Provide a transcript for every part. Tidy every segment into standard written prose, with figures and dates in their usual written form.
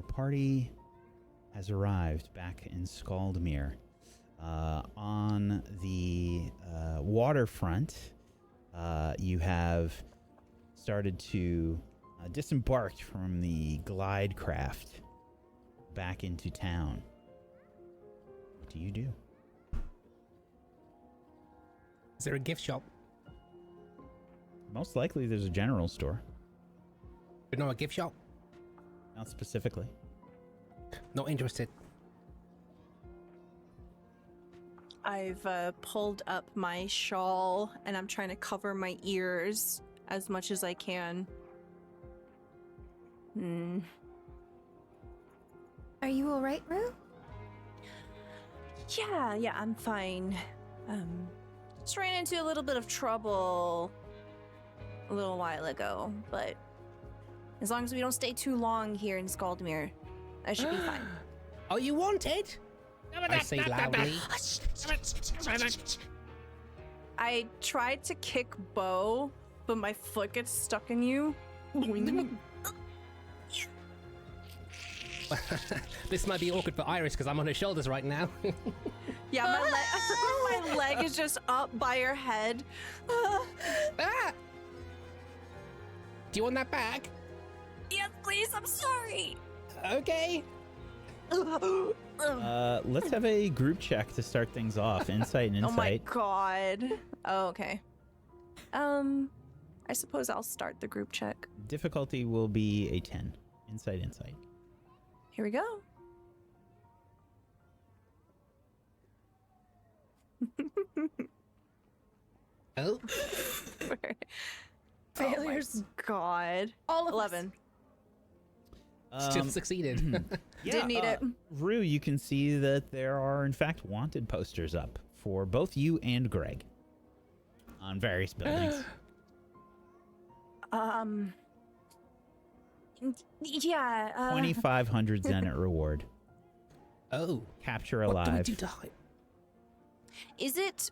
Our party has arrived back in Scaldmir. On the waterfront, you have started to disembark from the glide craft back into town. What do you do? Is there a gift shop? Most likely there's a general store. But not a gift shop? Not specifically. Not interested. I've pulled up my shawl and I'm trying to cover my ears as much as I can. Are you alright, Rue? Yeah, I'm fine. Just ran into a little bit of trouble a little while ago, but as long as we don't stay too long here in Scaldmir, I should be fine. Are you wanted? I say loudly. I tried to kick Bo, but my foot gets stuck in you. This might be awkward for Iris because I'm on her shoulders right now. Yeah, my leg is just up by her head. Ah! Do you want that back? Yes, please, I'm sorry. Okay. Let's have a group check to start things off. Insight and insight. Oh my god. Oh, okay. I suppose I'll start the group check. Difficulty will be a 10. Insight. Here we go. Oh. Failures. Oh my god. All of 11. Still succeeded. Didn't need it. Rue, you can see that there are, in fact, wanted posters up for both you and Greg on various buildings. Yeah. 2,500 Zenit reward. Oh. Capture What do we alive. do to hide? Is it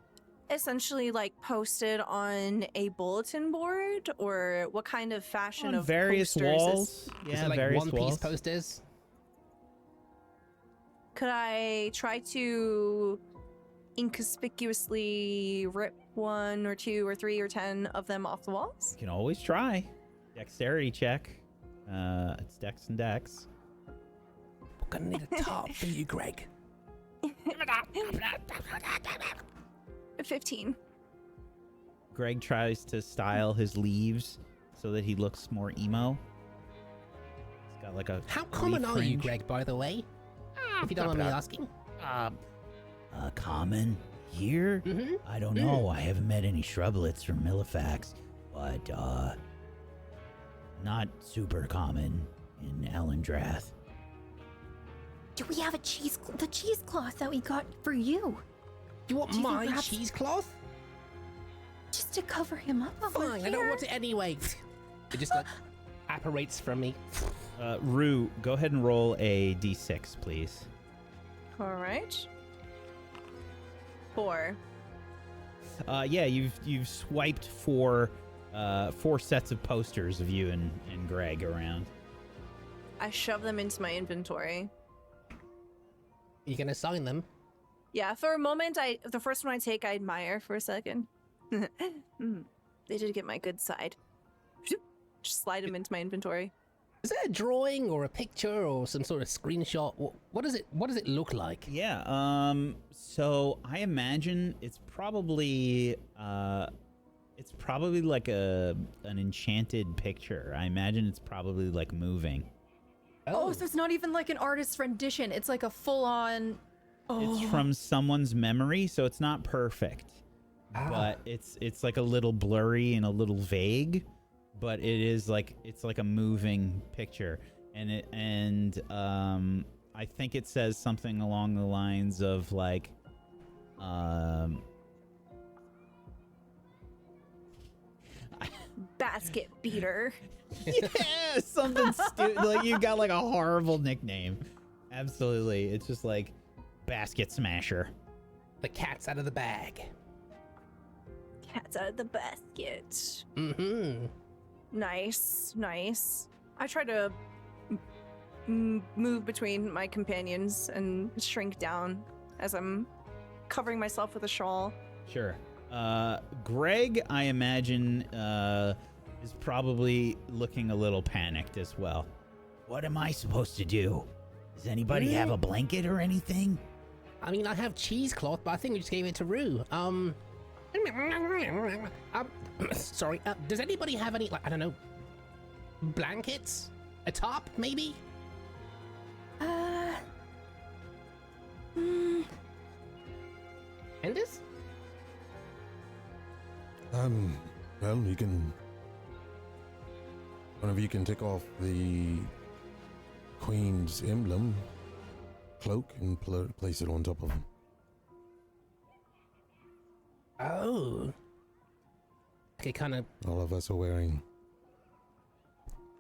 essentially like posted on a bulletin board, or what kind of fashion On of various posters walls. Is, Is Yeah, it like various One walls. Piece posters? could I try to inconspicuously rip 1 or 2 or 3 or 10 of them off the walls? You can always try. Dexterity check. It's Dex and Dex. We're gonna need a top for you, Greg. 15. Greg tries to style his leaves so that he looks more emo. He's got like a How common leaf are you, fringe. Greg, by the way? If you don't mind me asking. Common here? Mm-hmm. I don't know. I haven't met any shrublets from Milifax, but not super common in Ellendrath. Do we have the cheesecloth that we got for you? Do you want Do you think my perhaps- cheesecloth? Just to cover him up over Fine, I don't here? want it anyway. It just like apparates from me. Rue, go ahead and roll a d6, please. All right. 4. Yeah, you've swiped four sets of posters of you and Greg around. I shove them into my inventory. You gonna sign them? Yeah, for a moment, the first one I take, I admire for a second. They did get my good side. Just slide them into my inventory. Is there a drawing or a picture or some sort of screenshot? What does it look like? Yeah. So I imagine it's probably like an enchanted picture. I imagine it's probably like moving. Oh, so it's not even like an artist's rendition. It's like a full-on... It's from someone's memory, so it's not perfect. But it's like a little blurry and a little vague, but it is like it's like a moving picture. And I think it says something along the lines of like Basket beater. yeah, something stupid. Like you got like a horrible nickname. Absolutely. It's just like basket smasher. The cat's out of the bag. Cat's out of the basket. Mm-hmm. Nice. I try to move between my companions and shrink down as I'm covering myself with a shawl. Sure. Greg, I imagine, is probably looking a little panicked as well. What am I supposed to do? Does anybody have a blanket or anything? I mean, I have cheesecloth, but I think we just gave it to Rue. Sorry, does anybody have any, like, I don't know, blankets? A top, maybe? Enders? Well, you can... One of you can take off the Queen's emblem cloak and place it on top of him. Oh. Okay, kind of... All of us are wearing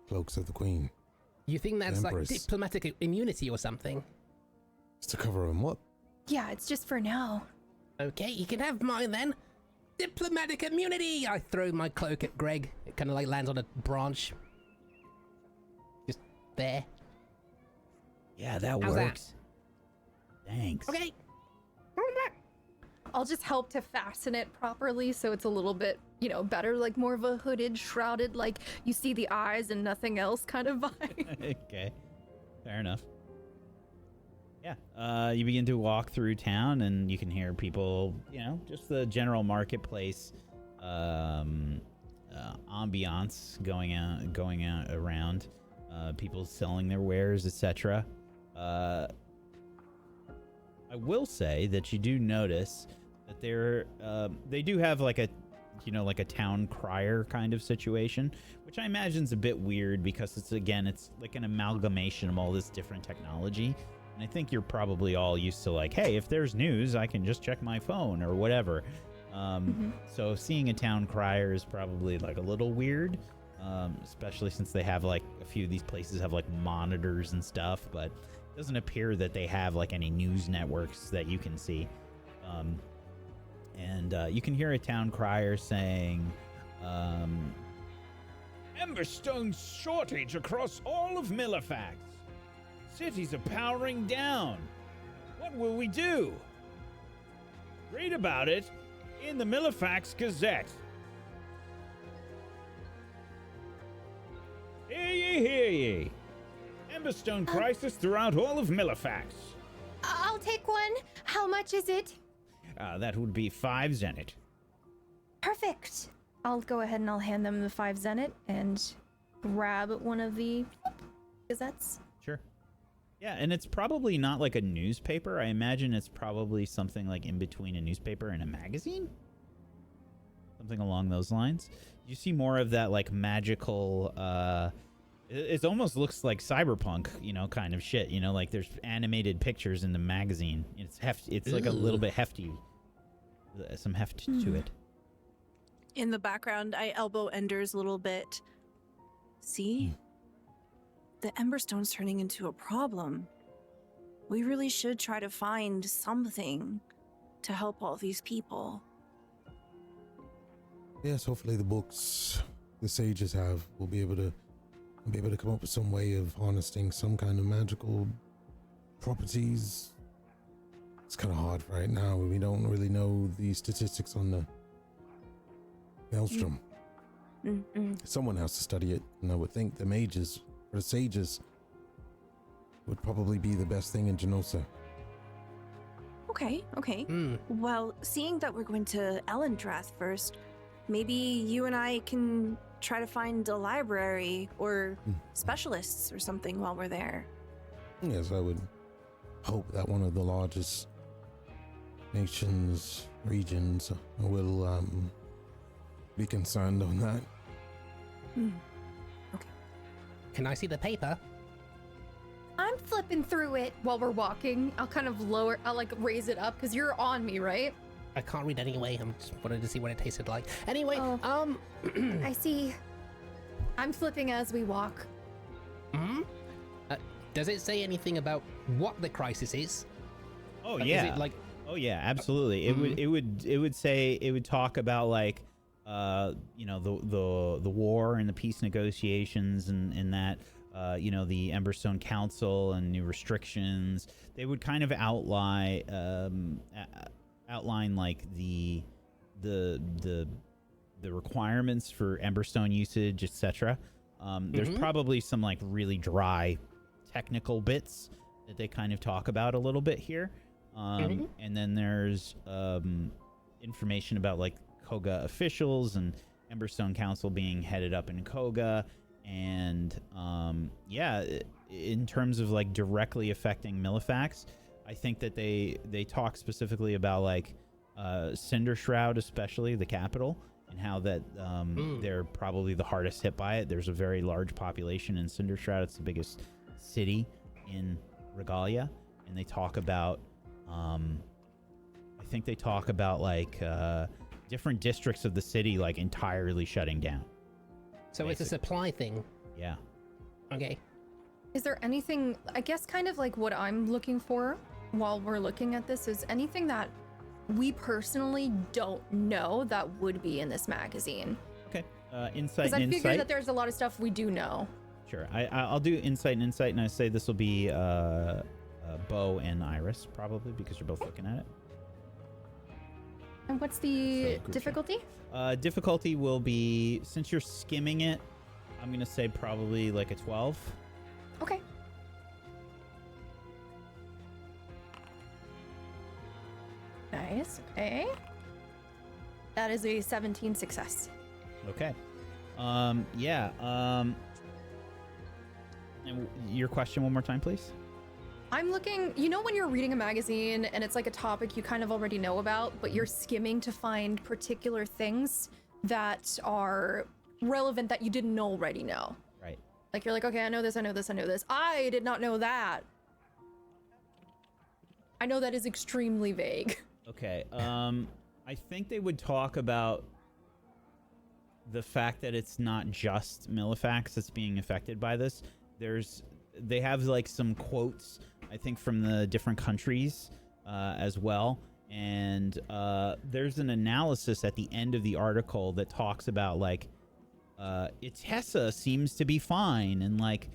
cloaks of the Queen. You think that's like Empress. diplomatic immunity or something? Just to cover him up. Yeah, it's just for now. Okay, you can have mine then. Diplomatic immunity! I throw my cloak at Greg. It kind of like lands on a branch. Just there. Yeah, that How's that? works. Thanks. Okay. I'll just help to fasten it properly so it's a little bit, better, like more of a hooded, shrouded, like you see the eyes and nothing else kind of vibe. Okay. Fair enough. Yeah. You begin to walk through town and you can hear people, just the general marketplace ambiance going out around. People selling their wares, etc. I will say that you do notice that they do have like a town crier kind of situation, which I imagine is a bit weird because it's like an amalgamation of all this different technology. And I think you're probably all used to like, hey, if there's news, I can just check my phone or whatever. So seeing a town crier is probably like a little weird, especially since they have like a few of these places have like monitors and stuff, but it doesn't appear that they have like any news networks that you can see. And you can hear a town crier saying, Emberstone shortage across all of Milifax. Cities are powering down. What will we do? Read about it in the Milifax Gazette. Hear ye, hear ye. Emberstone crisis throughout all of Milifax. I'll take one. How much is it? That would be 5 zenit. Perfect. I'll go ahead and I'll hand them the 5 zenit and grab one of the gazettes. Sure. Yeah, and it's probably not like a newspaper. I imagine it's probably something like in between a newspaper and a magazine. Something along those lines. You see more of that like magical, it almost looks like cyberpunk, kind of shit. Like there's animated pictures in the magazine. It's like a little bit hefty. Some heft to it. In the background, I elbow Enders a little bit. See? The Emberstone's turning into a problem. We really should try to find something to help all these people. Yes, hopefully the books the sages have will be able to come up with some way of harnessing some kind of magical properties. It's kind of hard right now. We don't really know the statistics on the Maelstrom. Someone has to study it, and I would think the mages or the sages would probably be the best thing in Genosa. Okay. Well, seeing that we're going to Ellendrath first, maybe you and I can try to find a library or specialists or something while we're there. Yes, I would hope that one of the largest regions will be concerned on that. Okay. Can I see the paper? I'm flipping through it while we're walking. I'll kind of I'll raise it up because you're on me, right? I can't read anyway. I'm just wanted to see what it tasted like. Anyway, I see. I'm flipping as we walk. Does it say anything about what the crisis is? Oh Is yeah. it like Oh yeah, absolutely. It would talk about like the war and the peace negotiations and that. the Emberstone Council and new restrictions. They would kind of outline like the requirements for Emberstone usage, etc. There's probably some like really dry technical bits that they kind of talk about a little bit here. And then there's information about like Koga officials and Emberstone Council being headed up in Koga. And in terms of like directly affecting Milifax, I think that they talk specifically about like Cinder Shroud, especially the capital, and how that they're probably the hardest hit by it. There's a very large population in Cinder Shroud. It's the biggest city in Regalia, and they talk about I think they talk about like different districts of the city like entirely shutting down. So it's a supply thing. Yeah. Okay. Is there anything, I guess kind of like what I'm looking for while we're looking at this is anything that we personally don't know that would be in this magazine? Okay. Insight Because I and figure insight. that there's a lot of stuff we do know. Sure. I'll do insight and insight, and I say this will be Bo and Iris probably because you're both looking at it. And what's the difficulty? Difficulty will be, since you're skimming it, I'm gonna say probably like a 12. Okay. Nice. Okay. That is a 17 success. Okay. And your question one more time, please. I'm looking, when you're reading a magazine and it's like a topic you kind of already know about, but you're skimming to find particular things that are relevant that you didn't already know. Right. Like you're like, okay, I know this, I know this, I know this. I did not know that. I know that is extremely vague. Okay. I think they would talk about the fact that it's not just Milifax that's being affected by this. They have like some quotes, I think, from the different countries as well. And there's an analysis at the end of the article that talks about like Itessa seems to be fine, and like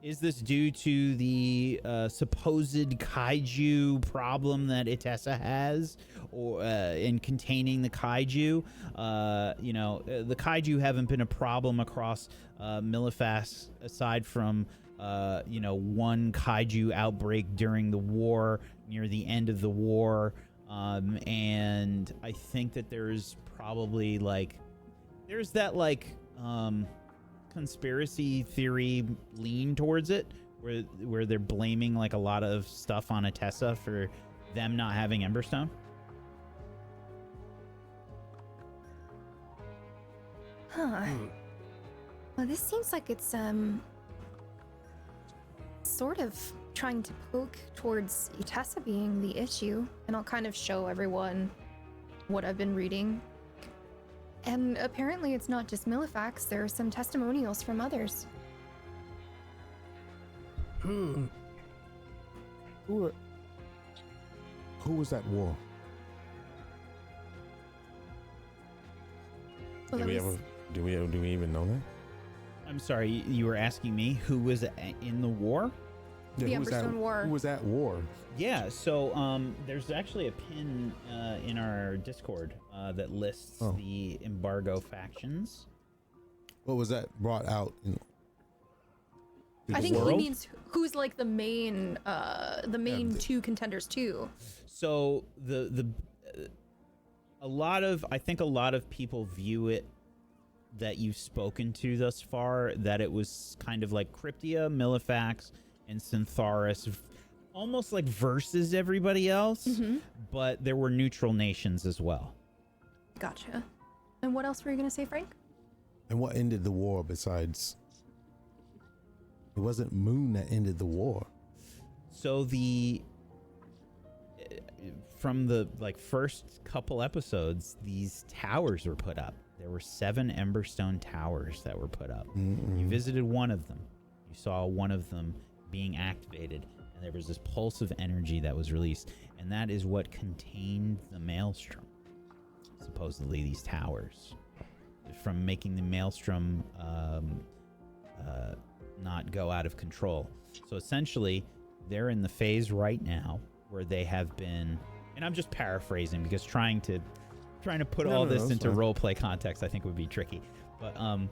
is this due to the supposed kaiju problem that Itessa has, or in containing the kaiju? The kaiju haven't been a problem across Milifax aside from one kaiju outbreak during the war, near the end of the war, and I think that there's probably there's that conspiracy theory lean towards it, where they're blaming like a lot of stuff on Itessa for them not having Emberstone. Huh. Well, this seems like it's sort of trying to poke towards Itessa being the issue, and I'll kind of show everyone what I've been reading. And apparently it's not just Milifax, there are some testimonials from others. Who was that war? Well, Do we even know that? I'm sorry, you were asking me who was in the war? The who was that- Emberstone War. Who was at war? Yeah, so there's actually a pin in our Discord that lists the embargo factions. What was that brought out? I think he world? means who's like the main two contenders too. So a lot of people view it that you've spoken to thus far that it was kind of like Cryptia, Milifax, and Syntharis, almost like versus everybody else, but there were neutral nations as well. Gotcha. And what else were you gonna say, Frank? And what ended the war besides? It wasn't Moon that ended the war. So from the first couple episodes, these towers were put up. There were 7 Emberstone towers that were put up. You visited one of them. You saw one of them being activated, and there was this pulse of energy that was released, and that is what contained the Maelstrom. Supposedly, these towers, from making the Maelstrom not go out of control. So essentially, they're in the phase right now where they have been, and I'm just paraphrasing because trying to put all this into roleplay context I think would be tricky. But I'm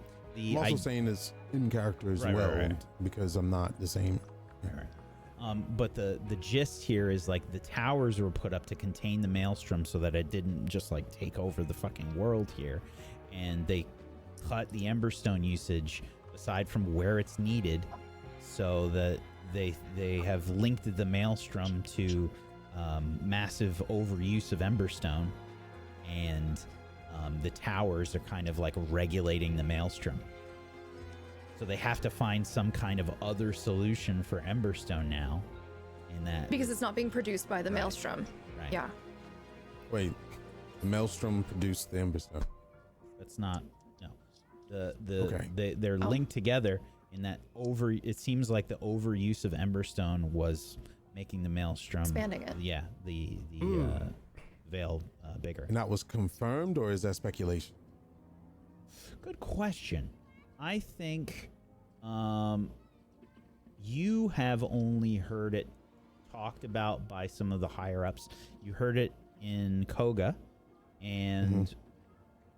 also saying this in character as well, right. Because I'm not the same. Right. But the gist here is like the towers were put up to contain the Maelstrom so that it didn't just like take over the fucking world here, and they cut the Emberstone usage aside from where it's needed, so that they have linked the Maelstrom to massive overuse of Emberstone, and the towers are kind of like regulating the Maelstrom. So they have to find some kind of other solution for Emberstone now. In that, because it's not being produced by the Maelstrom. Right. Yeah. Wait, the Maelstrom produced the Emberstone. That's not they're linked together in that it seems like the overuse of Emberstone was making the Maelstrom expanding it. Yeah, the veil bigger. And that was confirmed, or is that speculation? Good question. I think you have only heard it talked about by some of the higher ups. You heard it in Koga, and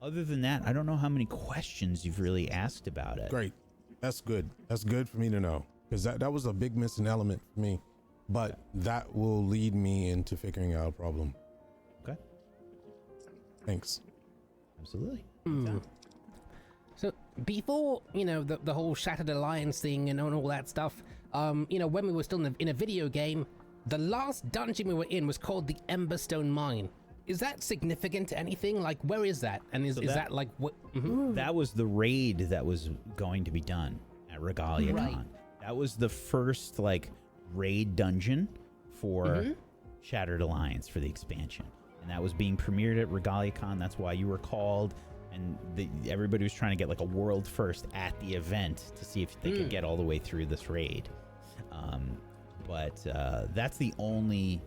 other than that, I don't know how many questions you've really asked about it. Great. That's good. That's good for me to know, because that was a big missing element for me. But that will lead me into figuring out a problem. Okay. Thanks. Absolutely. So before, the whole Shattered Alliance thing and all that stuff, when we were still in a video game, the last dungeon we were in was called the Emberstone Mine. Is that significant to anything? Like, where is that? And is that like what? That was the raid that was going to be done at Regalia Right. Con. That was the first like raid dungeon for Shattered Alliance for the expansion, and that was being premiered at Regalia Con. That's why you were called, and everybody was trying to get like a world first at the event to see if they could get all the way through this raid. But that's the only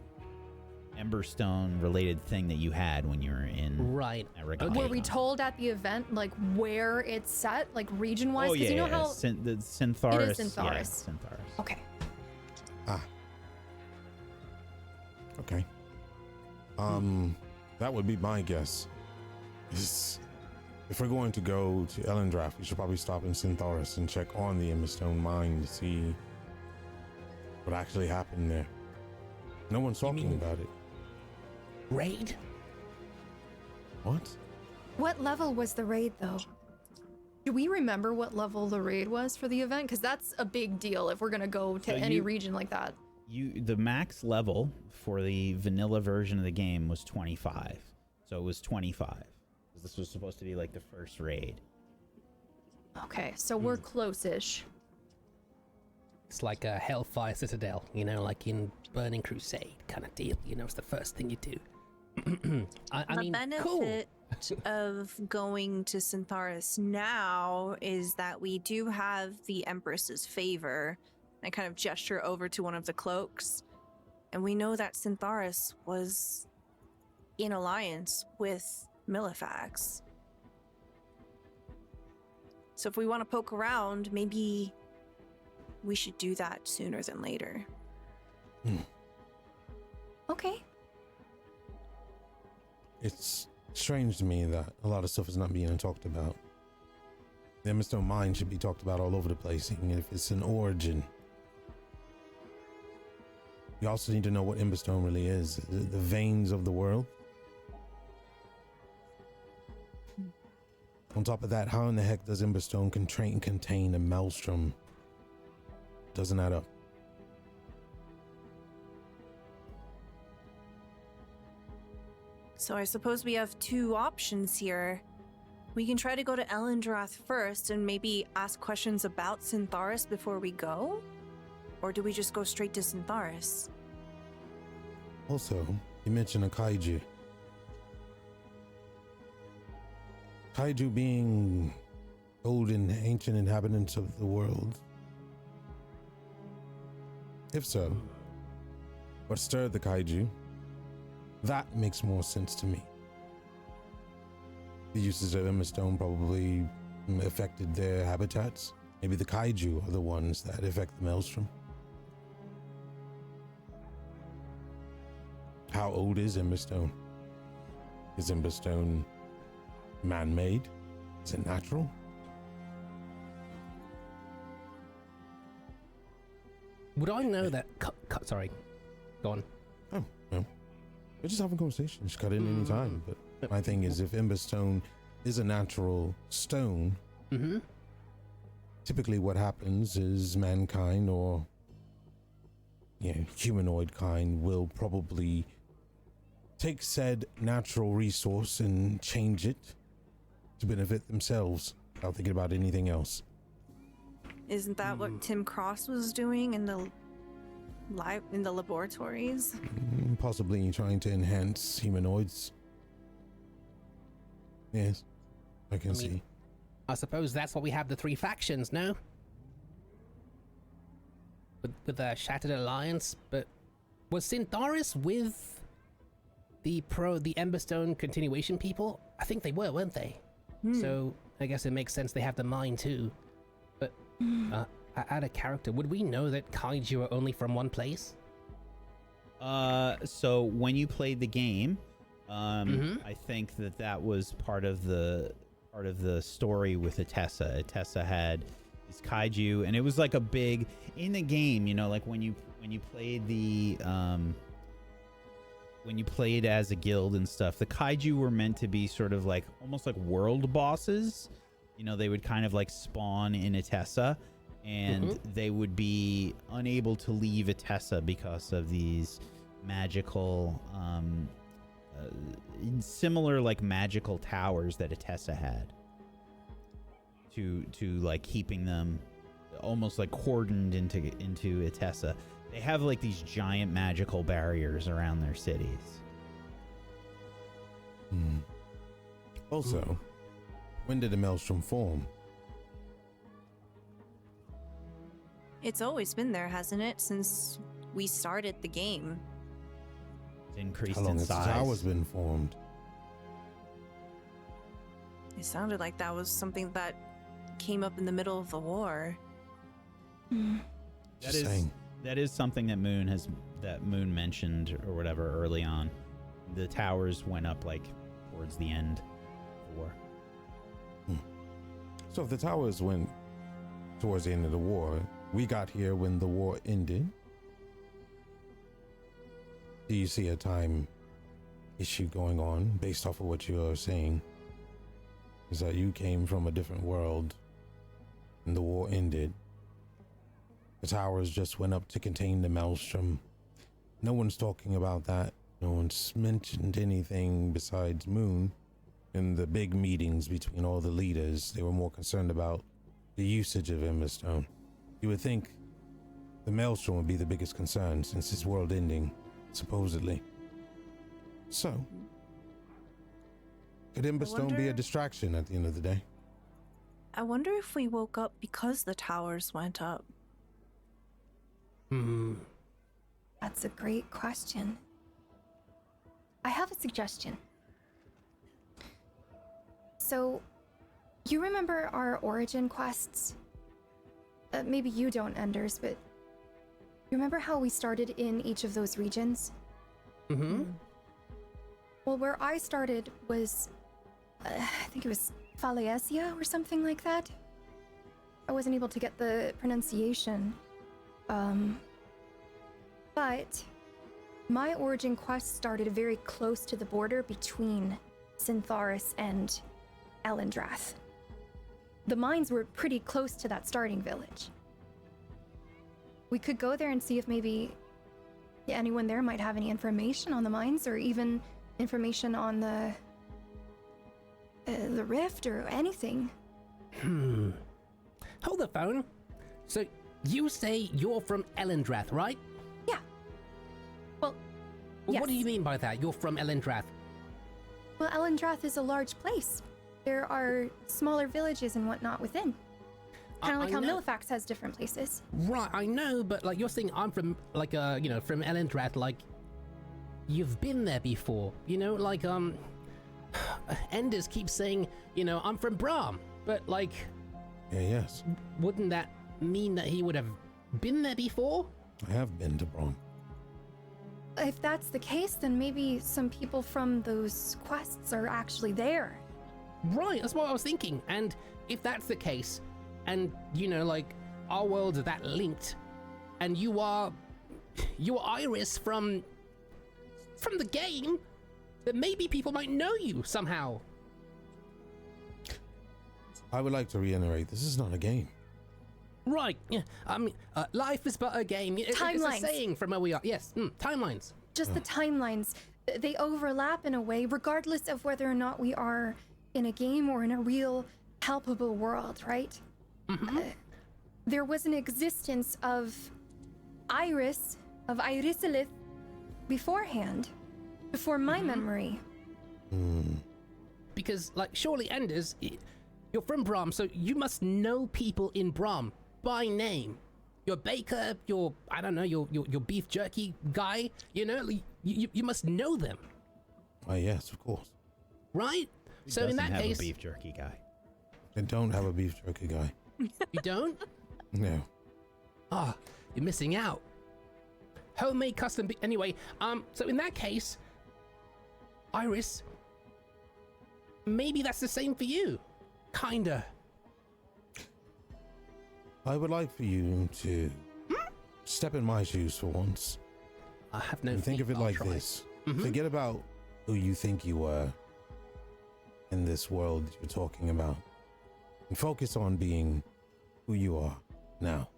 Emberstone related thing that you had when you were in at Regalia Were we Con. told at the event like where it's set, like region wise? Oh yeah, you know how the Syntharis. it is Syntharis. Yeah, Syntharis. Okay. Okay. That would be my guess. If we're going to go to Ellendrath, we should probably stop in Syntharis and check on the Emberstone mine to see what actually happened there. No one's talking about it. Raid? What? What level was the raid though? Do we remember what level the raid was for the event? Because that's a big deal if we're gonna go to any region like that. The max level for the vanilla version of the game was 25. So it was 25. Because this was supposed to be like the first raid. Okay, so we're close-ish. It's like a Hellfire Citadel, like in Burning Crusade kind of deal. It's the first thing you do. I mean, benefit of going to Syntharis now is that we do have the Empress's favor. I kind of gesture over to one of the cloaks, and we know that Syntharis was in alliance with Milifax. So if we want to poke around, maybe we should do that sooner than later. Okay. It's strange to me that a lot of stuff is not being talked about. The Emberstone mine should be talked about all over the place, even if it's an origin. We also need to know what Emberstone really is. The veins of the world. On top of that, how in the heck does Emberstone contain a Maelstrom? Doesn't add up. So I suppose we have two options here. We can try to go to Ellendrath first and maybe ask questions about Syntharis before we go? Or do we just go straight to Syntharis? Also, you mentioned a kaiju. Kaiju being old and ancient inhabitants of the world. If so, what stirred the kaiju? That makes more sense to me. The uses of Emberstone probably affected their habitats Maybe the kaiju are the ones that affect the Maelstrom. How old is Emberstone? Is Emberstone man-made? Is it natural? Would I know that? Sorry, go on. Oh, no. We're just having a conversation. Just cut in any time. But my thing is, if Emberstone is a natural stone, typically what happens is mankind or humanoid kind will probably take said natural resource and change it to benefit themselves without thinking about anything else. Isn't that what Tim Cross was doing in the laboratories? Possibly trying to enhance humanoids. Yes, I can see. I suppose that's why we have the three factions, no? With the Shattered Alliance, but was Centaurus with the Emberstone continuation people? I think they were, weren't they? So I guess it makes sense they have the mine too. But out of character, would we know that kaiju are only from one place? So when you played the game, I think that was part of the story with Atessa. Atessa had these kaiju, and it was like a big in the game. You know, like when you played the when you played as a guild and stuff, the kaiju were meant to be sort of like almost like world bosses. You know, they would kind of like spawn in Atessa, and they would be unable to leave Atessa because of these magical, similar like magical towers that Atessa had to like keeping them almost like cordoned into Atessa. They have like these giant magical barriers around their cities. Also, when did the Maelstrom form? It's always been there, hasn't it? Since we started the game. It's increased How long in has the size. tower's been formed? It sounded like that was something that came up in the middle of the war. That is something that Moon mentioned or whatever early on. The towers went up like towards the end of the war. So if the towers went towards the end of the war, we got here when the war ended. Do you see a time issue going on based off of what you are saying? Is that you came from a different world and the war ended. The towers just went up to contain the Maelstrom. No one's talking about that. No one's mentioned anything besides Moon. In the big meetings between all the leaders, they were more concerned about the usage of Emberstone. You would think the Maelstrom would be the biggest concern since it's world ending, supposedly. So, could Emberstone be a distraction at the end of the day? I wonder if we woke up because the towers went up. That's a great question. I have a suggestion. So, you remember our origin quests? Maybe you don't, Enders, but you remember how we started in each of those regions? Well, where I started was, I think it was Phalaesia or something like that. I wasn't able to get the pronunciation. But my origin quest started very close to the border between Centaurus and Elendrath. The mines were pretty close to that starting village. We could go there and see if maybe anyone there might have any information on the mines, or even information on the rift or anything. Hold the phone. So you say you're from Elendrath, right? Yeah. Well, yes. What do you mean by that? You're from Elendrath? Well, Elendrath is a large place. There are smaller villages and whatnot within. Kind of like how know. Milifax has different places. Right, I know, but like you're saying I'm from like from Elendrath, like you've been there before, like Enders keeps saying, I'm from Brahm, but like Yes. Wouldn't that mean that he would have been there before? I have been to Brom. If that's the case, then maybe some people from those quests are actually there. Right, that's what I was thinking. And if that's the case, and you know, like our worlds are that linked, and you're Iris from the game, then maybe people might know you somehow. I would like to reiterate, this is not a game. Right. Yeah. I mean, life is but a game. It's Timelines. a saying from where we are. Yes. Timelines. Just the timelines. They overlap in a way, regardless of whether or not we are in a game or in a real, palpable world, right? There was an existence of Iris, of Irisilith, beforehand, before my memory. Because, like, surely Enders, you're from Brom, so you must know people in Brom by name. Your baker, I don't know, your beef jerky guy, you know, you must know them. Why, yes, of course. Right? Who So in doesn't that have case, a beef jerky guy? I don't have a beef jerky guy. you don't? No. Ah, you're missing out. Homemade custom anyway, so in that case, Iris, maybe that's the same for you. Kinda. I would like for you to step in my shoes for once. I have no And think feet, of it I'll like try. this. Forget about who you think you were in this world you're talking about. And focus on being who you are now.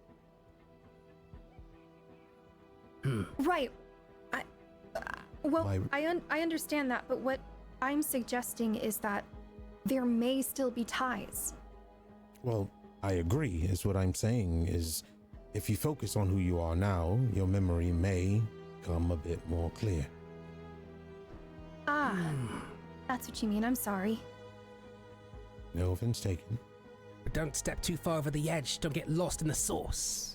Right. Well, My- I understand that, but what I'm suggesting is that there may still be ties. Well, I agree, is what I'm saying, is if you focus on who you are now, your memory may come a bit more clear. Ah, that's what you mean. I'm sorry. No offense taken. But don't step too far over the edge. Don't get lost in the sauce.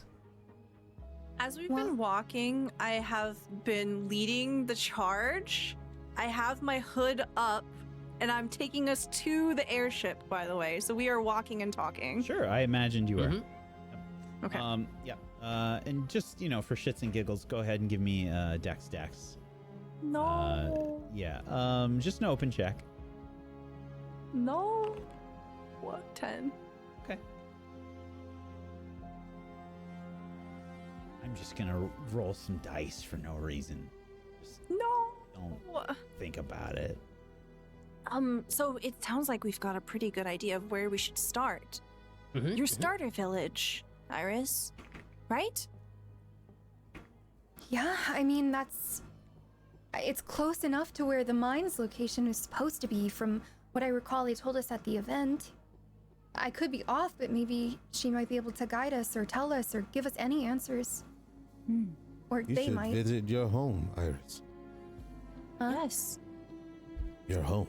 As we've Well- been walking, I have been leading the charge. I have my hood up, and I'm taking us to the airship, by the way. So we are walking and talking. Sure, I imagined you were. Mhm. Okay. Yeah. And just, you know, for shits and giggles, go ahead and give me Dex. No. Yeah. Just an open check. No. What? 10. Okay. I'm just gonna roll some dice for no reason. Just No. don't think about it. So it sounds like we've got a pretty good idea of where we should start. Mhm, Your mhm. starter village, Iris, right? Yeah, I mean, it's close enough to where the mine's location is supposed to be from what I recall they told us at the event. I could be off, but maybe she might be able to guide us or tell us or give us any answers. Or You they should might. visit your home, Iris. Huh? Yes. Your home.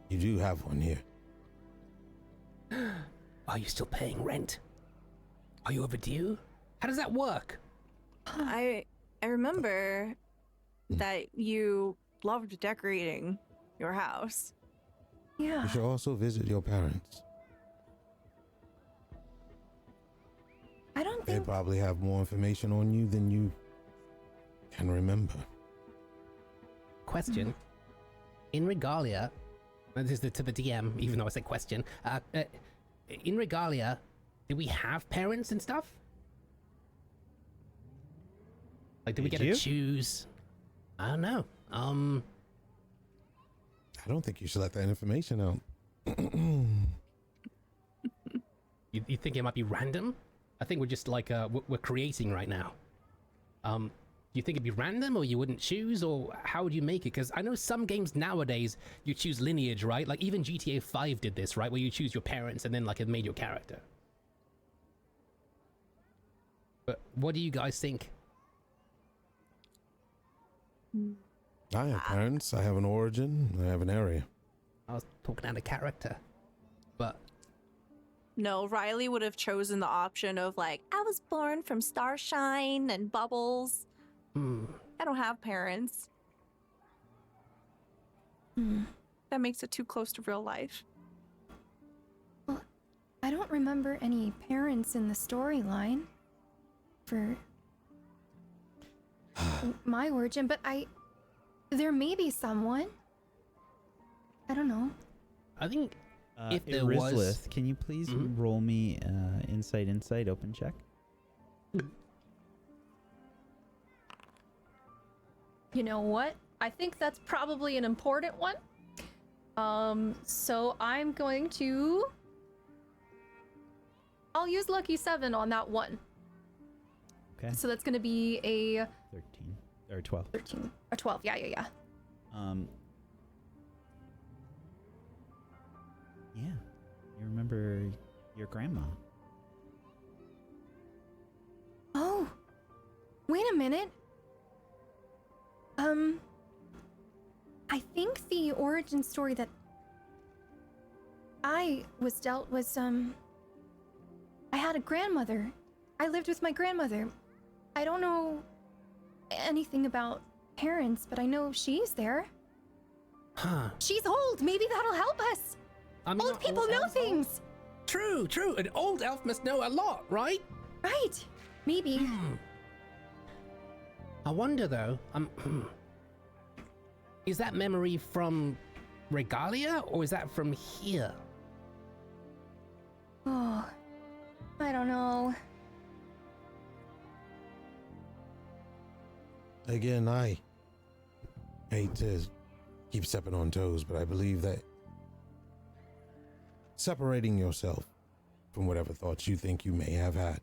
You do have one here. Are you still paying rent? Are you overdue? How does that work? I remember that you loved decorating your house. Yeah. You should also visit your parents. I don't They think. probably have more information on you than you can remember. Question. In Regalia, this is to the DM, even though I said question. In Regalia, do we have parents and stuff? Like, do we Did get you? to choose? I don't know. I don't think you should let that information out. You think it might be random? I think we're just like we're creating right now. Do you think it'd be random, or you wouldn't choose, or how would you make it? Because I know some games nowadays you choose lineage, right? Like even GTA 5 did this, right? Where you choose your parents and then like it made your character. But what do you guys think? I have parents, I have an origin, I have an area. I was talking out of character, but No, Riley would have chosen the option of like, I was born from Starshine and Bubbles. I don't have parents. That makes it too close to real life. I don't don't remember any parents in the storyline for my origin, but there may be someone. I don't know. I think if there was... Irizlith, can you please roll me insight open check? You know what? I think that's probably an important one. So I'm going to... I'll use Lucky 7 on that one. Okay. So that's going to be a... 13 or 12. 13 or 12. Yeah. Yeah, you remember your grandma. Oh, wait a minute. I think the origin story that I was dealt was, I had a grandmother. I lived with my grandmother. I don't know anything about parents, but I know she's there. Huh. She's old. Maybe that'll help us. I mean, Old not people all know elves are. things. True. An old elf must know a lot, right? Right. Maybe. I wonder though, is that memory from Regalia or is that from here? Oh, I don't know. Again, I hate to keep stepping on toes, but I believe that separating yourself from whatever thoughts you think you may have had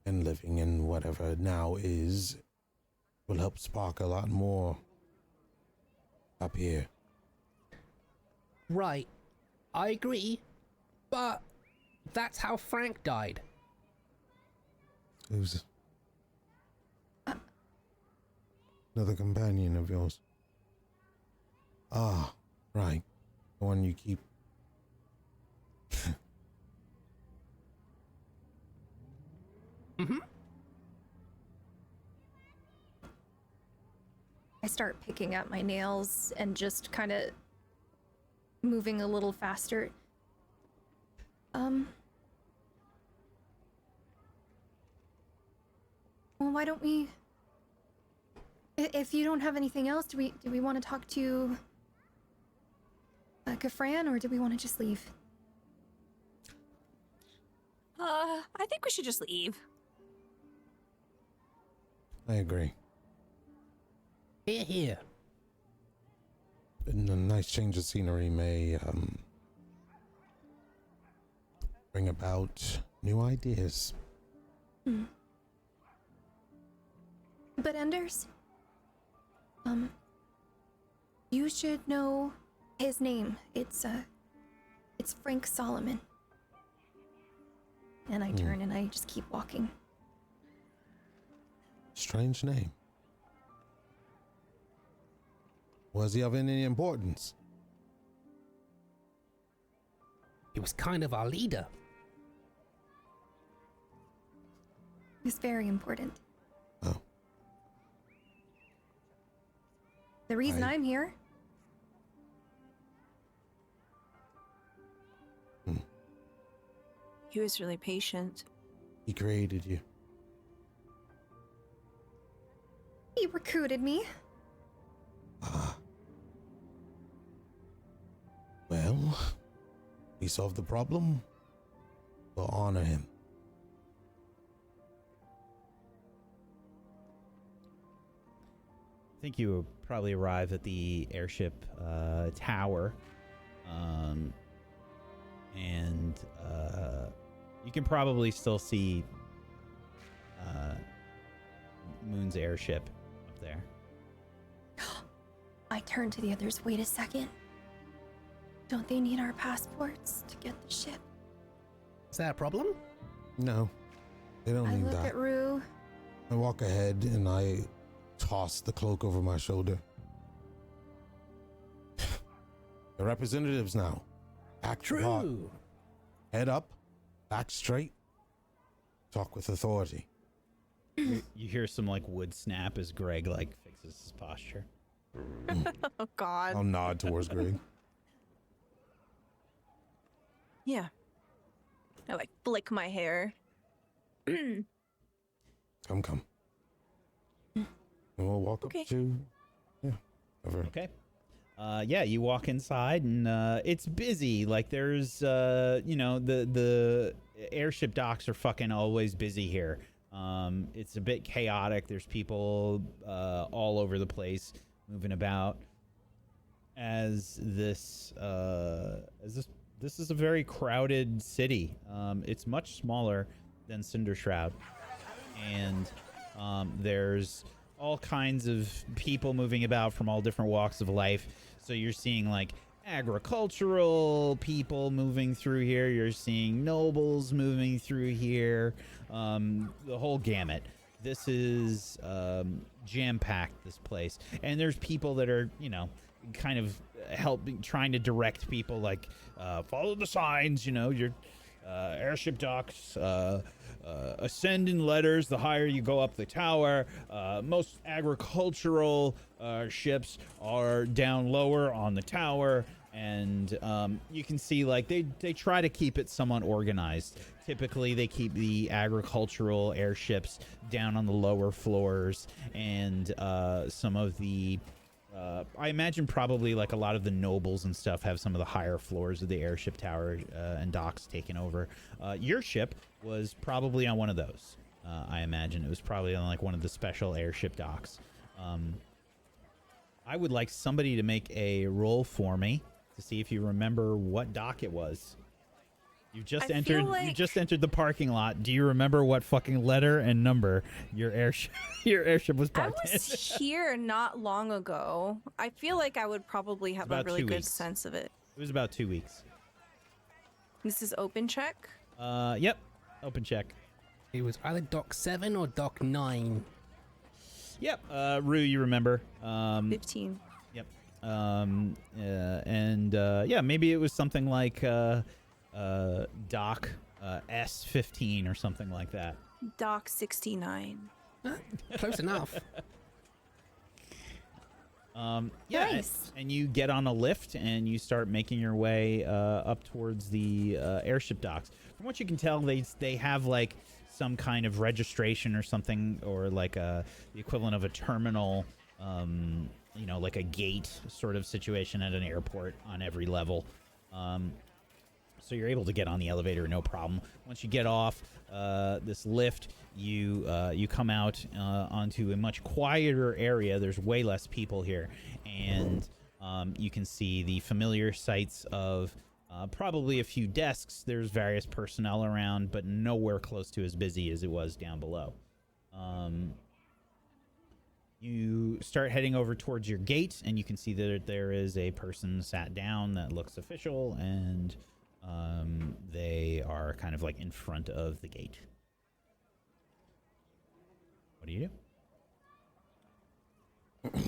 and living in whatever now is will help spark a lot more up here. Right. I agree. But that's how Frank died. Who's another companion of yours? Ah, right. The one you keep. I start picking at my nails and just kind of moving a little faster. Well, why don't we... If you don't have anything else, do we want to talk to Kafran, or do we want to just leave? I think we should just leave. I agree. Here. And a nice change of scenery may bring about new ideas. But Enders, you should know his name. It's Frank Solomon. And I turn and I just keep walking. Strange name. Was he of any importance? He was kind of our leader. It's very important. Oh. The reason I'm here. He was really patient. He created you. He recruited me. Ah. Well, he solved the problem. We'll honor him. I think you probably arrive at the airship tower, and you can probably still see Moon's airship up there. I turn to the others. Wait a second. Don't they need our passports to get the ship? Is that a problem? No, they don't I need look that. at Rue. I walk ahead and I toss the cloak over my shoulder. The representatives now. Act the part. True. Head up, back straight, talk with authority. You hear some like wood snap as Greg like fixes his posture. Oh, God. I'll nod towards Greg. Yeah. I like flick my hair. Come. And we'll walk Okay. up to. Yeah. Over. Okay. Yeah, you walk inside and it's busy. Like there's, the airship docks are fucking always busy here. It's a bit chaotic. There's people all over the place moving about. This is a very crowded city. It's much smaller than Cinder Shroud, and there's all kinds of people moving about from all different walks of life. So you're seeing like agricultural people moving through here. You're seeing nobles moving through here. The whole gamut. This is jam-packed, this place. And there's people that are, kind of trying to direct people, like follow the signs, your airship docks, ascend in letters the higher you go up the tower. Most agricultural ships are down lower on the tower, and you can see like they try to keep it somewhat organized. Typically they keep the agricultural airships down on the lower floors, and some of the I imagine probably like a lot of the nobles and stuff have some of the higher floors of the airship tower and docks taken over. Your ship was probably on one of those. I imagine it was probably on like one of the special airship docks. I would like somebody to make a roll for me to see if you remember what dock it was. You just entered the parking lot. Do you remember what fucking letter and number your airship was parked in? I was here not long ago. I feel like I would probably have a really good sense of it. It was about 2 weeks. This is open check? Yep. Open check. It was either Dock 7 or Dock 9. Yep. Rue, you remember. 15. Yep. Maybe it was something like Dock S15 or something like that. Dock 69. Close enough. Nice. And you get on a lift and you start making your way up towards the airship docks. From what you can tell, they have like some kind of registration or something, or like the equivalent of a terminal, like a gate sort of situation at an airport on every level. So you're able to get on the elevator, no problem. Once you get off this lift, you come out onto a much quieter area. There's way less people here, and you can see the familiar sights of probably a few desks. There's various personnel around, but nowhere close to as busy as it was down below. You start heading over towards your gate, and you can see that there is a person sat down that looks official, and they are kind of like in front of the gate. What do you do?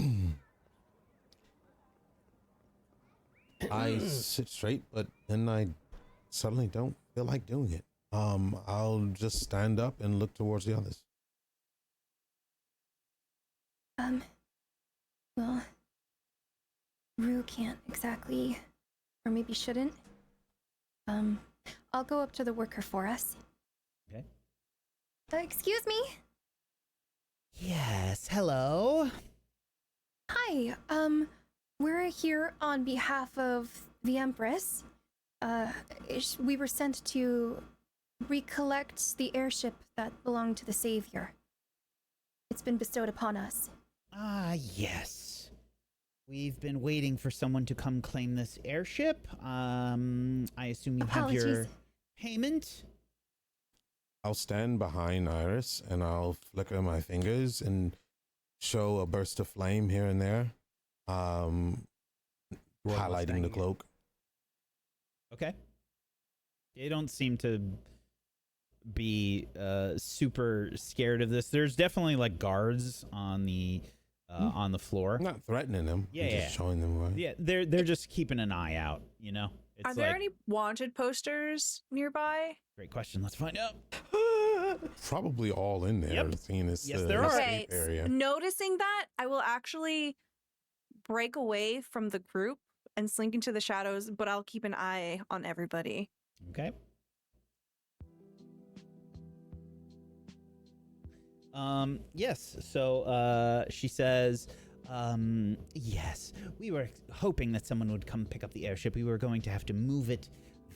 I sit straight, but then I suddenly don't feel like doing it. I'll just stand up and look towards the others. Well, Rue can't exactly, or maybe shouldn't. I'll go up to the worker for us. Okay. Excuse me? Yes, hello. Hi, we're here on behalf of the Empress. We were sent to recollect the airship that belonged to the Savior. It's been bestowed upon us. Ah, yes. We've been waiting for someone to come claim this airship. I assume you have your Apologies. payment. I'll stand behind Iris and I'll flicker my fingers and show a burst of flame here and there, highlighting the cloak. Okay. They don't seem to be super scared of this. There's definitely like guards on the floor. I'm not threatening them. Yeah, I'm just showing them where. Yeah, they're just keeping an eye out, you know? It's Are there like, any wanted posters nearby? great question. Let's find out. Probably all in there, Yep. seeing it's Yes, the there are. Okay, safe area. noticing that, I will actually break away from the group and slink into the shadows, but I'll keep an eye on everybody. Okay. Yes. So, she says, yes, we were hoping that someone would come pick up the airship. We were going to have to move it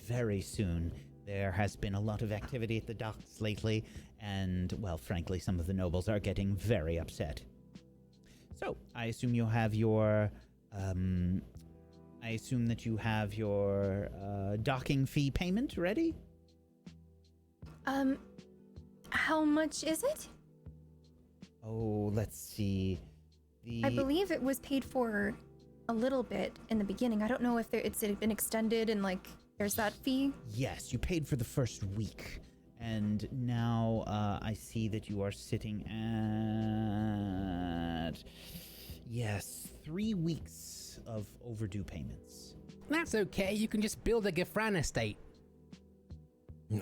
very soon. There has been a lot of activity at the docks lately, and, well, frankly, some of the nobles are getting very upset. So, I assume you have your, docking fee payment ready? How much is it? Oh, let's see. I believe it was paid for a little bit in the beginning. I don't know if it's been extended and, like, there's that fee. Yes, you paid for the first week. And now I see that you are sitting at... Yes, 3 weeks of overdue payments. That's okay. You can just build a Gifran estate. I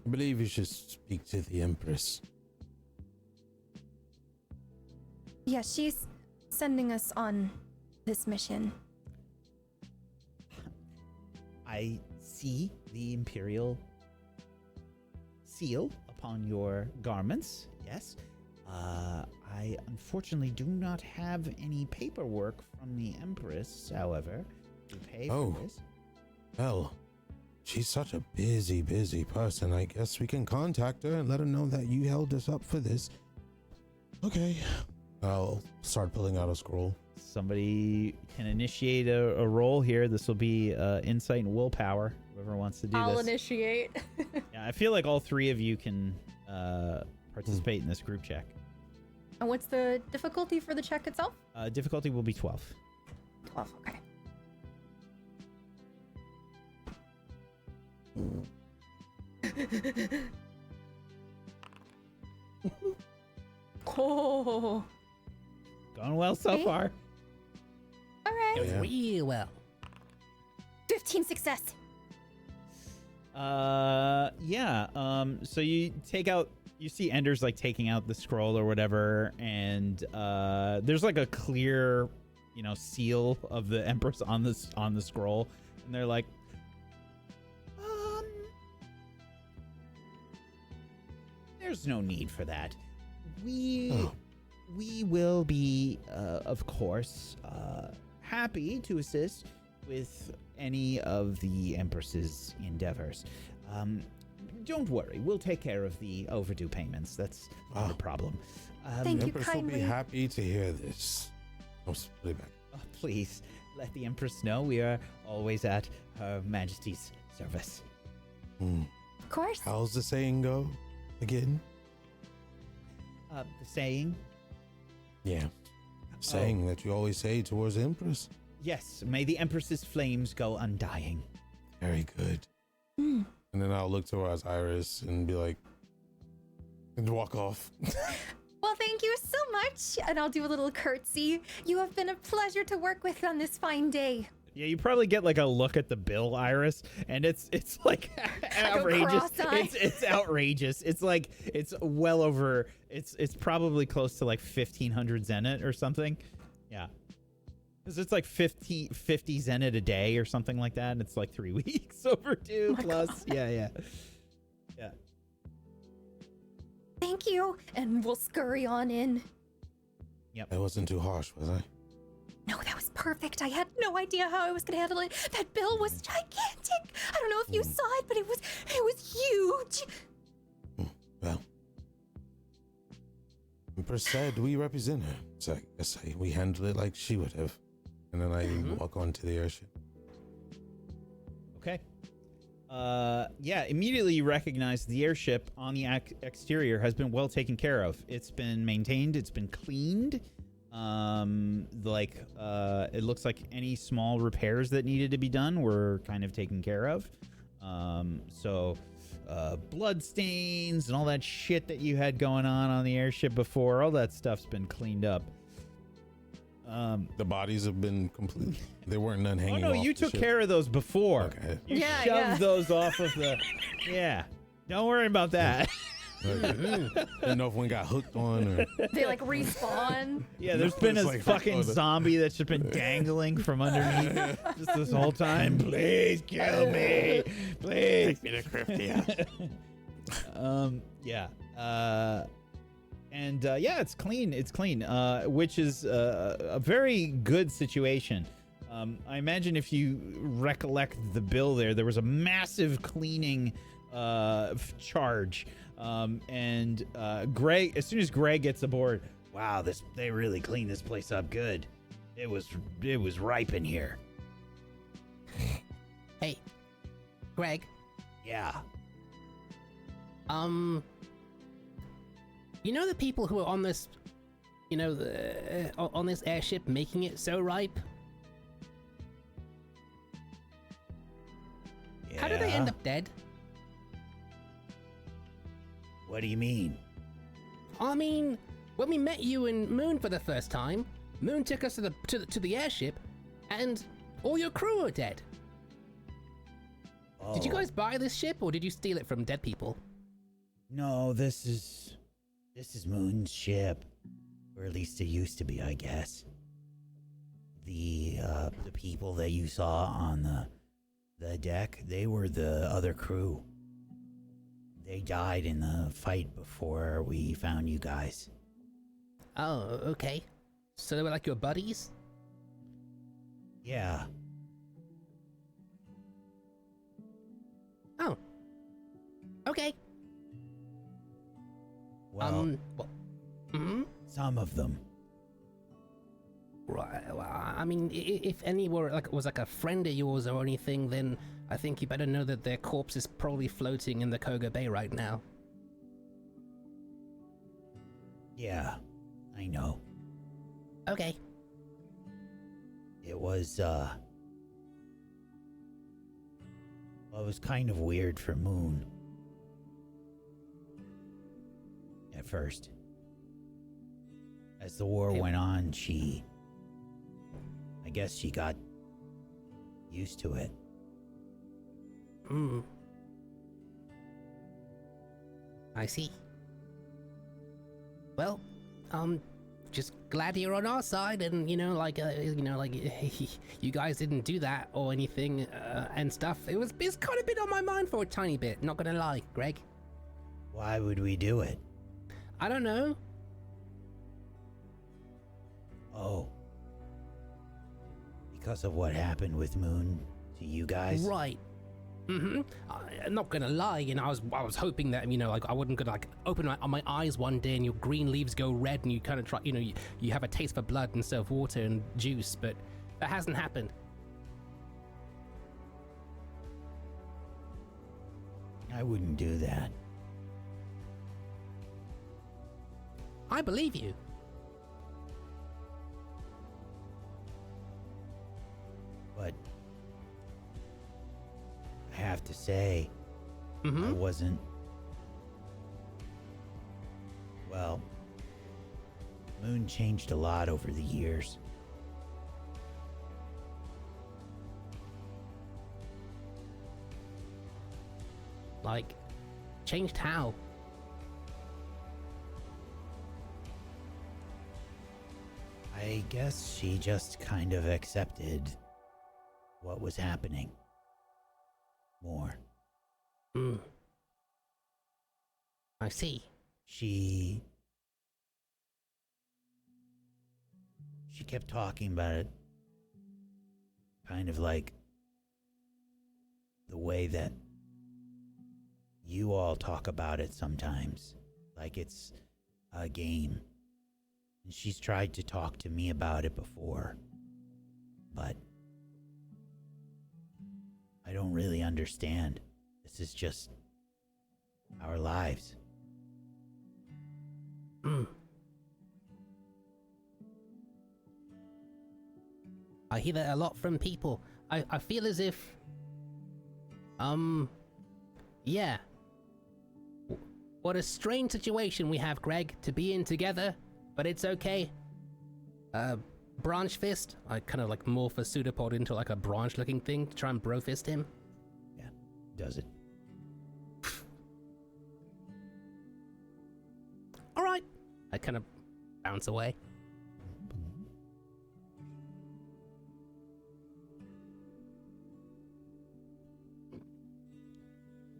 believe you should speak to the Empress. Yeah, she's sending us on this mission. I see the Imperial seal upon your garments, yes. I unfortunately do not have any paperwork from the Empress, however, to pay for this. Well, she's such a busy person. I guess we can contact her and let her know that you held us up for this. Okay. I'll start pulling out a scroll. Somebody can initiate a roll here. This will be insight and willpower. Whoever wants to do I'll this. initiate. Yeah, I feel like all three of you can participate in this group check. And what's the difficulty for the check itself? Difficulty will be 12. 12, okay. Oh. Going well so Okay. far. All right. It was real well. 15 success. So you take out, you see Ender's like taking out the scroll or whatever, and there's like a clear, seal of the Empress on the scroll, and they're like, there's no need for that. We will be, of course, happy to assist with any of the Empress's endeavors. Don't worry, we'll take care of the overdue payments. That's not a problem. Thank The you Empress will be kindly. happy to hear this. Oh, put it back. Oh, please, let the Empress know we are always at Her Majesty's service. Of course. How's the saying go again? The saying? Yeah. Saying that you always say towards the Empress. Yes, may the Empress's flames go undying. Very good. And then I'll look towards Iris and be like, and walk off. Well, thank you so much. And I'll do a little curtsy. You have been a pleasure to work with on this fine day. yeah, you probably get like a look at the bill, Iris, and it's like outrageous. cross-eye. It's outrageous. It's like it's well over. It's probably close to like 1,500 zenit or something. Yeah, because it's like 50 zenit a day or something like that, and it's like 3 weeks overdue plus. Yeah. Thank you. And we'll scurry on in. That wasn't too harsh, was I? No, that was perfect. I had no idea how I was going to handle it. That bill was gigantic. I don't know if you saw it, but it was huge. Well, Empress said we represent her, so I guess we handle it like she would have. And then I walk onto the airship. Okay. Immediately you recognize the airship on the exterior has been well taken care of. It's been maintained. It's been cleaned. It looks like any small repairs that needed to be done were kind of taken care of. Blood stains and all that shit that you had going on the airship before, all that stuff's been cleaned up. The bodies have been complete. There weren't none hanging off You the took ship. care of those before. Okay. You Yeah, shoved yeah. those off of the... Yeah. Don't worry about that. Didn't know if one got hooked on or... They like respawn. Yeah, there's been It's a like- fucking zombie that's just been dangling from underneath just this whole time. Please kill me. Please. Take me to Cryptia. Yeah. Yeah, it's clean. It's clean, which is a very good situation. I imagine if you recollect the bill there was a massive cleaning charge. Greg, as soon as Greg gets aboard, wow, they really cleaned this place up good. It was ripe in here. Hey, Greg. Yeah. You know the people who are on this, on this airship making it so ripe? Yeah. How did they end up dead? What do you mean? I mean, when we met you and Moon for the first time, Moon took us to the airship, and all your crew are dead. Oh. Did you guys buy this ship, or did you steal it from dead people? No, this is Moon's ship, or at least it used to be, I guess. The people that you saw on the deck, they were the other crew. They died in the fight before we found you guys. Oh, okay. So they were like your buddies? Yeah. Oh. Okay. Well, some of them. Right. Well, I mean, if any was like a friend of yours or anything, then I think you better know that their corpse is probably floating in the Koga Bay right now. Yeah, I know. Okay. It was, it was kind of weird for Moon. At first. As the war went on, I guess she got used to it. I see. Well, just glad you're on our side, and you guys didn't do that or anything and stuff. It's kind of been on my mind for a tiny bit. Not gonna lie, Greg. Why would we do it? I don't know. Oh. Because of what happened with Moon to you guys? Right. I'm not gonna lie, I was hoping that, I wasn't gonna open my eyes one day and your green leaves go red and you kind of try, you have a taste for blood instead of water and juice, but that hasn't happened. I wouldn't do that. I believe you. But I have to say, I wasn't. Well, Moon changed a lot over the years. Like, changed how? I guess she just kind of accepted what was happening more. I see. She kept talking about it kind of like the way that you all talk about it sometimes, like it's a game. And she's tried to talk to me about it before, but I don't really understand. This is just our lives. I hear that a lot from people. I feel as if, yeah. What a strange situation we have, Greg, to be in together, but it's okay. Branch fist? I kind of morph a pseudopod into a branch looking thing to try and bro fist him. Yeah, does it. Alright. I kind of bounce away.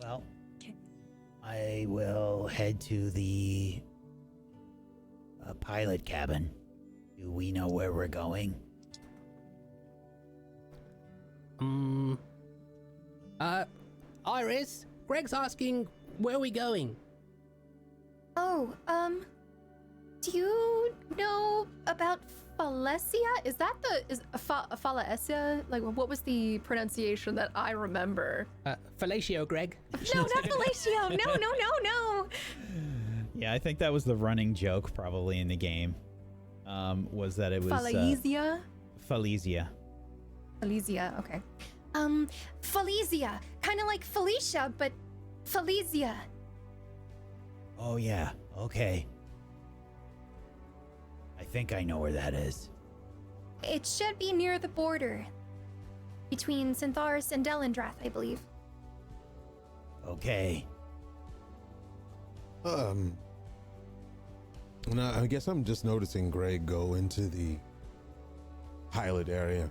Well, I will head to the pilot cabin. Do we know where we're going? Iris, Greg's asking where are we going? Oh, do you know about Falesia? Is that Falesia? Like, what was the pronunciation that I remember? Fellatio, Greg. No, not Falesia. No. Yeah, I think that was the running joke probably in the game. Was that it was Falesia? Falesia. Falesia, okay. Falesia. Kind of like Felicia, but Falesia. Oh yeah, okay. I think I know where that is. It should be near the border. Between Syntharis and Delendrath, I believe. Okay. Now, I guess I'm just noticing Greg go into the pilot area.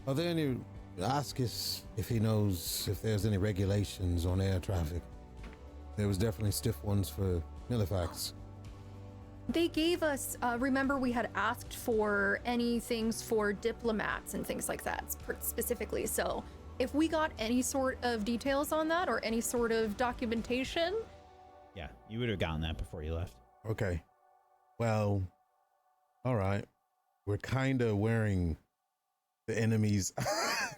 Are there any... Ask us if he knows if there's any regulations on air traffic. There was definitely stiff ones for Milifax. They gave us, remember we had asked for any things for diplomats and things like that specifically. So if we got any sort of details on that or any sort of documentation. Yeah, you would have gotten that before you left. Okay. Well, all right. We're kind of wearing the enemy's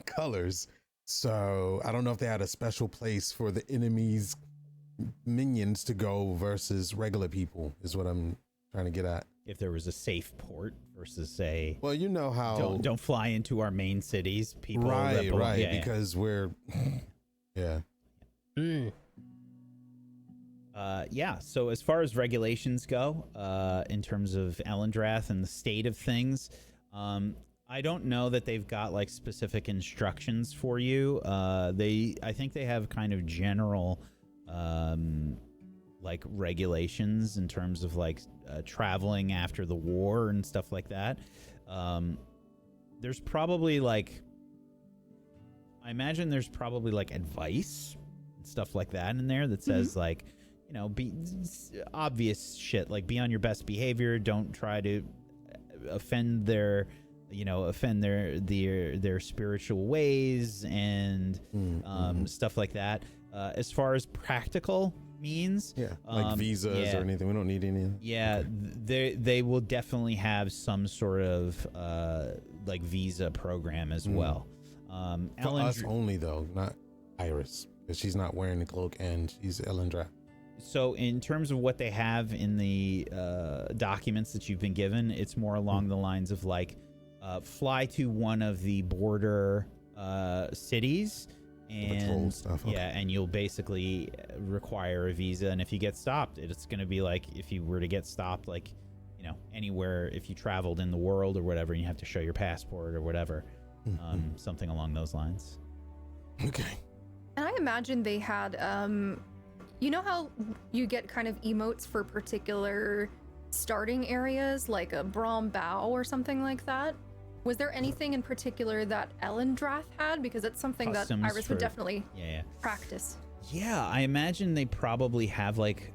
colors. So I don't know if they had a special place for the enemy's minions to go versus regular people is what I'm trying to get at. If there was a safe port versus say, well, you know how don't fly into our main cities, people. Right, yeah, because we're yeah. Yeah, so as far as regulations go, in terms of Elendrath and the state of things, I don't know that they've got like specific instructions for you. I think they have kind of general like regulations in terms of like traveling after the war and stuff like that. There's probably like, I imagine there's probably like advice and stuff like that in there that says like, you know, be obvious shit like be on your best behavior. Don't try to offend their spiritual ways and stuff like that. As far as practical means, like visas or anything, we don't need any. Yeah, they will definitely have some sort of like visa program as well. For us only though, not Iris, because she's not wearing the cloak and she's Elendra. So in terms of what they have in the documents that you've been given, it's more along the lines of like fly to one of the border cities and stuff. Okay. Yeah, and you'll basically require a visa, and if you get stopped, it's going to be like if you were to get stopped like, you know, anywhere, if you traveled in the world or whatever, and you have to show your passport or whatever, something along those lines. Okay. And I imagine they had, you know how you get kind of emotes for particular starting areas, like a Brahm Bow or something like that? Was there anything in particular that Elendrath had? Because it's something Customs that Iris would definitely practice. Yeah, I imagine they probably have like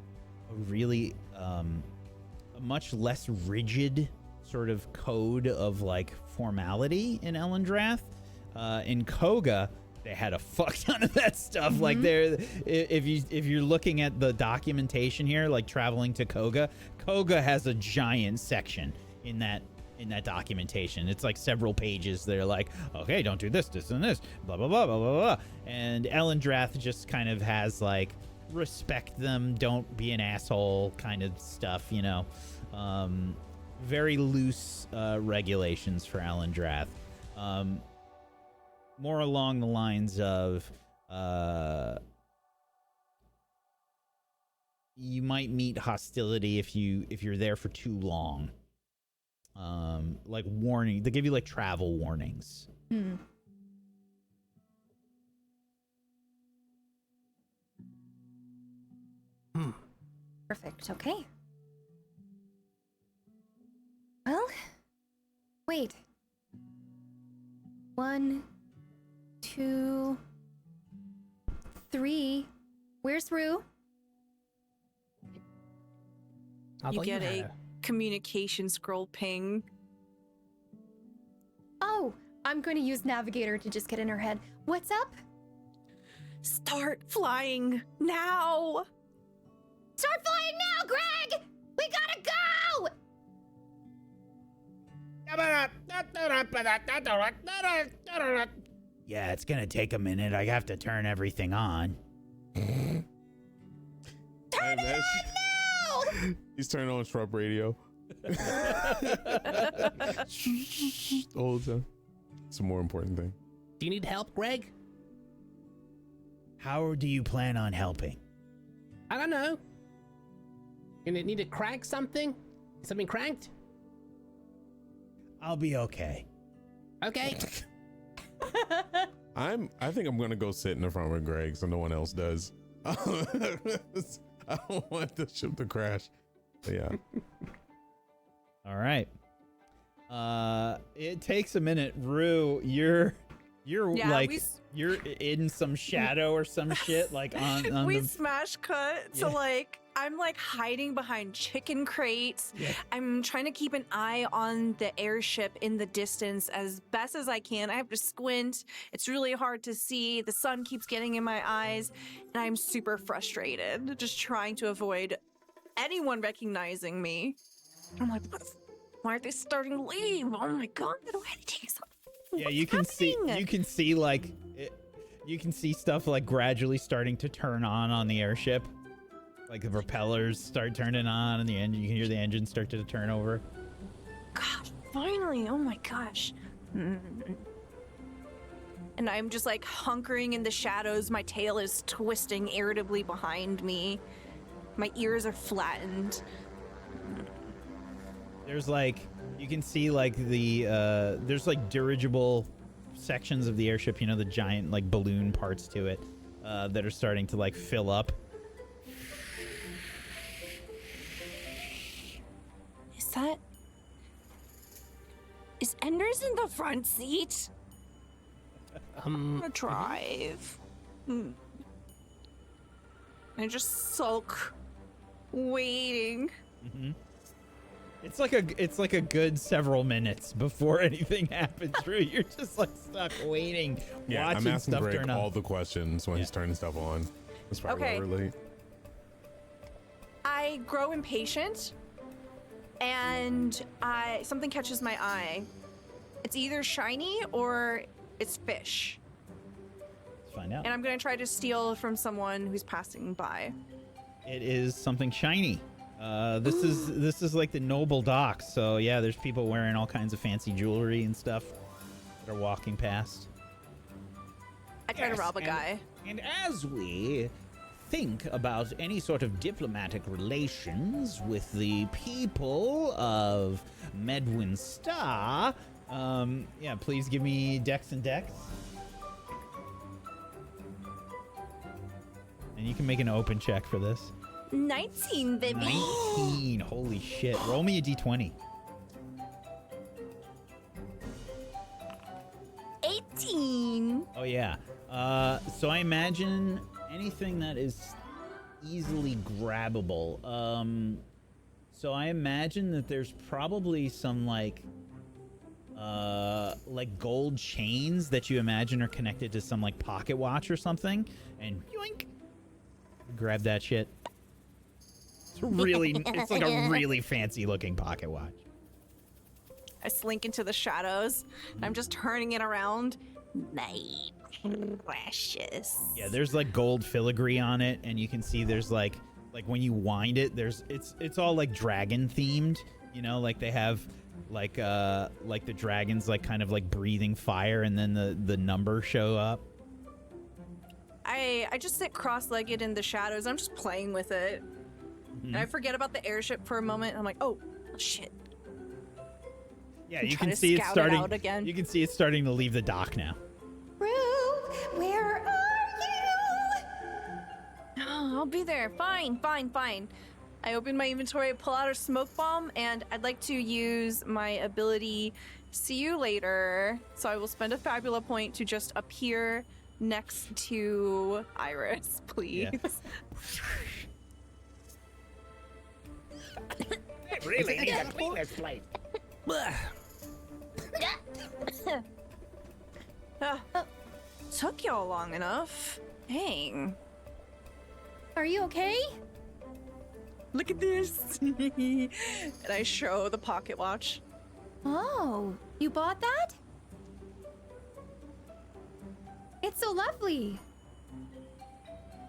a really a much less rigid sort of code of like formality in Elendrath. In Koga, they had a fuck ton of that stuff. Like there, if you're looking at the documentation here, like traveling to Koga has a giant section in that documentation. It's like several pages. They're like, okay, don't do this, and this, blah, blah, blah, blah, blah, blah. And Elendrath just kind of has like, respect them, don't be an asshole kind of stuff, you know. Very loose regulations for Elendrath. More along the lines of, you might meet hostility if you're there for too long. Like warning, they give you like travel warnings. Perfect. Okay. Well, wait. 1, 2, 3. Where's Rue? I You thought get had a her. communication scroll ping. Oh, I'm going to use Navigator to just get in her head. What's up? Start flying now! Start flying now, Greg! We gotta go! Yeah, it's gonna take a minute. I have to turn everything on. Turn it on now! He's turning on shrub radio. All the time. It's a more important thing. Do you need help, Greg? How do you plan on helping? I don't know. You need to crank something? Something cranked? I'll be okay. Okay. I think I'm gonna go sit in the front with Greg so no one else does. I don't want the ship to crash. But yeah. All right. It takes a minute. Rue, you're Yeah, like you're in some shadow or some shit like on we the smash cut. Yeah. So like I'm like hiding behind chicken crates. Yeah. I'm trying to keep an eye on the airship in the distance as best as I can. I have to squint. It's really hard to see. The sun keeps getting in my eyes, and I'm super frustrated, just trying to avoid anyone recognizing me. I'm like, why are they starting to leave? Oh my god, why are they taking so long? yeah, you can see like you can see stuff like gradually starting to turn on the airship. Like the propellers start turning on and the engine, you can hear the engine start to turn over. Gosh, finally! Oh my gosh. And I'm just like hunkering in the shadows. My tail is twisting irritably behind me. My ears are flattened. There's like you can see like the there's like dirigible sections of the airship, you know, the giant like balloon parts to it that are starting to like fill up. Is Enders in the front seat? I'm gonna Mhm. drive. I just sulk, waiting. Mm-hmm. It's like a good several minutes before anything happens. Through you're just like stuck waiting, Yeah, watching I'm asking stuff Greg turn all on. the questions when he's turning stuff on. That's probably why Okay. we're late. I grow impatient, and something catches my eye. It's either shiny or it's fish, Let's find out. and I'm gonna try to steal from someone who's passing by. It is something shiny. This is like the noble docks. So yeah, there's people wearing all kinds of fancy jewelry and stuff that are walking past. I try to Yes, rob a guy. And as we think about any sort of diplomatic relations with the people of Medwin Star, Yeah, please give me Dex and Dex. And you can make an open check for this. 19, baby. 19. Holy shit. Roll me a d20. 18. Oh, yeah. So I imagine anything that is easily grabbable. So I imagine that there's probably some like gold chains that you imagine are connected to some like pocket watch or something, and yoink, grab that shit. It's like a really fancy looking pocket watch. I slink into the shadows, and I'm just turning it around. My precious. Yeah, there's like gold filigree on it, and you can see there's like when you wind it, it's all like dragon themed. You know, like they have like the dragons like kind of like breathing fire, and then the numbers show up. I just sit cross-legged in the shadows. I'm just playing with it. And I forget about the airship for a moment. I'm like, oh shit. Yeah, I'm you trying can to see it scout it starting. out again. You can see it starting to leave the dock now. Rue, where are you? Oh, I'll be there. Fine. I open my inventory, pull out a smoke bomb, and I'd like to use my ability See You Later. So I will spend a Fabula point to just appear next to Iris, please. I really need to clean this place. Took y'all long enough. Dang. Are you okay? Look at this. And I show the pocket watch. Oh, you bought that? It's so lovely.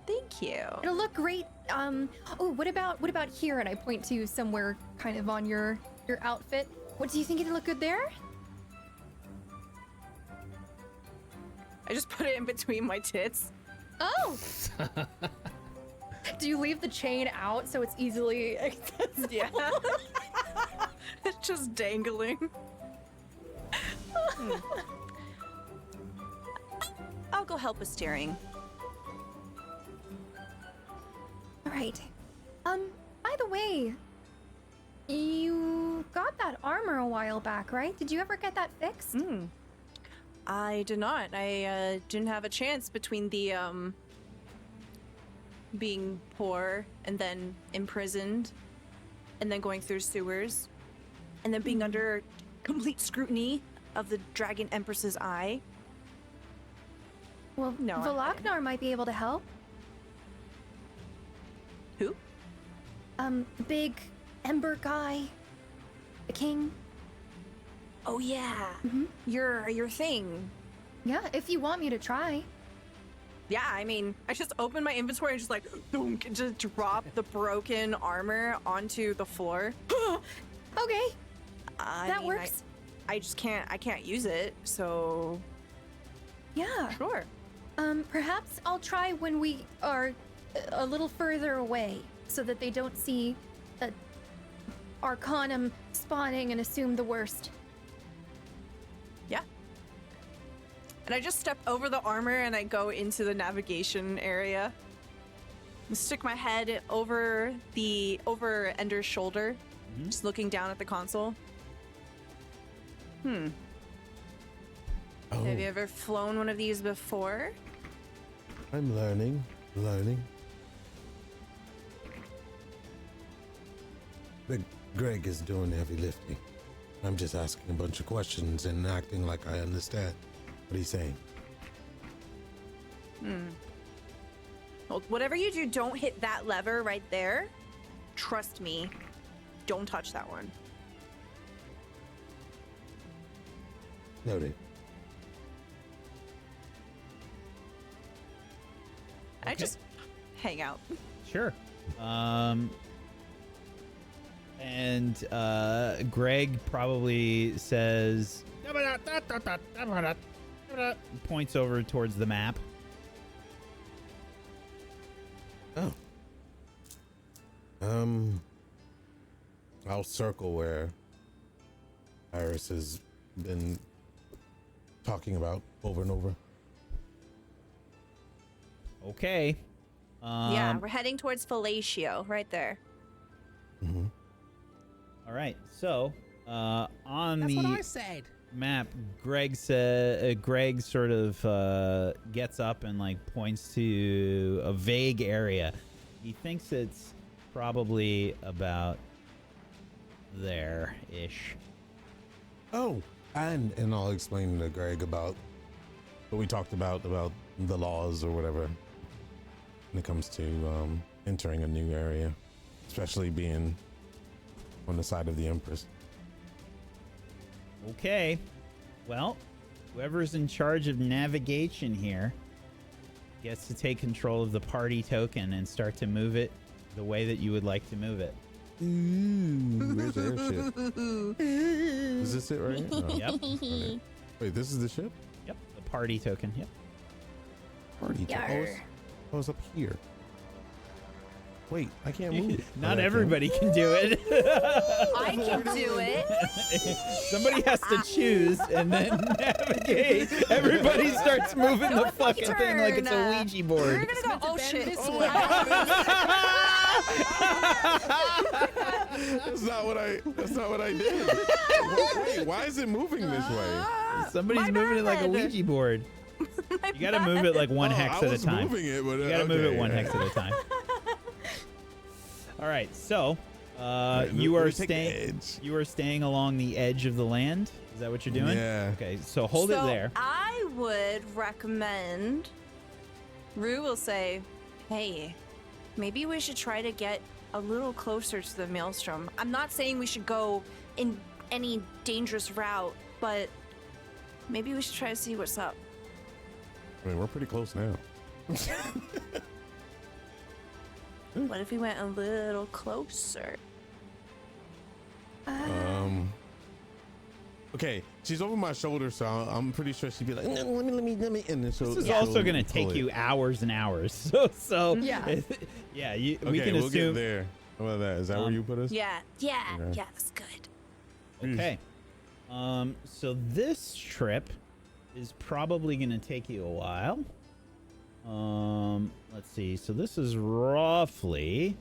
Thank you. It'll look great. Oh, what about here? And I point to somewhere kind of on your outfit. What do you think it'd look good there? I just put it in between my tits. Oh. Do you leave the chain out so it's easily accessible? Yeah. It's just dangling. I'll go help with steering. All right. By the way, you got that armor a while back, right? Did you ever get that fixed? I did not. I didn't have a chance between the being poor and then imprisoned and then going through sewers and then being under complete scrutiny of the Dragon Empress's eye. Well, No, Velaknar might be able to help. Who? Big ember guy. The king. Oh yeah. Your thing. Yeah, if you want me to try. Yeah, I mean, I just opened my inventory and just like thunk, just drop the broken armor onto the floor. Okay, I that mean, works. I just can't. I can't use it. So Yeah. sure. Perhaps I'll try when we are a little further away so that they don't see Arcanum spawning and assume the worst. Yeah. And I just step over the armor and I go into the navigation area. I stick my head over Ender's shoulder, just looking down at the console. Oh, Have you ever flown one of these before? I'm learning. But Greg is doing the heavy lifting. I'm just asking a bunch of questions and acting like I understand what he's saying. Well, whatever you do, don't hit that lever right there. Trust me, don't touch that one. Noted. I just hang out. Sure. And Greg probably says, points over towards the map. Oh. I'll circle where Iris has been talking about over and over. Okay. Yeah, we're heading towards Fellatio, right there. Mm-hmm. All right. So, on That's the what I said. map, Greg sort of gets up and like points to a vague area. He thinks it's probably about there-ish. Oh, and I'll explain to Greg about what we talked about the laws or whatever when it comes to entering a new area, especially being on the side of the Empress. Okay. Well, whoever's in charge of navigation here gets to take control of the party token and start to move it the way that you would like to move it. Where's the airship? Is this it right here? No. Yep. Okay. Wait, this is the ship? Yep. The party token. Yep. Party Yarr. I was up here. Wait, I can't move. Not Okay. everybody can do it. I can do it. Somebody has to choose and then navigate. Everybody starts moving the fucking thing like it's a turn. Ouija board. We're gonna go. Oh shit! this Oh, way. That's not what I did. Wait, why is it moving this way? Somebody's My moving it like a bad. Ouija board. You gotta move it like one hex I at a was time. moving it, but You gotta move it okay. one hex at a time. All right, so Right, you let are me take the staying. edge. You are staying along the edge of the land. Is that what you're doing? Yeah. Okay, so hold it there. I would recommend. Rue will say, "Hey, maybe we should try to get a little closer to the Maelstrom. I'm not saying we should go in any dangerous route, but maybe we should try to see what's up." I mean, we're pretty close now. What if we went a little closer? Okay, she's over my shoulder, so I'm pretty sure she'd be like, "No, let me," and then she'll. This is she'll also going to pull take it. you hours and hours. So Yeah. yeah. Okay, We can we'll assume. get there. How about that? Is that where you put us? Yeah, Okay. that's good. Okay. So this trip is probably going to take you a while. Let's see. So this is roughly.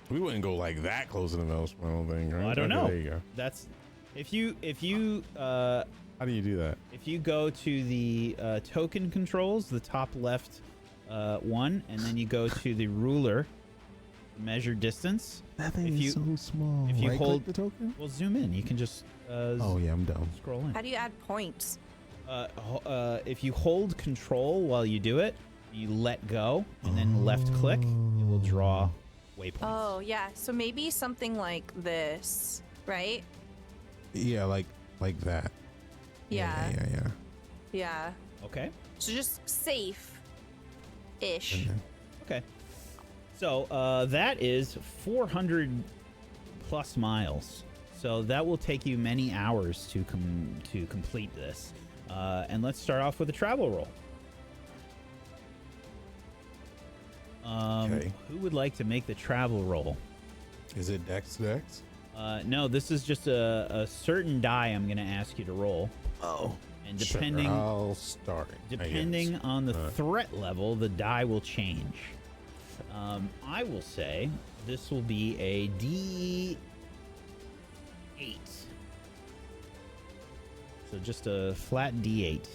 We wouldn't go like that close to the Maelstrom, I don't think, right? Well, I don't Okay, know. There you go. That's if you How do you do that? if you go to the token controls, the top left one, and then you go to the ruler, measure distance. That thing is so small. if you hold- the token. We'll zoom in. You can just Oh yeah, I'm down. scroll in. How do you add points? If you hold control while you do it, you let go and then left click, it will draw waypoints. Oh, yeah. So maybe something like this, right? Yeah, like that. Yeah. Yeah. Yeah. Okay. So just safe-ish. And then- Okay. So that is 400 plus miles. So that will take you many hours to complete this. And let's start off with a travel roll. Okay. Who would like to make the travel roll? Is it Dex? No, this is just a certain die I'm going to ask you to roll. Oh. And Sure, depending I'll start. I guess. depending on the Alright. threat level, the die will change. I will say this will be a D8. So just a flat D8.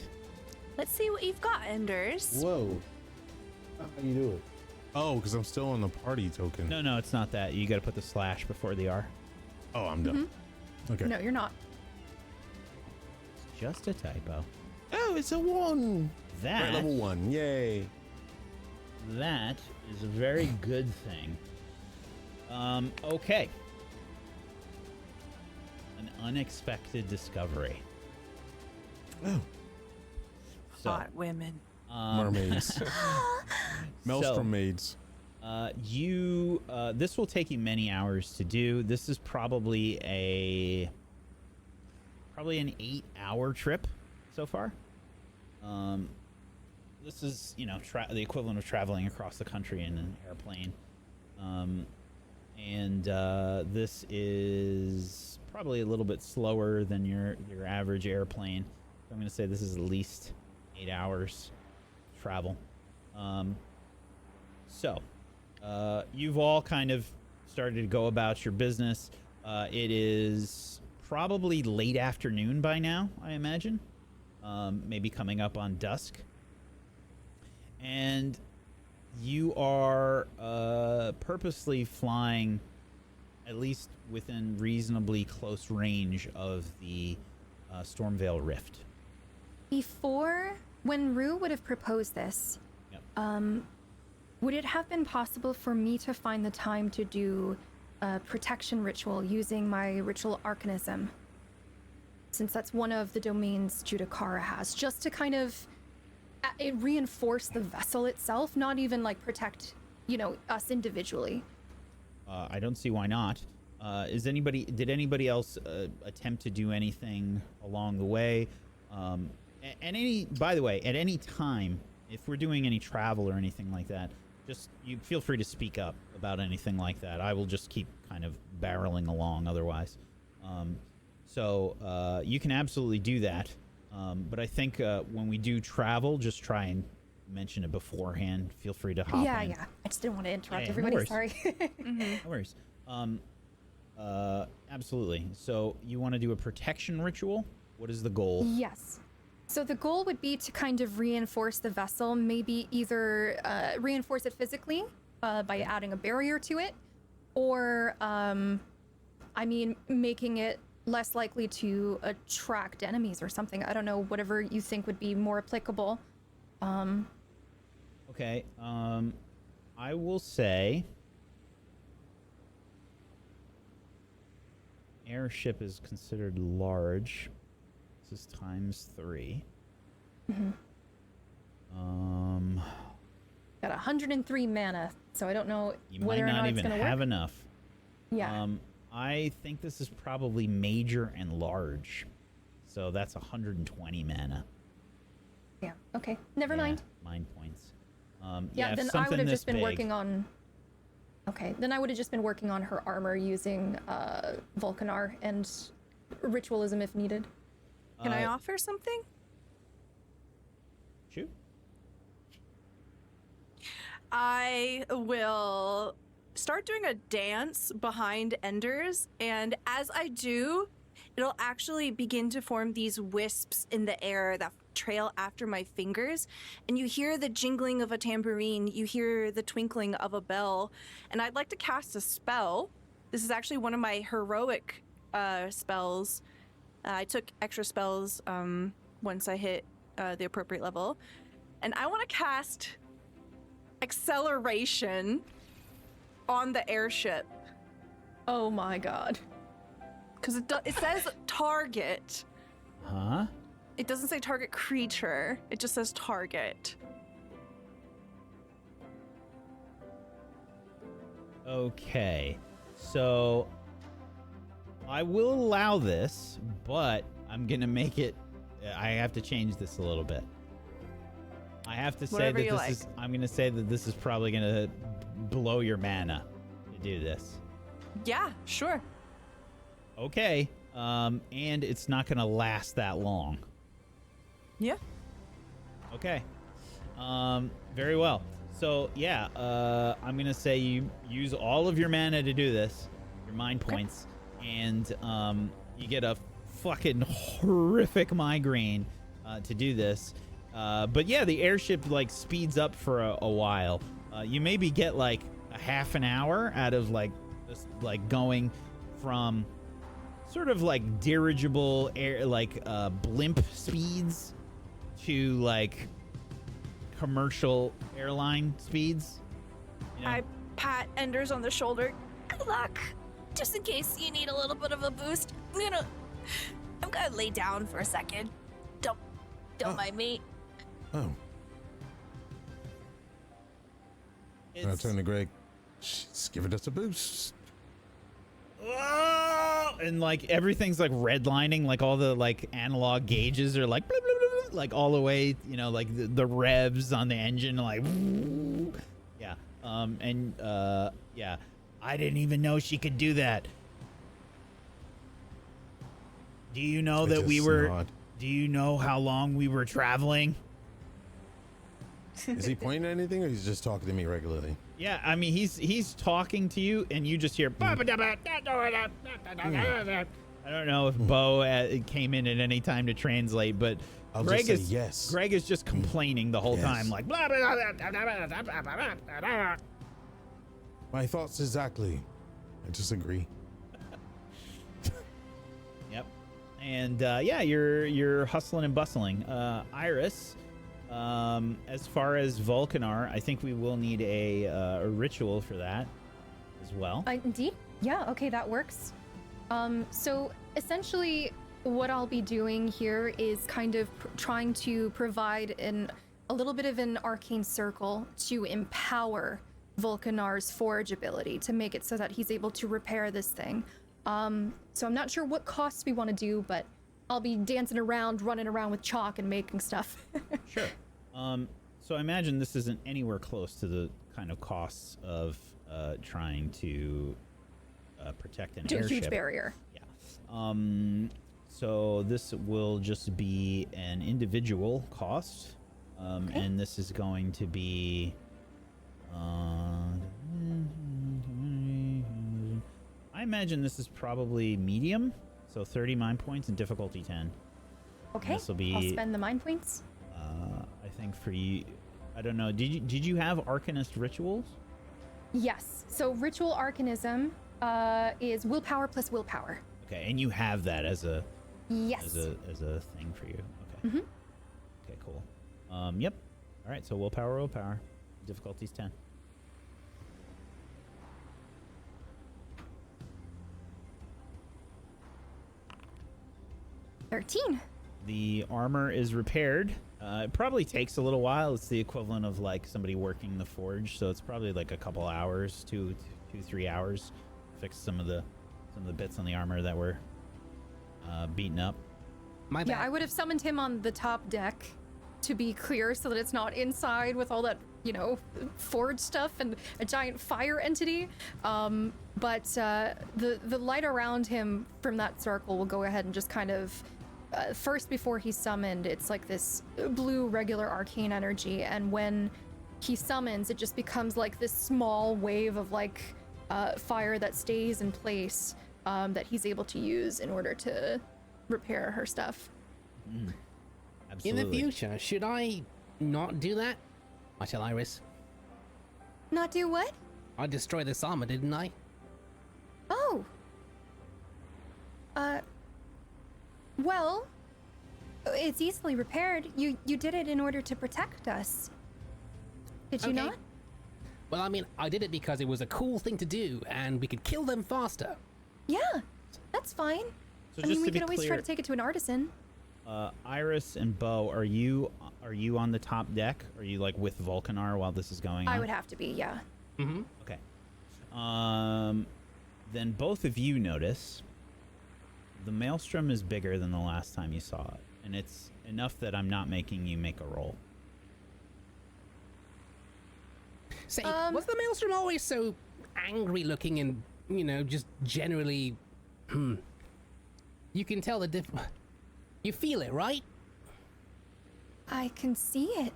Let's see what you've got, Enders. Whoa. How you do it? Oh, because I'm still on the party token. No, it's not that. You got to put the slash before the R. Oh, I'm done. Okay. No, you're not. It's just a typo. Oh, it's a 1. That Right, level 1. Yay. That is a very good thing. Okay. An unexpected discovery. Oh. So, Hot women. Mermaids. Maelstrom maids. This will take you many hours to do. This is probably an 8-hour trip so far. This is, the equivalent of traveling across the country in an airplane. This is probably a little bit slower than your average airplane. I'm going to say this is at least 8 hours travel. You've all kind of started to go about your business. It is probably late afternoon by now, I imagine. Maybe coming up on dusk. And you are purposely flying at least within reasonably close range of the Stormveil Rift. Before, when Rue would have proposed this, Yep. would it have been possible for me to find the time to do a protection ritual using my ritual arcanism? Since that's one of the domains Judikara has, just to kind of reinforce the vessel itself, not even like protect, us individually. I don't see why not. Did anybody else attempt to do anything along the way? By the way, at any time, if we're doing any travel or anything like that, just you feel free to speak up about anything like that. I will just keep kind of barreling along otherwise. You can absolutely do that. But I think when we do travel, just try and mention it beforehand. Feel free to hop in. Yeah. I just didn't want to interrupt Yeah, no everybody. worries. Sorry. No worries. Absolutely. So you want to do a protection ritual? What is the goal? Yes. So the goal would be to kind of reinforce the vessel, maybe either reinforce it physically by adding a barrier to it, or, I mean, making it less likely to attract enemies or something. I don't know, whatever you think would be more applicable. Okay, I will say airship is considered large. This is ×3. Got 103 mana, so I don't know You whether might or not not it's even gonna have work. enough. Yeah. I think this is probably major and large. So that's 120 mana. Yeah. Okay. Never Yeah, mind. mind points. Yeah. if Then I something would have this just been big- working on. Okay. Then I would have just been working on her armor using Vulcanar and ritualism if needed. Can I offer something? Shoot. I will start doing a dance behind Enders, and as I do, it'll actually begin to form these wisps in the air that trail after my fingers, and you hear the jingling of a tambourine, you hear the twinkling of a bell, and I'd like to cast a spell. This is actually one of my heroic spells. I took extra spells once I hit the appropriate level, and I want to cast acceleration on the airship Oh my god. because it says target. Huh? It doesn't say target creature. It just says target. Okay. So I will allow this, but I'm going to make it I have to change this a little bit. I have to say Whatever that you this like. is I'm going to say that this is probably going to blow your mana to do this. Yeah, sure. Okay. And it's not going to last that long. Yeah. Okay. Very well. So, yeah, I'm going to say you use all of your mana to do this, your mind points, and you get a fucking horrific migraine to do this. But yeah, the airship like speeds up for a while. You maybe get like a half an hour out of like just like going from sort of like dirigible air, like blimp speeds to like commercial airline speeds. You know? I pat Enders on the shoulder. Good luck. Just in case you need a little bit of a boost. I'm gonna lay down for a second. Don't mind me. Oh. I It's- turn to Greg. She's giving us a boost. Whoa! And like everything's like redlining, like all the like analog gauges are like blah, blah, blah, blah, like all the way, you know, like the revs on the engine are like yeah. Yeah. I didn't even know she could do that. Do you know that we just were nod. Do you know how long we were traveling? Is he pointing at anything, or he's just talking to me regularly? Yeah, I mean he's talking to you and you just hear I don't know if Bo came in at any time to translate, but I'll Greg just say is yes. Greg is just complaining the whole Yes. time like blah, blah, blah, blah, blah, blah, blah, blah. My thoughts exactly. I just agree. Yep. And yeah, you're hustling and bustling. Iris, as far as Vulcanar, I think we will need a ritual for that as well. Indeed. Yeah, okay, that works. So essentially what I'll be doing here is kind of trying to provide a little bit of an arcane circle to empower Vulcanar's forge ability to make it so that he's able to repair this thing. So I'm not sure what costs we want to do, but I'll be dancing around, running around with chalk and making stuff. Sure. So I imagine this isn't anywhere close to the kind of costs of trying to protect an Do a airship. huge barrier. Yeah. So this will just be an individual cost, and this is going to be. I imagine this is probably medium, so 30 mind points and difficulty 10. Okay. This will be. I'll spend the mind points. I think for you, I don't know. Did you have Arcanist rituals? Yes. So ritual arcanism is willpower plus willpower. Okay, and you have that as a Yes. as a thing for you. Okay. Mm-hmm. Okay, cool. Yep. All right, so willpower. Difficulty's 10. $13. The armor is repaired. It probably takes a little while. It's the equivalent of like somebody working the forge, so it's probably like a couple hours, 3 hours, fix some of the bits on the armor that were beaten up. My Yeah, bad. I would have summoned him on the top deck to be clear so that it's not inside with all that, forge stuff and a giant fire entity. But the light around him from that circle will go ahead and just kind of first, before he's summoned, it's like this blue regular arcane energy, and when he summons, it just becomes like this small wave of like fire that stays in place that he's able to use in order to repair her stuff. In Absolutely. the future, should I not do that? I tell Iris. Not do what? I destroyed this armor, didn't I? Oh. Well, it's easily repaired. You did it in order to protect us. Did you Okay. not? Well, I mean, I did it because it was a cool thing to do, and we could kill them faster. Yeah, that's fine. So I mean, just we to be could always try clear, to take it to an artisan. Iris and Bo, are you on the top deck? Are you like with Vulcanar while this is going on? I would have to be, yeah. Mm-hmm. Okay. Then both of you notice the Maelstrom is bigger than the last time you saw it, and it's enough that I'm not making you make a roll. Say, was the Maelstrom always so angry looking and, just generally... You can tell the You feel it, right? I can see it.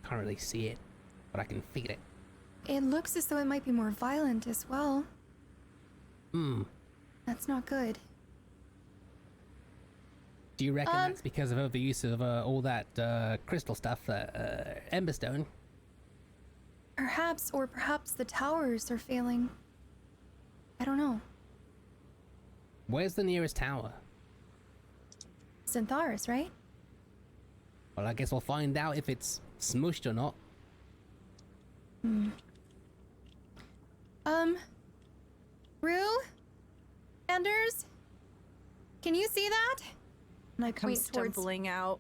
Can't really see it, but I can feel it. It looks as though it might be more violent as well. That's not good. Do you reckon that's because of overuse of all that crystal stuff, Emberstone? Perhaps the towers are failing. I don't know. Where's the nearest tower? Syntharis, right? Well, I guess we'll find out if it's smushed or not. Rue? Anders? Can you see that? And I I'm point towards... stumbling out,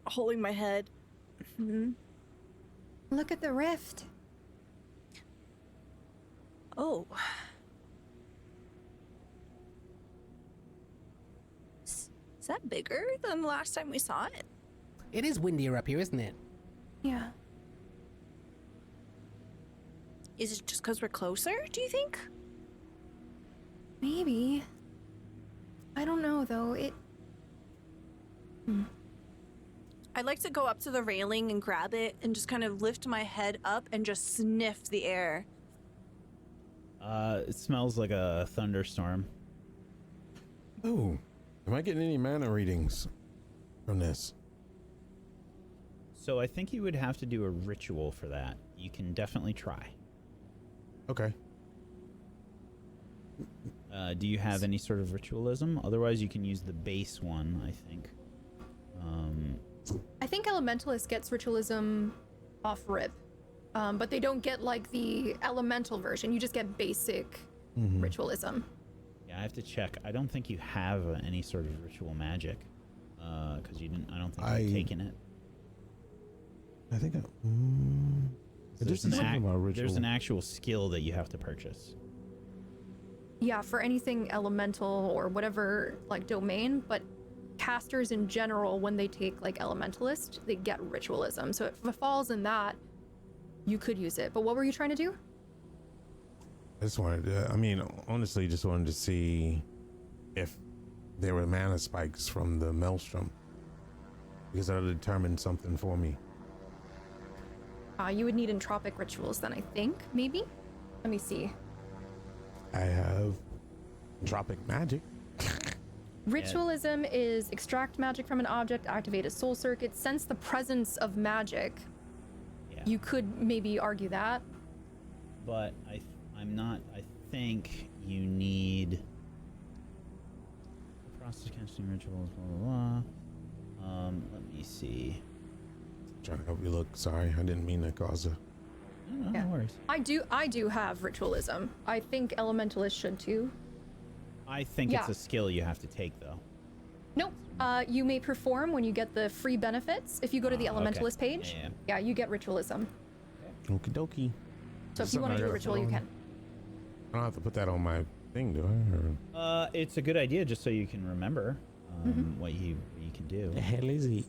holding my head. Look at the rift. Oh. Is that bigger than the last time we saw it? It is windier up here, isn't it? Yeah. Is it just because we're closer, do you think? Maybe. I don't know, though. I'd like to go up to the railing and grab it and just kind of lift my head up and just sniff the air. It smells like a thunderstorm. Oh, am I getting any mana readings from this? So I think you would have to do a ritual for that. You can definitely try. Okay. Do you have any sort of ritualism? Otherwise, you can use the base one, I think. I think Elementalist gets ritualism off rip. But they don't get like the elemental version. You just get basic ritualism. Yeah, I have to check. I don't think you have any sort of ritual magic. Because you didn't. I don't think you've taken it. I think There's an actual skill that you have to purchase. Yeah, for anything elemental or whatever like domain, but casters in general, when they take like Elementalist, they get ritualism. So if it falls in that, you could use it. But what were you trying to do? I just wanted to, honestly, just wanted to see if there were mana spikes from the Maelstrom, because that'll determine something for me. You would need entropic rituals then, I think, maybe? Let me see. I have entropic magic. Ritualism is extract magic from an object, activate a soul circuit, sense the presence of magic. Yeah. You could maybe argue that. But I'm not. I think you need process casting rituals. Blah blah blah. Let me see. Trying to help you look. Sorry, I didn't mean to cause a. No worries. I do have ritualism. I think elementalists should too. I think it's a skill you have to take though. Nope. You may perform when you get the free benefits. If you go to the elementalist page, yeah, you get ritualism. Okie dokie. So if you want to do a ritual, you can. I don't have to put that on my thing, do I? Or... It's a good idea just so you can remember what you can do. The hell is he?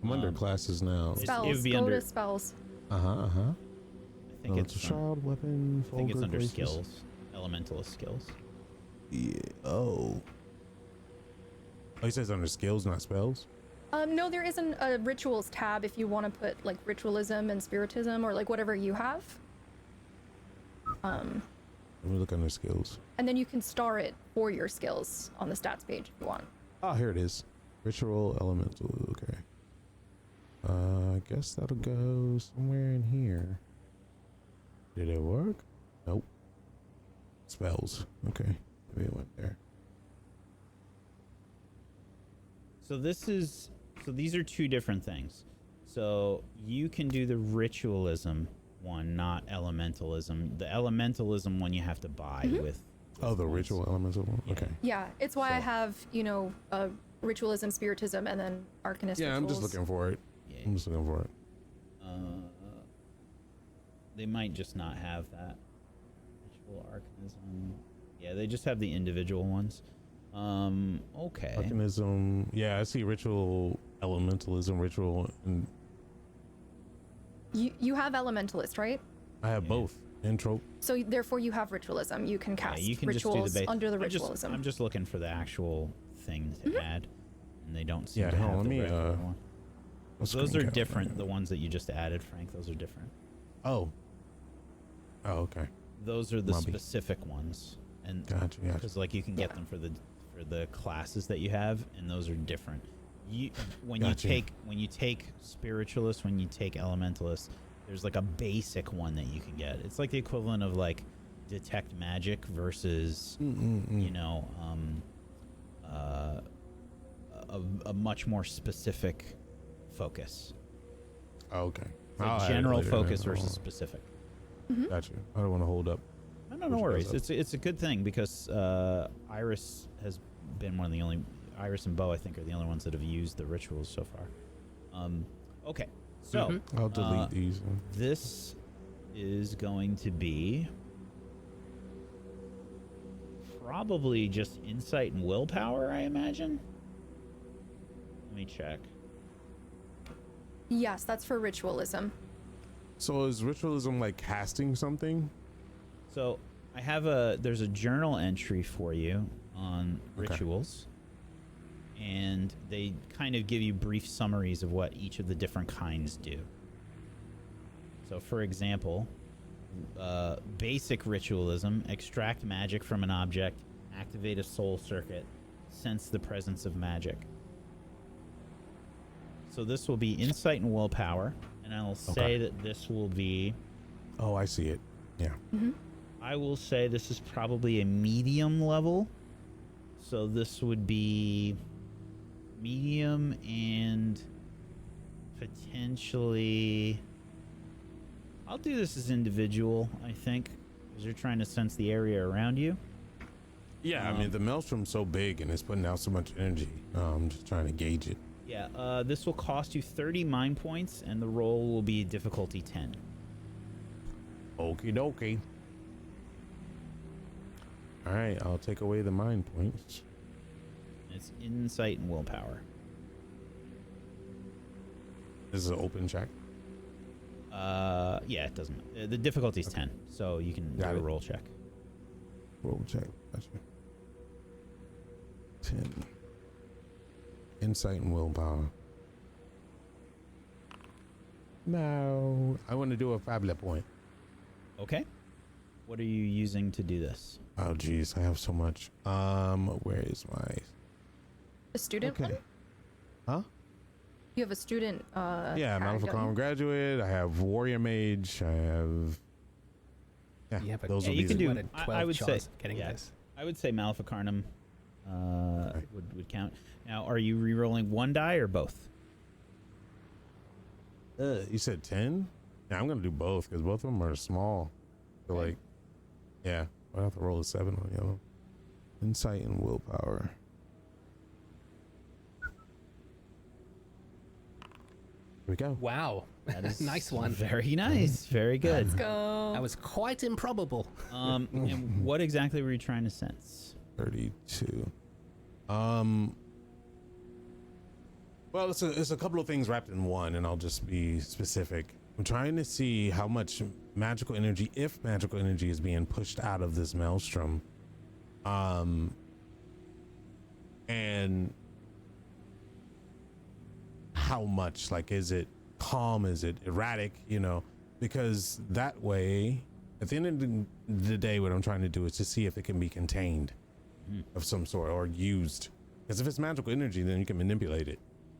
I'm under classes now. Spells. It would be go under, to spells. I think it's a child weapon. I think it's under skills. Elementalist skills. Yeah. Oh. Oh, he says under skills, not spells? No, there isn't a rituals tab if you want to put like ritualism and spiritism or like whatever you have. Let me look under skills. And then you can star it for your skills on the stats page if you want. Oh, here it is. Ritual elemental. Okay. I guess that'll go somewhere in here. Did it work? Nope. Spells. Okay. Maybe it went there. So these are two different things. So you can do the ritualism one, not elementalism. The elementalism one you have to buy with Oh, the points. ritual elemental one? Yeah. Okay. Yeah, it's why I have, ritualism, spiritism, and then arcanist Yeah, rituals. I'm just looking for it. Yeah. I'm just looking for it. They might just not have that. Ritual arcanism. Yeah, they just have the individual ones. Okay. Arcanism. Yeah, I see ritual elementalism, ritual, and You have elementalist, right? I have both. Intro. So therefore you have ritualism. You can cast you can rituals just do the under the ritualism. I'm just looking for the actual thing to add, and they don't seem Yeah, to hold have on, the let me, regular one. let's Those screen are cap different. that. The ones that you just added, Frank. Those are different. Oh. Oh, okay. Those are the Mobby. specific ones, and Gotcha. because like you can get them for the classes that you have, and those are different. When Gotcha. you take spiritualist, when you take elementalist, there's like a basic one that you can get. It's like the equivalent of like detect magic versus a much more specific focus. Oh, okay. It's like general focus versus specific. Gotcha. I don't want to hold up. No worries. It's a good thing because Iris has been one of the only. Iris and Bo, I think, are the only ones that have used the rituals so far. Okay, so I'll delete these. this is going to be probably just insight and willpower, I imagine. Let me check. Yes, that's for ritualism. So is ritualism like casting something? So I have there's a journal entry for you on rituals, and they kind of give you brief summaries of what each of the different kinds do. So for example, basic ritualism: extract magic from an object, activate a soul circuit, sense the presence of magic. So this will be insight and willpower, and I'll say that this will be... Oh, I see it. Yeah. I will say this is probably a medium level. So this would be medium and potentially... I'll do this as individual, I think, because you're trying to sense the area around you. Yeah, I mean, the Maelstrom's so big and it's putting out so much energy. I'm just trying to gauge it. Yeah, this will cost you 30 mind points, and the roll will be difficulty 10. Okie dokie. All right, I'll take away the mind points. It's insight and willpower. This is an open check. Yeah, it doesn't. The difficulty's 10, so you can do a roll check. Roll check. Gotcha. 10. Insight and willpower. No, I want to do a Fabula point. Okay. What are you using to do this? Oh, geez, I have so much. Where is my A student one? Huh? You have a student. Yeah, tag, don't Milifax you? graduate. I have warrior mage. I have. Yeah, but those Yeah, will you be can the- do. What a 12 I would say. chance of getting Yeah, this. I would say Maleficarnum would count. Now, are you re-rolling one die or both? You said 10? Yeah, I'm gonna do both because both of them are small. So like, yeah, I have to roll a 7 on yellow. Insight and willpower. Here we go. Wow. That is Nice one. Very nice. Very good. Let's go. That was quite improbable. And what exactly were you trying to sense? 32. Well, it's a couple of things wrapped in one, and I'll just be specific. I'm trying to see how much magical energy, if magical energy is being pushed out of this maelstrom, and how much, like, is it calm, is it erratic, you know, because that way, at the end of the day, what I'm trying to do is to see if it can be contained of some sort or used, because if it's magical energy, then you can manipulate it.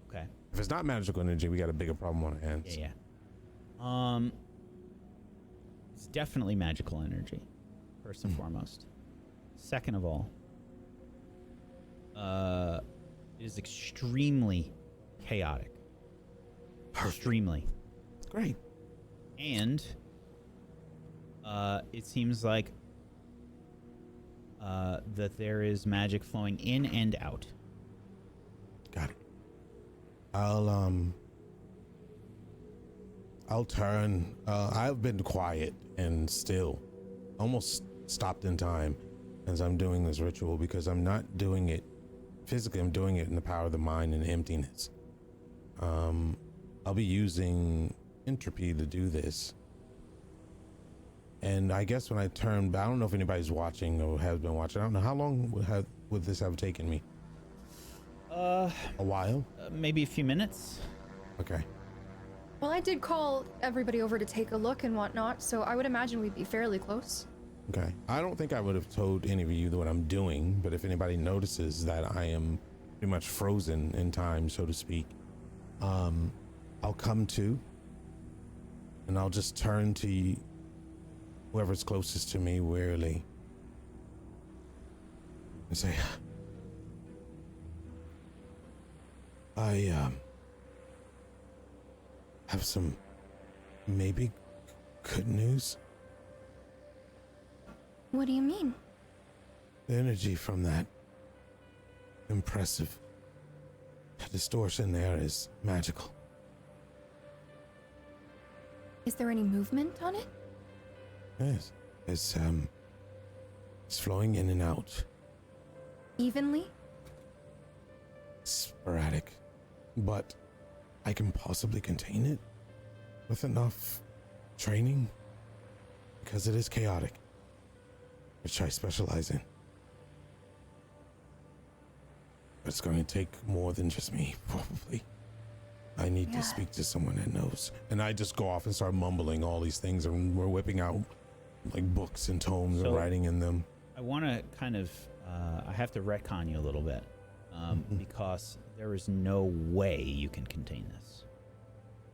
Okay. If it's not magical energy, we got a bigger problem on our hands. Yeah. It's definitely magical energy, first and foremost. Second of all, it is extremely chaotic. Extremely. Great. And it seems like that there is magic flowing in and out. Got it. I'll turn. I've been quiet and still, almost stopped in time as I'm doing this ritual, because I'm not doing it physically. I'm doing it in the power of the mind and emptiness. I'll be using entropy to do this. And I guess when I turn, I don't know if anybody's watching or has been watching. I don't know how long would this have taken me. A while. Maybe a few minutes. Okay. Well, I did call everybody over to take a look and whatnot, so I would imagine we'd be fairly close. Okay. I don't think I would have told any of you what I'm doing, but if anybody notices that I am pretty much frozen in time, so to speak, I'll come to, and I'll just turn to whoever's closest to me wearily and say, I have some maybe good news. What do you mean? The energy from that impressive distortion there is magical. Is there any movement on it? Yes, it's flowing in and out. Evenly? Sporadic, but I can possibly contain it with enough training, because it is chaotic, which I specialize in. But it's going to take more than just me, probably. I need to speak to someone that knows. And I just go off and start mumbling all these things, and we're whipping out like books and tomes and writing in them. I want to kind of, I have to retcon you a little bit, because there is no way you can contain this.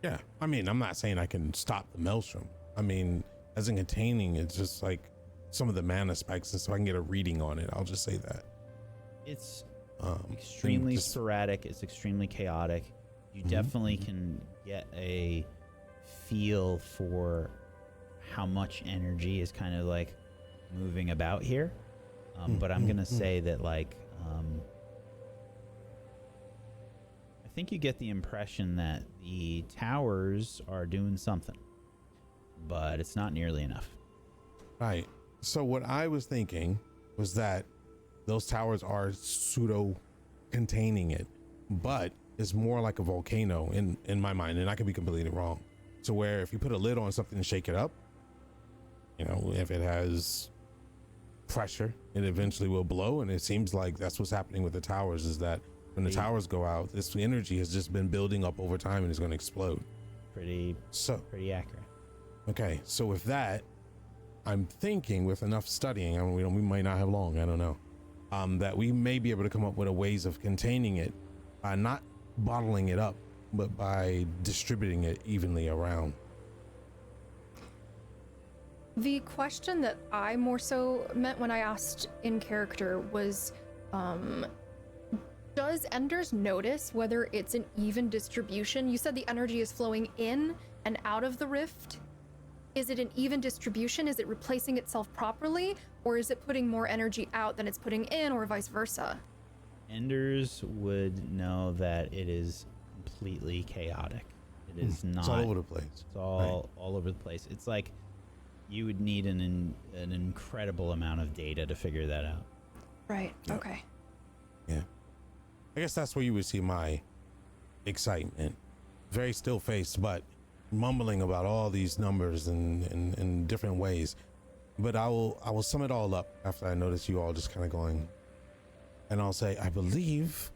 Yeah, I mean, I'm not saying I can stop the Maelstrom. I mean, as in containing, it's just like some of the mana spikes, and so I can get a reading on it. I'll just say that. It's extremely sporadic. It's extremely chaotic. You definitely can get a feel for how much energy is kind of like moving about here. But I'm going to say that, like, I think you get the impression that the towers are doing something, but it's not nearly enough. Right. So what I was thinking was that those towers are pseudo containing it, but it's more like a volcano in my mind, and I could be completely wrong. So where if you put a lid on something and shake it up, you know, if it has pressure, it eventually will blow. And it seems like that's what's happening with the towers, is that when the towers go out, this energy has just been building up over time and it's going to explode. Pretty accurate. Okay, so with that, I'm thinking with enough studying, I mean, we might not have long, I don't know. that we may be able to come up with a ways of containing it by not bottling it up, but by distributing it evenly around. The question that I more so meant when I asked in character was, does Enders notice whether it's an even distribution? You said the energy is flowing in and out of the rift. Is it an even distribution? Is it replacing itself properly? Or is it putting more energy out than it's putting in, or vice versa? Enders would know that it is completely chaotic. It is not. It's all over the place. It's all over the place. It's like you would need an incredible amount of data to figure that out. Right. Yeah. Okay. Yeah. I guess that's where you would see my excitement. Very still faced, but mumbling about all these numbers in different ways. But I will sum it all up after I notice you all just kind of going, and I'll say, I believe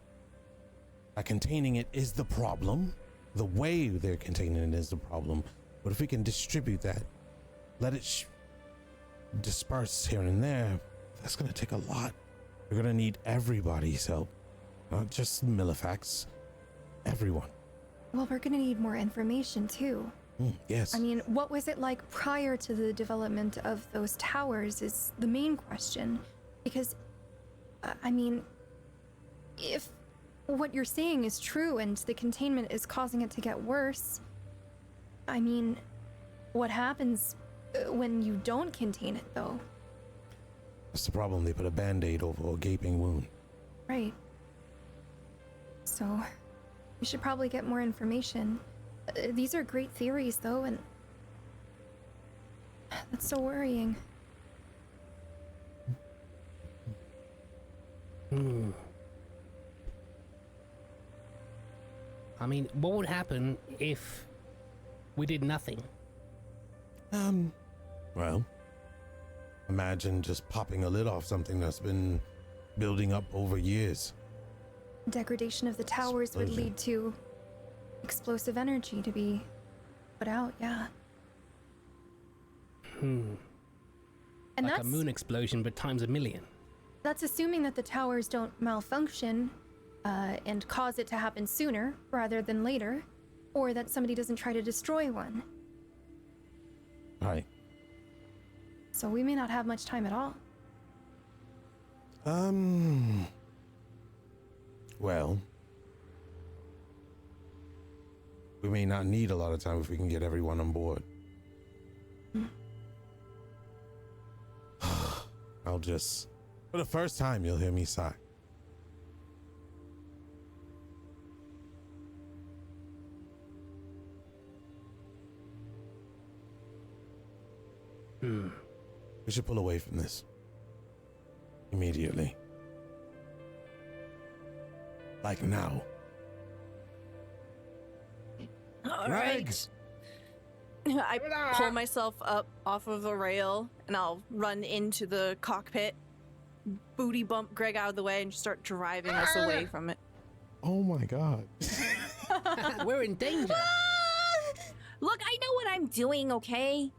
that containing it is the problem. The way they're containing it is the problem. But if we can distribute that, let it disperse here and there, that's going to take a lot. We're going to need everybody's help, not just Milifax, everyone. Well, we're gonna need more information too. Yes. I mean, what was it like prior to the development of those towers is the main question. Because, I mean, if what you're saying is true and the containment is causing it to get worse, I mean, what happens when you don't contain it, though? That's the problem. They put a band-aid over a gaping wound. Right. So, we should probably get more information. These are great theories, though, and that's so worrying. I mean, what would happen if we did nothing? Well, imagine just popping a lid off something that's been building up over years. Degradation of the towers would lead to explosive energy to be put out, yeah. And like that's a moon explosion, but times a million. That's assuming that the towers don't malfunction and cause it to happen sooner rather than later, or that somebody doesn't try to destroy one. Right. So we may not have much time at all. Well, we may not need a lot of time if we can get everyone on board. I'll just, for the first time, you'll hear me sigh. We should pull away from this immediately. Like now. All Greg! right. I pull myself up off of the rail and I'll run into the cockpit, booty bump Greg out of the way, and just start driving us away from it. Oh my god. We're in danger. Look, I know what I'm doing, okay?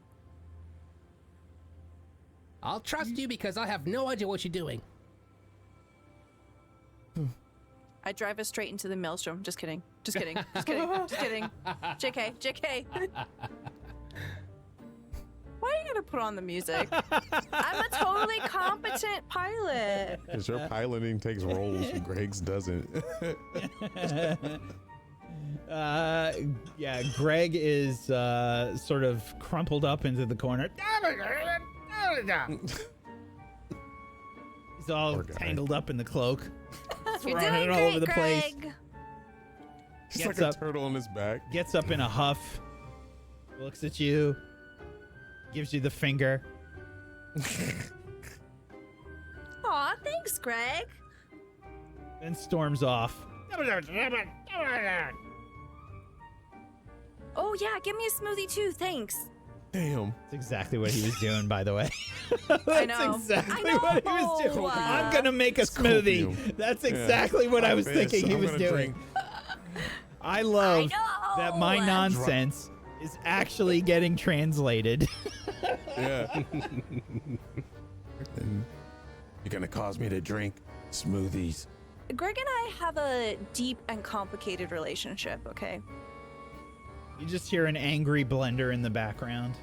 I'll trust you because I have no idea what you're doing. I drive us straight into the Maelstrom. Just kidding. Just kidding. Just kidding. Just kidding. JK. JK. Why are you gonna put on the music? I'm a totally competent pilot. Because your piloting takes rolls, Greg's doesn't. Yeah, Greg is sort of crumpled up into the corner. He's all tangled up in the cloak. You're Throwing doing it all great, over the place. Greg. He's Gets like up. a turtle on his back. Gets up in a huff, looks at you, gives you the finger. Aw, thanks, Greg. Then storms off. Oh yeah, give me a smoothie too, thanks. Damn. That's exactly what he was doing, by the way. I know. That's exactly I what he was know. doing. I'm gonna make a smoothie. copium. That's exactly what I was thinking he I'm was gonna doing. drink. I love I that know. my nonsense is actually getting translated. Yeah. You're gonna cause me to drink smoothies. Greg and I have a deep and complicated relationship, okay? You just hear an angry blender in the background.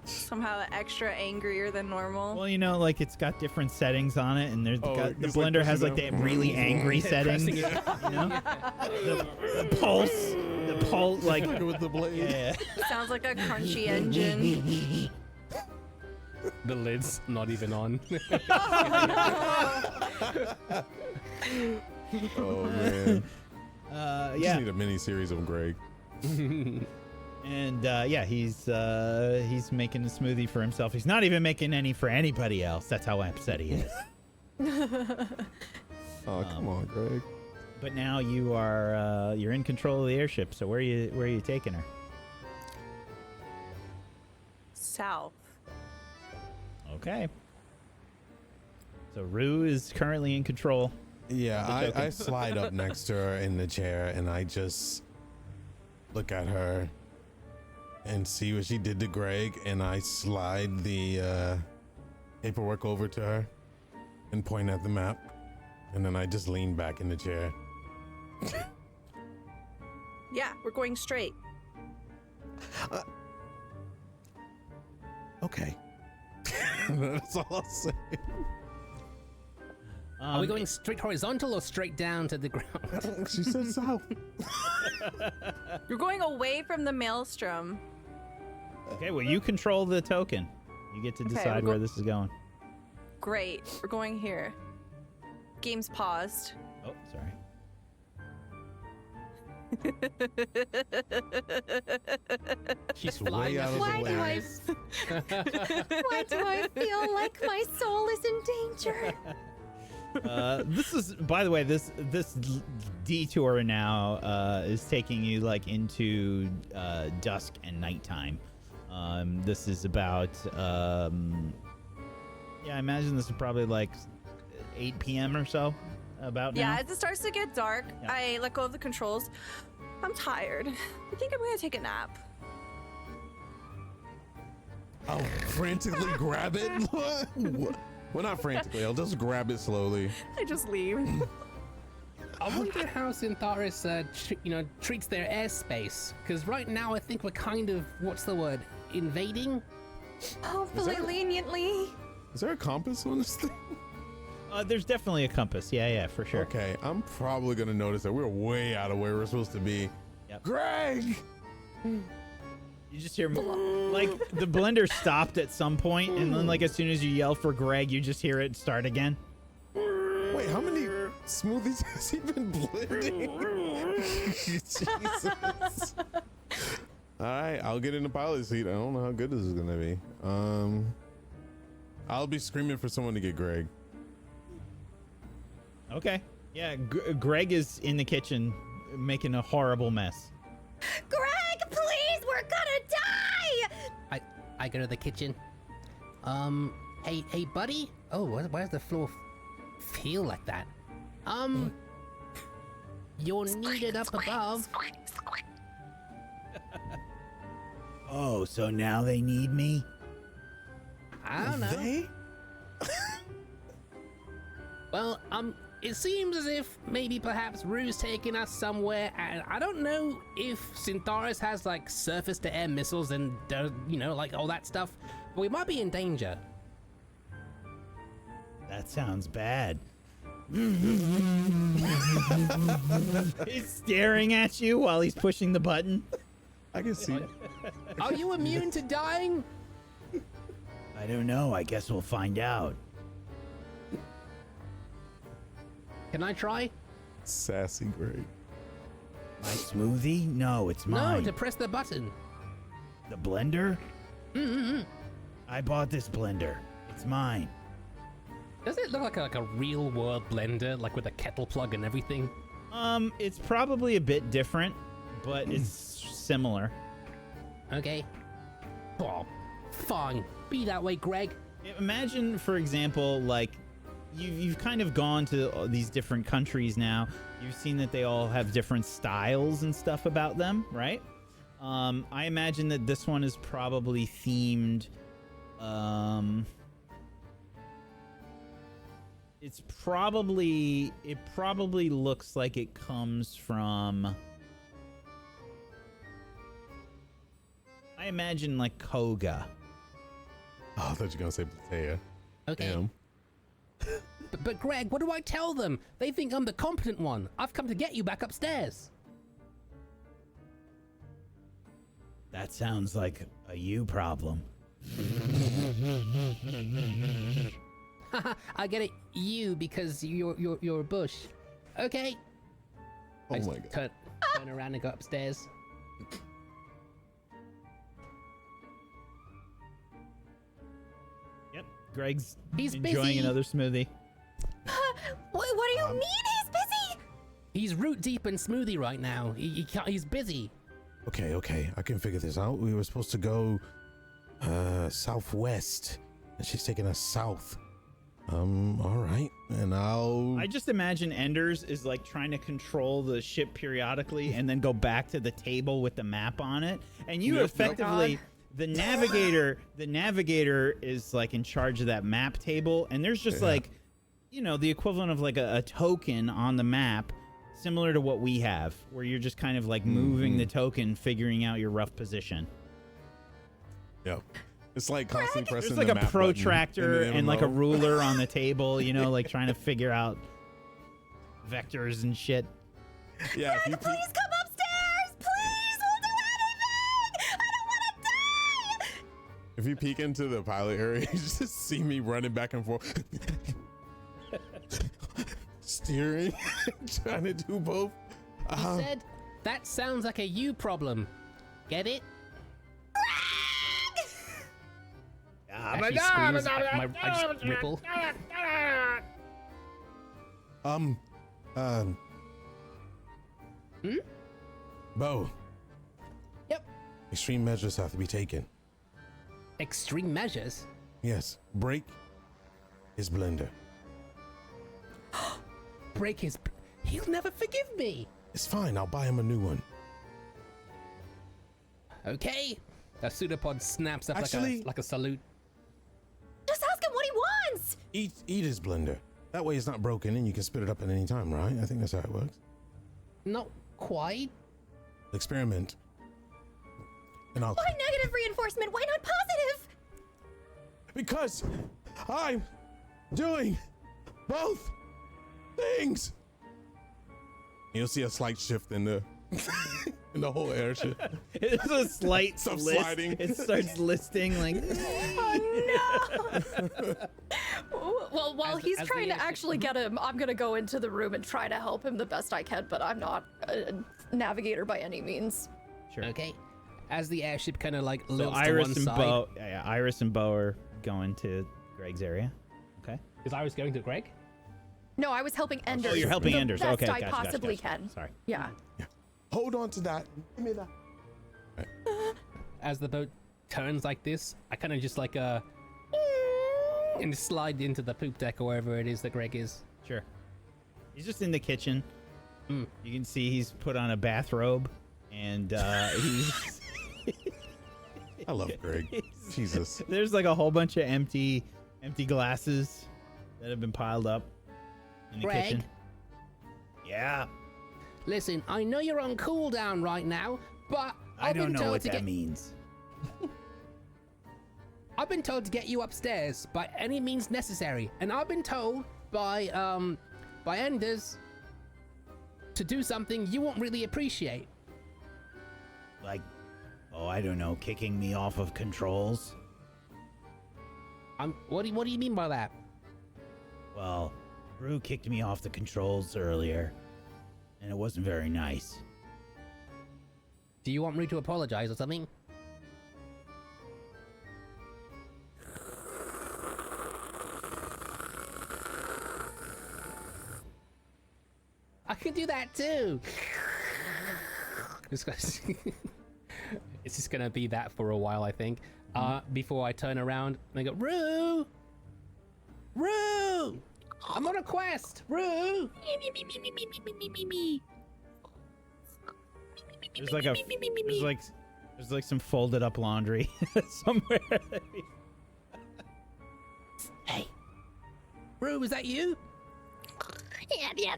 Somehow extra angrier than normal. Well, you know, like it's got different settings on it, and there's the he's blender like has like pushing that really angry settings. Pressing You it. know, the pulse, like With the blade. yeah. Sounds like a crunchy engine. The lid's not even on. Oh man. I just Yeah, need a mini series of Greg. and yeah, he's making a smoothie for himself. He's not even making any for anybody else. That's how upset he is. Oh come on, Greg. But now you are you're in control of the airship. So where are you taking her? South. Okay. So Rue is currently in control. Yeah, I slide up next to her in the chair and I just look at her and see what she did to Greg, and I slide the paperwork over to her and point at the map, and then I just lean back in the chair. Yeah, we're going straight. Okay. That's all I'll say. Are we going straight horizontal or straight down to the ground? She said south. You're going away from the Maelstrom. Okay, well you control the token. You get to Okay, decide we'll where go- this is going. Great. We're going here. Game's paused. Oh, sorry. She's Way flying out of up the in way. the skies. Why do I feel like my soul is in danger? This is, by the way, this detour now is taking you like into dusk and nighttime. This is about yeah, I imagine this is probably like 8 p.m. or so. About Yeah, now. as it starts to get dark, Yeah. I let go of the controls. I'm tired. I think I'm gonna take a nap. I'll frantically grab it. What? Well, not frantically. I'll just grab it slowly. I just leave. I wonder how Syntharis, treats their airspace. Because right now I think we're kind of, what's the word, invading? Hopefully, that- leniently. Is there a compass on this thing? There's definitely a compass. Yeah, for sure. Okay, I'm probably gonna notice that we're way out of where we're supposed to be. Yep. Greg! You just hear like the blender stopped at some point, and then like as soon as you yell for Greg, you just hear it start again. Wait, how many smoothies has he been blending? Jesus. All right, I'll get in the pilot seat. I don't know how good this is gonna be. I'll be screaming for someone to get Greg. Okay. Yeah, Greg is in the kitchen making a horrible mess. Greg, please, we're gonna die! I go to the kitchen. Hey, buddy. Oh, why does the floor feel like that? You're needed up above. Oh, so now they need me? I don't know. They? Well, it seems as if maybe perhaps Rue's taking us somewhere, and I don't know if Syntharis has like surface-to-air missiles and like all that stuff, but we might be in danger. That sounds bad. He's staring at you while he's pushing the button. I can see. Are you immune to dying? I don't know. I guess we'll find out. Can I try? Sassy Greg. My smoothie? No, it's No, mine. to press the button. The blender? Mm-mm. I bought this blender. It's mine. Does it look like a real-world blender, like with a kettle plug and everything? It's probably a bit different, but it's similar. Okay. Oh, fine. Be that way, Greg. Imagine, for example, like you've kind of gone to these different countries now. You've seen that they all have different styles and stuff about them, right? I imagine that this one is probably themed It probably looks like it comes from, I imagine, like Koga. Oh, I thought you were gonna say Platea. Okay. Damn. But Greg, what do I tell them? They think I'm the competent one. I've come to get you back upstairs. That sounds like a you problem. I get it, you, because you're a bush. Okay. Oh I my just god. turn around and go upstairs. Yep. Greg's He's enjoying busy. another smoothie. What do you mean he's busy? He's root deep in smoothie right now. He can't, he's busy. Okay, I can figure this out. We were supposed to go southwest, and she's taking us south. All right, and I just imagine Enders is like trying to control the ship periodically and then go back to the table with the map on it. And you effectively, the navigator is like in charge of that map table. And there's just like, you know, the equivalent of like a token on the map, similar to what we have, where you're just kind of like moving the token, figuring out your rough position. Yep. It's like constantly pressing There's like the a map protractor button in the and like a MMO. ruler on the table, you know, like trying to figure out vectors and shit. Yeah, if you Please come upstairs! Please, we'll do anything! I don't want to die! If you peek into the pilot area, you just see me running back and forth, steering, trying to do both. He said, that sounds like a you problem. Get it? As she screams, I just ripple. Bo. Yep. Extreme measures have to be taken. Extreme measures? Yes. Break his blender. Break his... He'll never forgive me. It's fine. I'll buy him a new one. Okay. The pseudopod snaps up Actually- like a salute. Just ask him what he wants! Eat his blender. That way it's not broken and you can spit it up at any time, right? I think that's how it works. Not quite. Experiment. And I'll... Why negative reinforcement? Why not positive? Because I'm doing both things. You'll see a slight shift in the in the whole airship. It's a slight Some list. sliding. It starts listing like. Well, while he's as trying the to actually get him, I'm gonna go into the room and try to help him the best I can, but I'm not a navigator by any means. Sure. Okay. As the airship kind of like So lilts to Iris one and side. Bo, yeah, Iris and Bo are going to Greg's area. Okay. Is Iris going to Greg? No, I was helping Enders. Oh, you're helping the Enders. Best Okay, I gotcha, possibly gotcha. can. Sorry. Yeah. Hold on to that. Give me that. As the boat turns like this, I kind of just like and slide into the poop deck or wherever it is that Greg is. Sure. He's just in the kitchen. Mm. You can see he's put on a bathrobe, and he's. I love Greg. Jesus. There's like a whole bunch of empty glasses that have been piled up in the Greg? kitchen. Yeah. Listen, I know you're on cooldown right now, but I I've don't been know told what to that get means. I've been told to get you upstairs by any means necessary, and I've been told by Enders to do something you won't really appreciate. Like, oh, I don't know, kicking me off of controls. What do you mean by that? Well, Brew kicked me off the controls earlier, and it wasn't very nice. Do you want me to apologize or something? I can do that too. It's just gonna be that for a while, I think. Before I turn around and I go, Roo! Roo! I'm on a quest! Roo! There's like some folded up laundry somewhere. Rue, is that you? Yeah.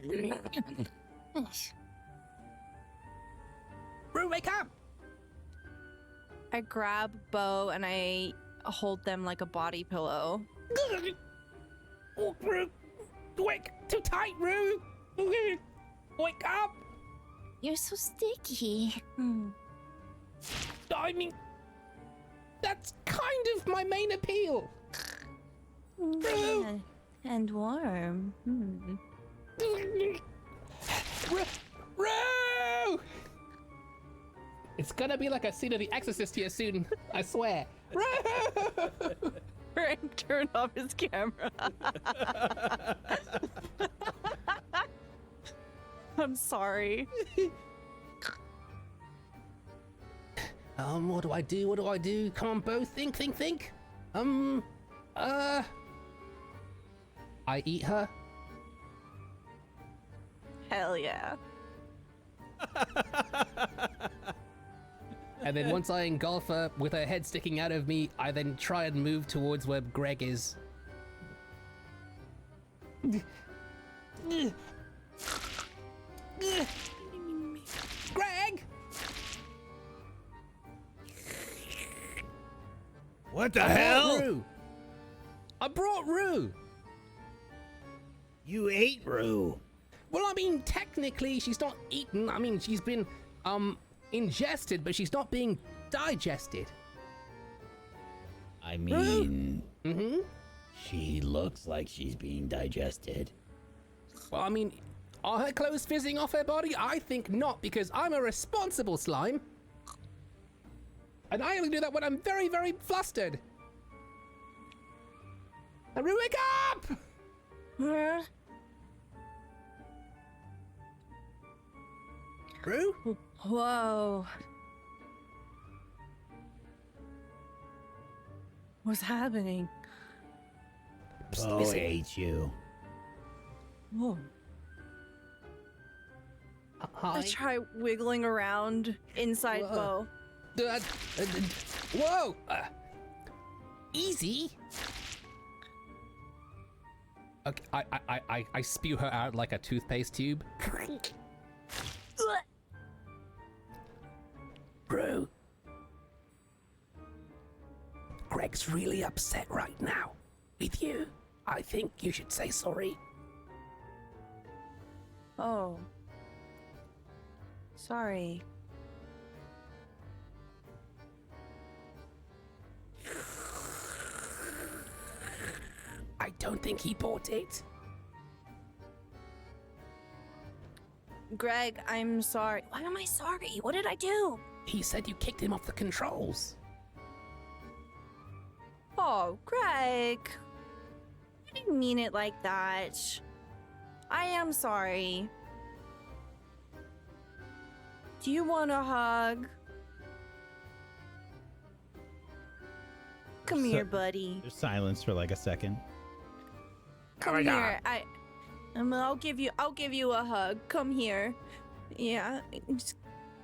Rue, wake up! I grab Bo and I hold them like a body pillow. Oh, Rue, wake! Too tight, Rue! Wake up! You're so sticky. I mean, that's kind of my main appeal. Rue! And warm. Rue! It's gonna be like a scene of The Exorcist here soon, I swear. Rue! Frank turned off his camera. I'm sorry. What do I do? What do I do? Come on, Bo, think. I eat her. Hell yeah. And then once I engulf her with her head sticking out of me, I then try and move towards where Greg is. Greg! What the I brought hell? Rue. I brought Rue. You ate Rue. Well, I mean, technically, she's not eaten. I mean, she's been, ingested, but she's not being digested. I mean, Mm-hmm. she looks like she's being digested. Well, I mean, are her clothes fizzing off her body? I think not, because I'm a responsible slime. And I only do that when I'm very, very flustered. Now, Rue, wake up! Rue? Whoa. What's happening? Oh, listen. ate you. Whoa. I Hi. try wiggling around inside Whoa. Bo. Whoa! Easy. Okay, I spew her out like a toothpaste tube. Bro. Greg's really upset right now with you. I think you should say sorry. Oh. Sorry. I don't think he bought it. Greg, I'm sorry. Why am I sorry? What did I do? He said you kicked him off the controls. Oh, Greg. I didn't mean it like that. I am sorry. Do you want a hug? Come here, buddy. There's silence for like a second. Come here. I'll give you a hug. Come here. Yeah.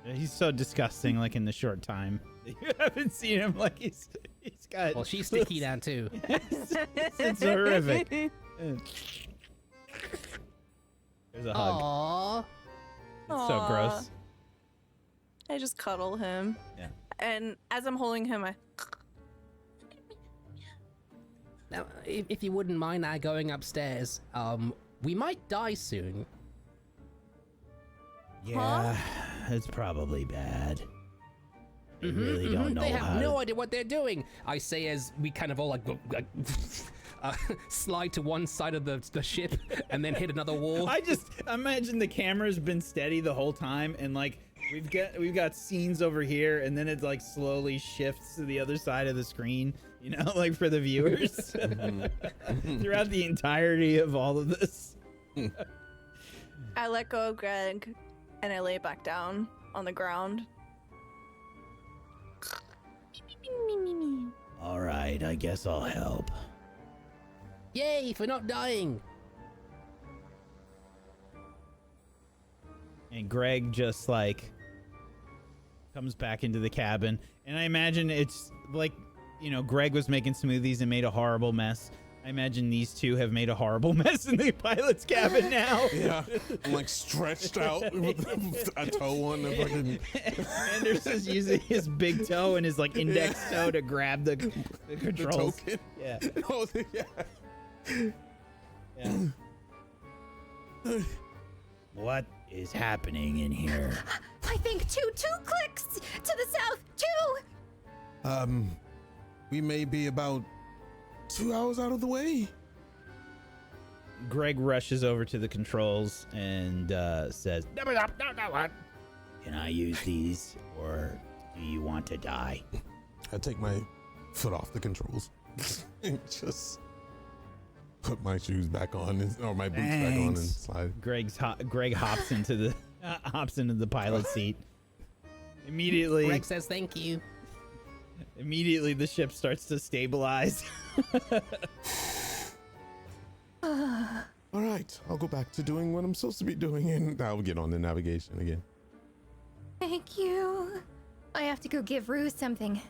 He's so disgusting, like in the short time. You haven't seen him, like he's got. Well, she's sticky now too. It's horrific. There's a hug. Aww. It's so gross. I just cuddle him. Yeah. And as I'm holding him, I. Now, if you wouldn't mind our going upstairs, we might die soon. Yeah, it's probably bad. They really don't know They how have no to... idea what they're doing. I say as we kind of all like slide to one side of the ship and then hit another wall. I just imagine the camera's been steady the whole time, and like we've got scenes over here, and then it like slowly shifts to the other side of the screen. You know, like for the viewers throughout the entirety of all of this. I let go of Greg, and I lay back down on the ground. All right, I guess I'll help. Yay for not dying. And Greg just like comes back into the cabin, and I imagine it's like, you know, Greg was making smoothies and made a horrible mess. I I imagine these two have made a horrible mess in the pilot's cabin now. Yeah, I'm like stretched out with a toe on the fucking. Anderson's using his big toe and his like index toe to grab the controls. token. Yeah. Oh, yeah. Yeah. What is happening in here? I think two clicks to the south. 2. We may be about 2 hours out of the way. Greg rushes over to the controls and says, No, can I use these, or do you want to die? I take my foot off the controls and just put my shoes back on, or my boots back on, and slide. Greg hops into the pilot seat. Immediately, Greg says thank you. Immediately, the ship starts to stabilize. All right, I'll go back to doing what I'm supposed to be doing, and I'll get on the navigation again. Thank you. I have to go give Rue something.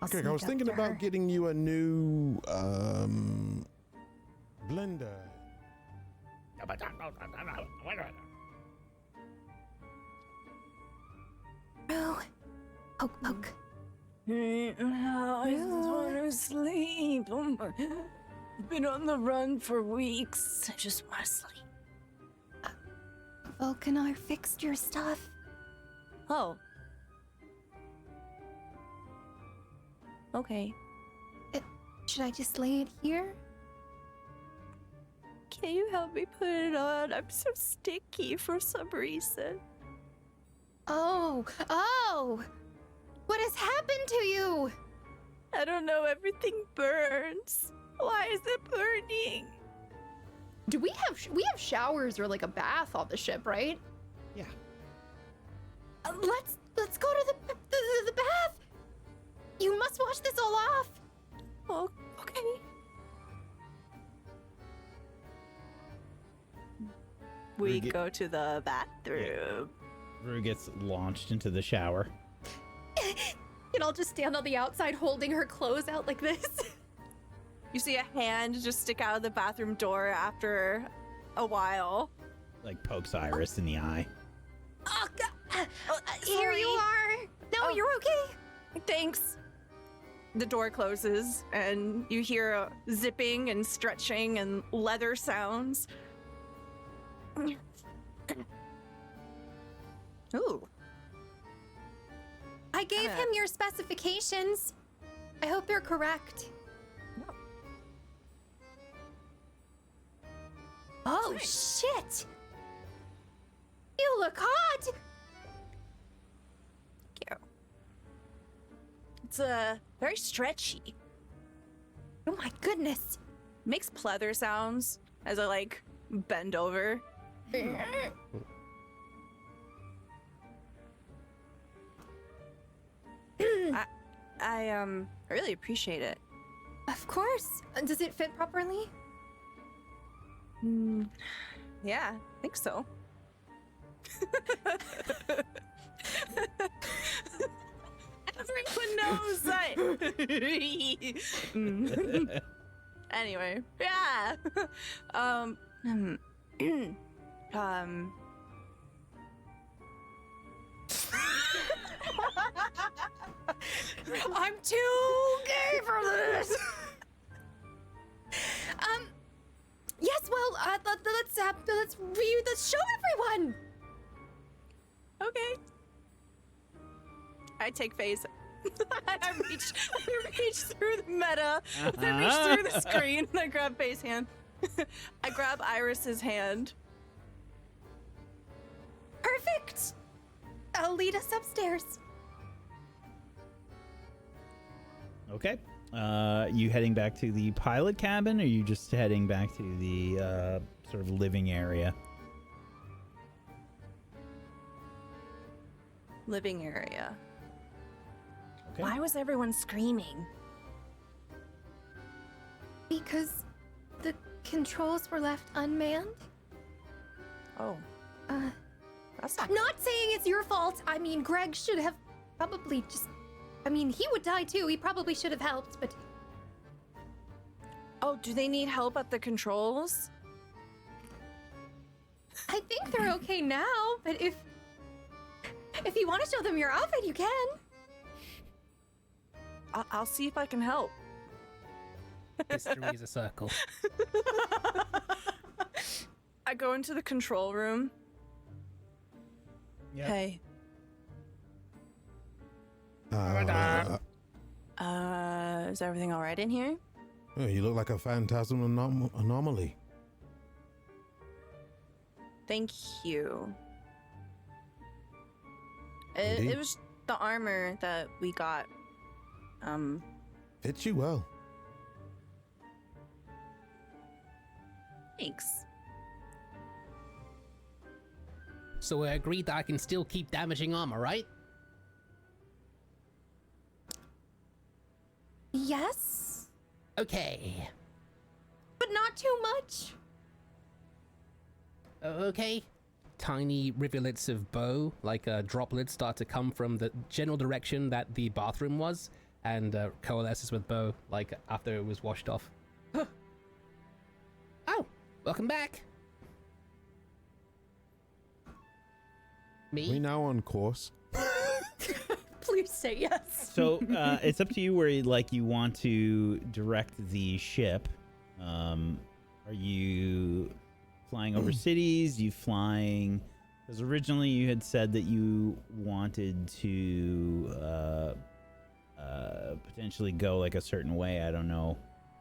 Greg, I was thinking about getting you a new blender. Rue. Poke. I just want to sleep. I've been on the run for weeks. I just want to sleep. Vulcanar fixed your stuff. Oh. Okay. Should I just lay it here? Can you help me put it on? I'm so sticky for some reason. Oh. What has happened to you? I don't know. Everything burns. Why is it burning? Do we have showers or like a bath on the ship, right? Yeah. Let's go to the bath. You must wash this all off. Oh, okay. We go to the bathroom. Rue gets launched into the shower. And I'll just stand on the outside holding her clothes out like this. You see a hand just stick out of the bathroom door after a while. Like pokes Iris in the eye. Oh, God. Here Sorry. you are. No, you're okay. Thanks. The door closes and you hear zipping and stretching and leather sounds. Ooh. I gave him your specifications. I hope they're correct. Oh, shit. You look hot. Thank you. It's very stretchy. Oh my goodness. Makes pleather sounds as I like bend over. I really appreciate it. Of course. Does it fit properly? Yeah, I think so. Everyone knows that. Anyway, yeah. I'm too gay for this. Yes. Well, let's review the show, everyone. Okay. I take phase. I reach through the meta. I reach through the screen and I grab Faye's hand. I grab Iris's hand. Perfect. I'll lead us upstairs. Okay. You heading back to the pilot cabin, or are you just heading back to the sort of living area? Living area. Okay. Why was everyone screaming? Because the controls were left unmanned. Oh, that's not. Not saying it's your fault. I mean, Greg should have probably just. I mean, he would die too. He probably should have helped, but Oh, do they need help at the controls? I think they're okay now. But if you want to show them your outfit, you can. I'll see if I can help. History is a circle. I go into the control room. Yep. Hey, is everything all right in here? Yeah, you look like a phantasm anomaly. Thank you. It Indeed. was the armor that we got. Fits you well. Thanks. So we agreed that I can still keep damaging armor, right? Yes, Okay. but not too much. Okay. Tiny rivulets of bow, like droplets, start to come from the general direction that the bathroom was, and coalesces with bow, like after it was washed off. Oh, welcome back. We Me? now on course. Please say yes. So it's up to you where you want to direct the ship. Are you flying over cities? You flying? Because originally you had said that you wanted to potentially go like a certain way. I don't know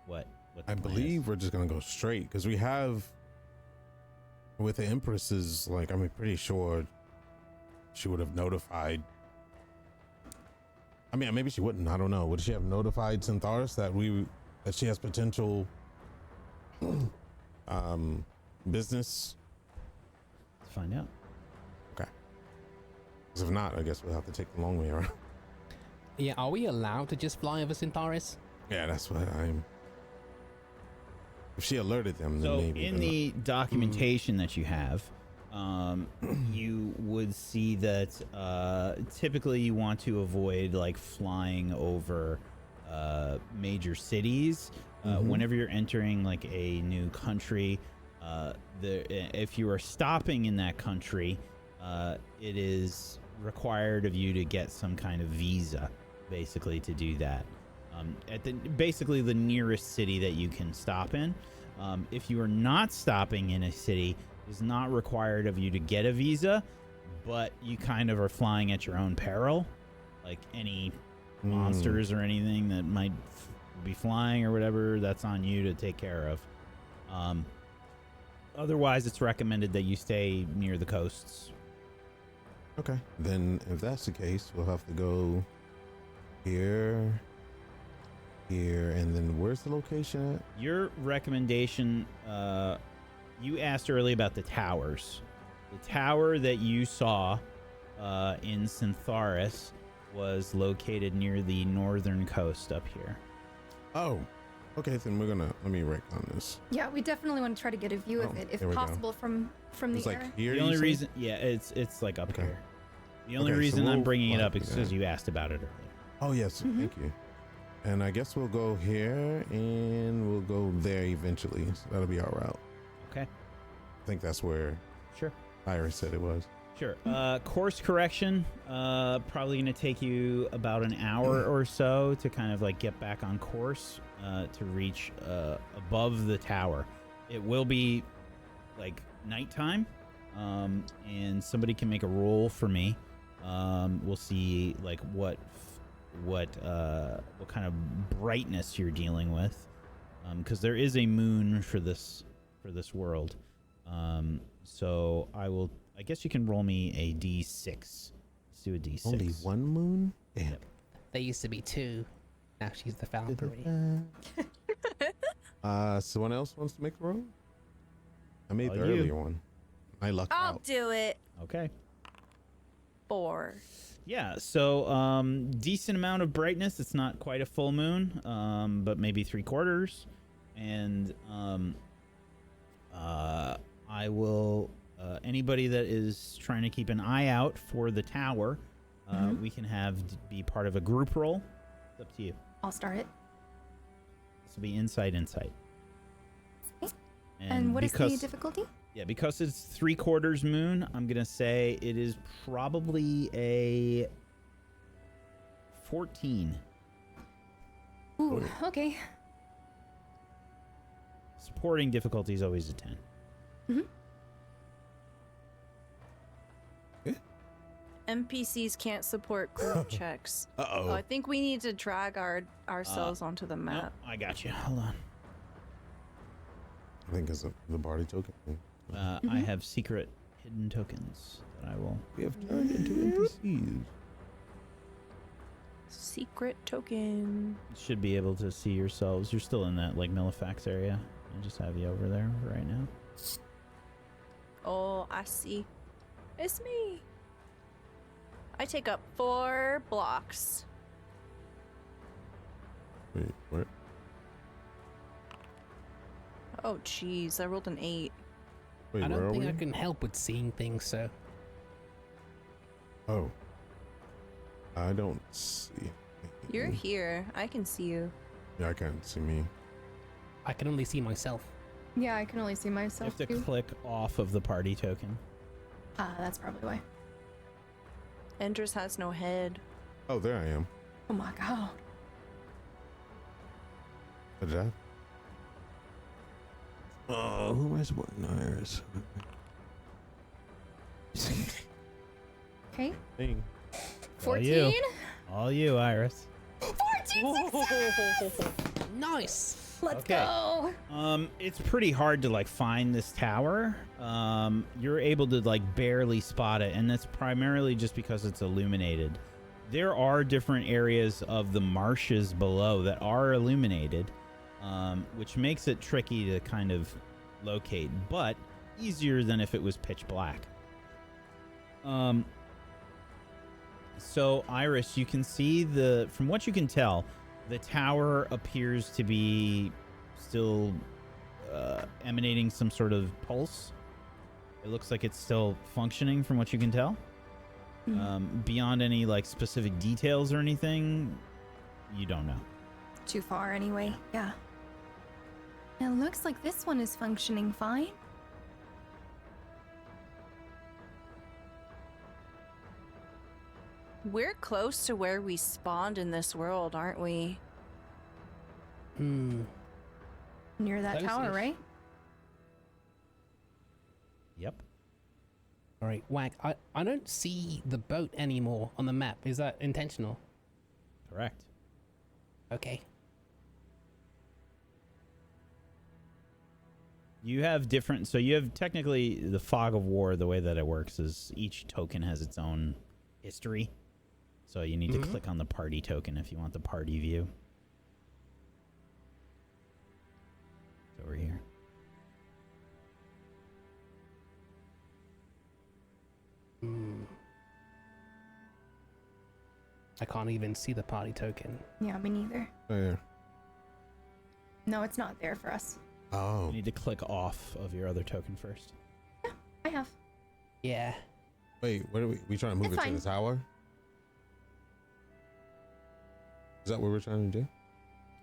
what the I plan believe is. we're just gonna go straight because we have with the Empress's, like, I'm pretty sure she would have notified. I mean, maybe she wouldn't. I don't know. Would she have notified Centaurus that she has potential business? Let's find out. Okay. 'Cause if not, I guess we'll have to take the long way around. Yeah, are we allowed to just fly over Centaurus? Yeah, that's what I'm. If she alerted them, then So maybe. in but the documentation that you have, you would see that typically you want to avoid like flying over major cities. Whenever you're entering like a new country, if you are stopping in that country, it is required of you to get some kind of visa, basically, to do that. At basically the nearest city that you can stop in. If you are not stopping in a city, it is not required of you to get a visa, but you kind of are flying at your own peril. Like any monsters or anything that might be flying or whatever, that's on you to take care of. Otherwise, it's recommended that you stay near the coasts. Okay. Then, if that's the case, we'll have to go here, and then where's the location at? Your recommendation, you asked earlier about the towers. The tower that you saw in Centaurus was located near the northern coast up here. Oh, okay. Then let me write on this. Yeah, we definitely want to try to get a view of it, if there we go. possible, from It's the like air. here. The you only said? reason, yeah, it's like up Okay. here. The only Okay, so reason I'm we'll bringing it fly up is through because that. you asked about it earlier. Oh yes, thank you. And I guess we'll go here, and we'll go there eventually. So that'll be our route. Okay, I think that's where sure. Iris said it was. Sure. Course correction, probably going to take you about an hour or so to kind of like get back on course to reach above the tower. It will be like nighttime, and somebody can make a roll for me. We'll see like what kind of brightness you're dealing with, because there is a moon for this world. So I guess you can roll me a d6. Let's do a d6. Only one moon? Damn. Yep. There used to be two. Now she's the Valkyrie. Someone else wants to make the roll? I made All the you. earlier one. I lucked I'll out. do it. Okay. 4. Yeah, so decent amount of brightness. It's not quite a full moon, but maybe 3/4. And I will anybody that is trying to keep an eye out for the tower, We can have be part of a group roll. It's up to you. I'll start it. This will be insight. And what is the difficulty? Yeah, because it's 3/4 moon, I'm gonna say it is probably a 14. Ooh, okay. Supporting difficulty is always a 10. NPCs can't support group checks. Uh-oh. So I think we need to drag ourselves onto the No, map. I got you. Hold on. I think it's the party token. I have secret hidden tokens that I will. We have turned into NPCs. Secret token. Should be able to see yourselves. You're still in that like Milifax area. I just have you over there right now. Oh, I see. It's me. I take up 4 blocks. Wait, what? Oh, jeez. I rolled an 8. Wait, I where don't are think we? I can help with seeing things, so. Oh. I don't see. You're here. I can see you. Yeah, I can't see me. I can only see myself. Yeah, I can only see You myself have to too. click off of the party token. That's probably why. Enders has no head. Oh, there I am. Oh my god. What is that? Oh, who am I supporting? Iris. Okay. Thing. 14? All you, Iris. 14 success! Nice! Let's Okay. go. It's pretty hard to like find this tower. You're able to like barely spot it, and that's primarily just because it's illuminated. There are different areas of the marshes below that are illuminated, which makes it tricky to kind of locate, but easier than if it was pitch black. So Iris, you can see from what you can tell, the tower appears to be still emanating some sort of pulse. It looks like it's still functioning from what you can tell. Beyond any like specific details or anything, you don't know. Too far anyway, yeah. It looks like this one is functioning fine. We're close to where we spawned in this world, aren't we? Hmm. Near that tower, Close-ish. right? Yep. Alright, Whack, I don't see the boat anymore on the map. Is that intentional? Correct. Okay. You have different, so you have technically the fog of war. The way that it works is each token has its own history. So you need to click on the party token if you want the party view. It's over here. I can't even see the party token. Yeah, me neither. Right there. No, it's not there for us. Oh. You need to click off of your other token first. I have. Yeah. Wait, what are we trying to move It's it to fine. the tower? Is that what we're trying to do?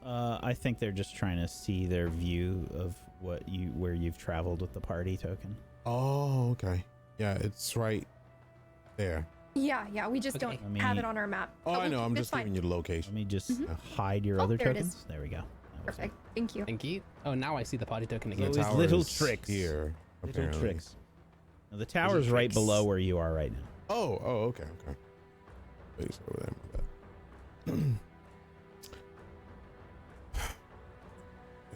I think they're just trying to see their view of where you've traveled with the party token. Oh, okay. Yeah, it's right there. Yeah, we just Okay. don't have it on our map. Oh, I know. I'm that's just fine. giving you the Let location. me just hide your Oh, other there it tokens. is. There we go. That was Perfect. Thank you. Thank you. Oh, now I see the party token So again. it The was tower little is tricks. here. Little apparently. tricks. Now, the tower's right tricks. below where you are right now. Oh, okay. Wait, it's over there. My bad.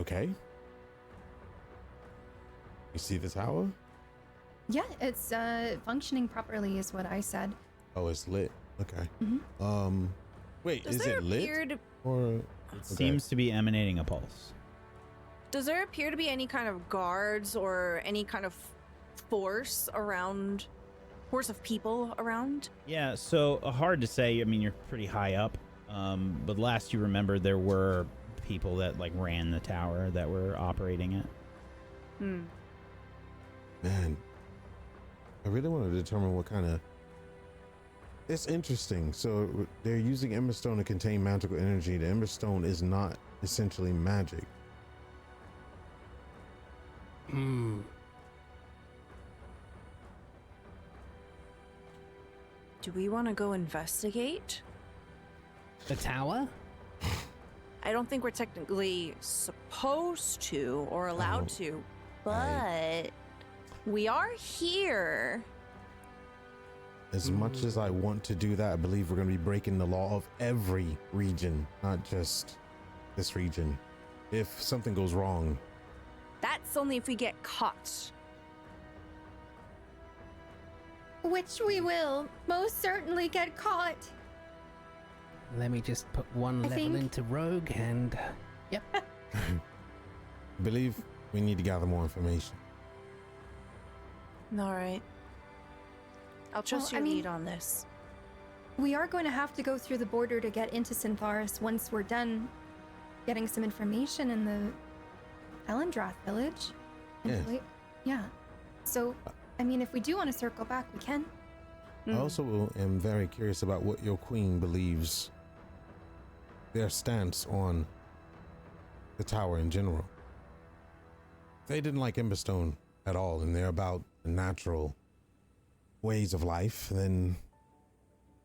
Okay. You see the tower? Yeah, it's functioning properly is what I said. Oh, it's lit. Okay. Mhm. Wait, Does is there it lit appear to or? It Okay. seems to be emanating a pulse. Does there appear to be any kind of guards or any kind of force of people around? Yeah, so hard to say. I mean, you're pretty high up. But last you remember, there were people that like ran the tower that were operating it. Man, I really want to determine what kind of It's interesting. So they're using Emberstone to contain magical energy. The Emberstone is not essentially magic. Hmm. Do we want to go investigate? The tower? I don't think we're technically supposed to or allowed to, but we are here. As much as I want to do that, I believe we're going to be breaking the law of every region, not just this region. If something goes wrong, That's only if we get caught. Which we will most certainly get caught. Let me just put one I level think- into rogue and... Yep. I believe we need to gather more information. All right. I'll trust Well, your I mean- lead on this. We are going to have to go through the border to get into Syntharis once we're done getting some information in the Elendrath village. Yes. Yeah. So, I mean, if we do want to circle back, we can. I also am very curious about what your queen believes, their stance on the tower in general. They didn't like Emberstone at all, and they're about the natural ways of life, then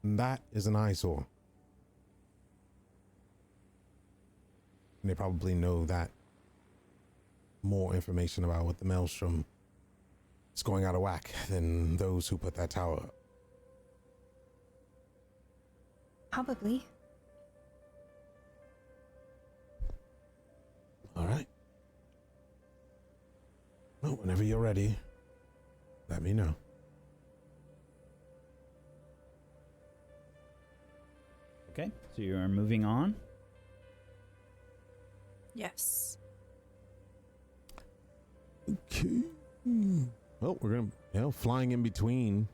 that is an eyesore. And they probably know that more information about what the Maelstrom is going out of whack than those who put that tower up. Probably. All right. Well, whenever you're ready, let me know. Okay, so you are moving on. Yes. Okay. Well, we're gonna, flying in between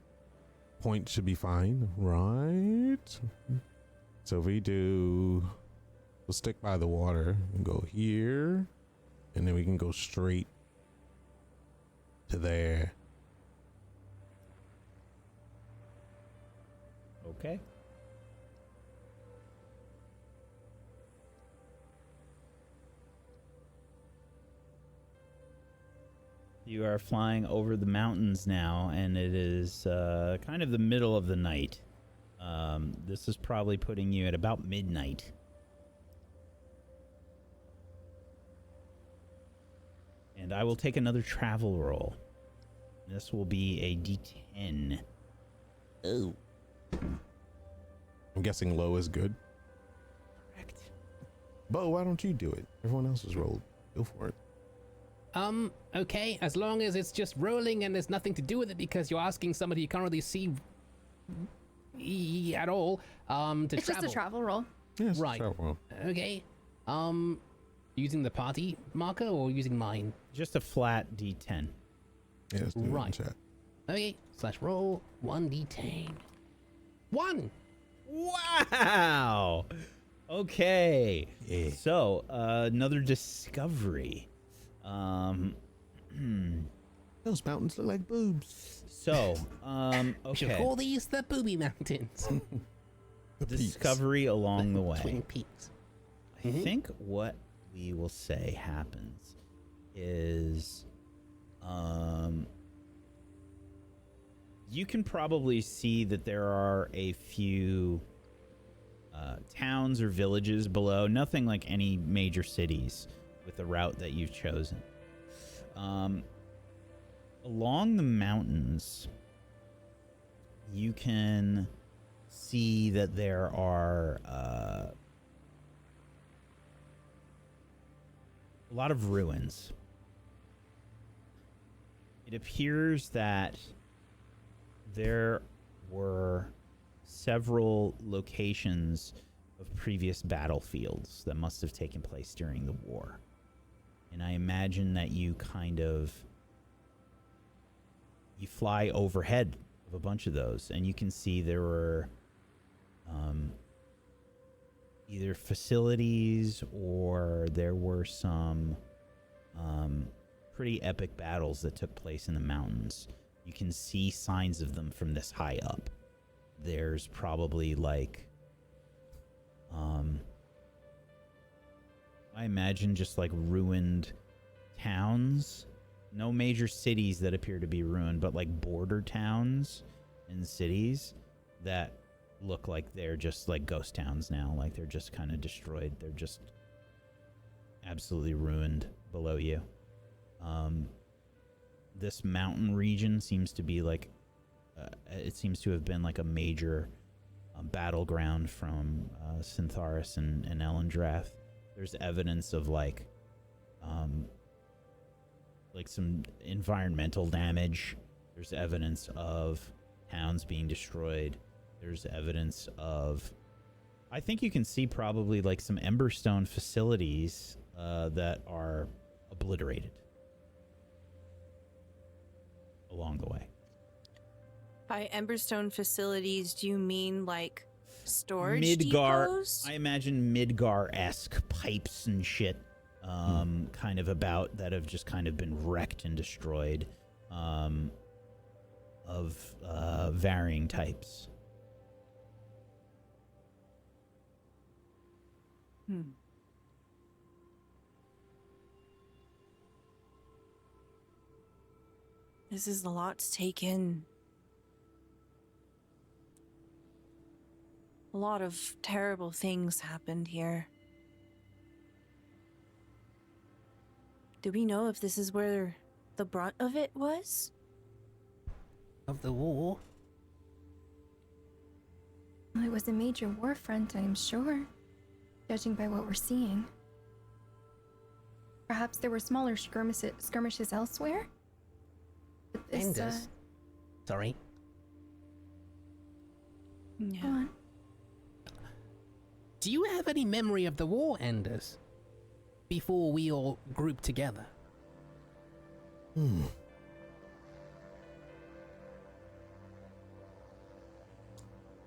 points should be fine, right? So if we do, we'll stick by the water and go here, and then we can go straight to there. Okay. You are flying over the mountains now, and it is kind of the middle of the night. This is probably putting you at about midnight. And I will take another travel roll. This will be a D10. Oh. I'm guessing low is good. Correct. Bo, why don't you do it? Everyone else has rolled. Go for it. Okay, as long as it's just rolling and there's nothing to do with it because you're asking somebody you can't really see at all, to It's travel. just a travel roll. Yes, Right. travel. Okay. Using the party marker or using mine? Just a flat D10. Yes, do it in Right. chat. Okay, slash roll 1d10. 1! Wow. Okay. Yeah. So, another discovery. Those mountains look like boobs. So, We should okay. call these the Booby Mountains. The peaks. Discovery along the way. Twin Peaks. I think what we will say happens is, you can probably see that there are a few towns or villages below. Nothing like any major cities with the route that you've chosen. Along the mountains, you can see that there are a lot of ruins. It appears that there were several locations of previous battlefields that must have taken place during the war. And I imagine that you fly overhead of a bunch of those, and you can see there were either facilities or there were some pretty epic battles that took place in the mountains. You can see signs of them from this high up. there's probably like I imagine just like ruined towns. No major cities that appear to be ruined, but like border towns and cities that look like they're just like ghost towns now. Like they're just kind of destroyed. They're just absolutely ruined below you. This mountain region seems to be like, it seems to have been like a major battleground from Syntharis and Elendrath. There's evidence of like some environmental damage. There's evidence of towns being destroyed. There's evidence of, I think you can see probably like some Emberstone facilities that are obliterated along the way. By Emberstone facilities, do you mean like storage Midgar, depots? I imagine Midgar-esque pipes and shit kind of about that have just kind of been wrecked and destroyed of varying types. This is a lot to take in. A lot of terrible things happened here. Do we know if this is where the brunt of it was? Of the war? Well, it was a major war front, I'm sure, judging by what we're seeing. Perhaps there were smaller skirmishes elsewhere? But this, Enders. Sorry. Yeah. Go on. Do you have any memory of the war, Enders? Before we all grouped together? Do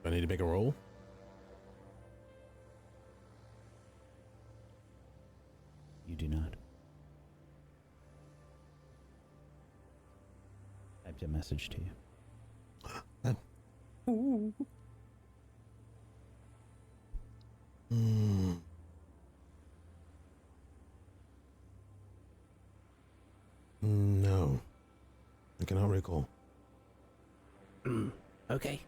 I need to make a roll? You do not. Typed a message to you. No. I cannot recall. Okay.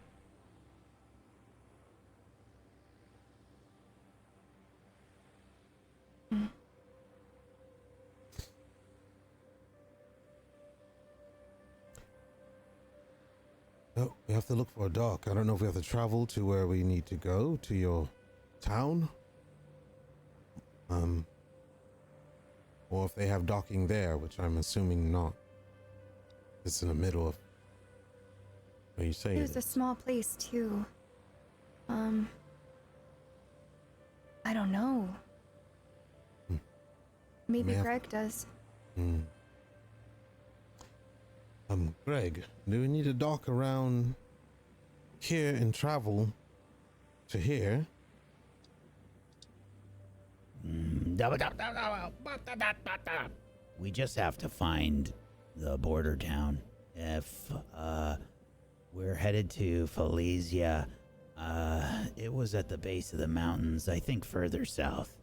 Oh, we have to look for a dock. I don't know if we have to travel to where we need to go, to your town. Or if they have docking there, which I'm assuming not. It's in the middle of... What are you saying? It was a small place, too. I don't know. Maybe Greg does. Greg, do we need to dock around here and travel to here? We just have to find the border town. If we're headed to Falesia, it was at the base of the mountains, I think further south.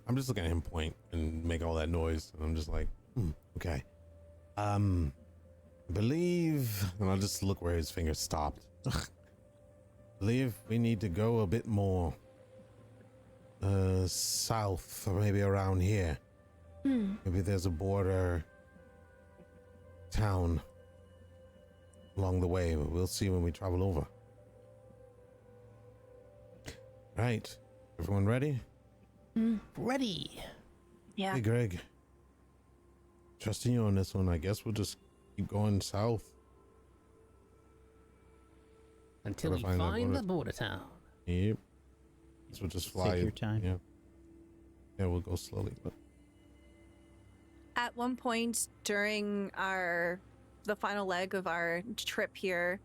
I'm just looking at him point and make all that noise, and I'm just like, okay. Believe, and I'll just look where his finger stopped. Believe we need to go a bit more south, or maybe around here. Maybe there's a border town along the way, but we'll see when we travel over. Right, everyone ready? Ready. Yeah. Hey, Greg. Trusting you on this one, I guess we'll just keep going south. Until Gotta we find that find border. the border town. Yep. So we'll just fly. Take your time. Yeah. Yeah, we'll go slowly, but At one point during the final leg of our trip here,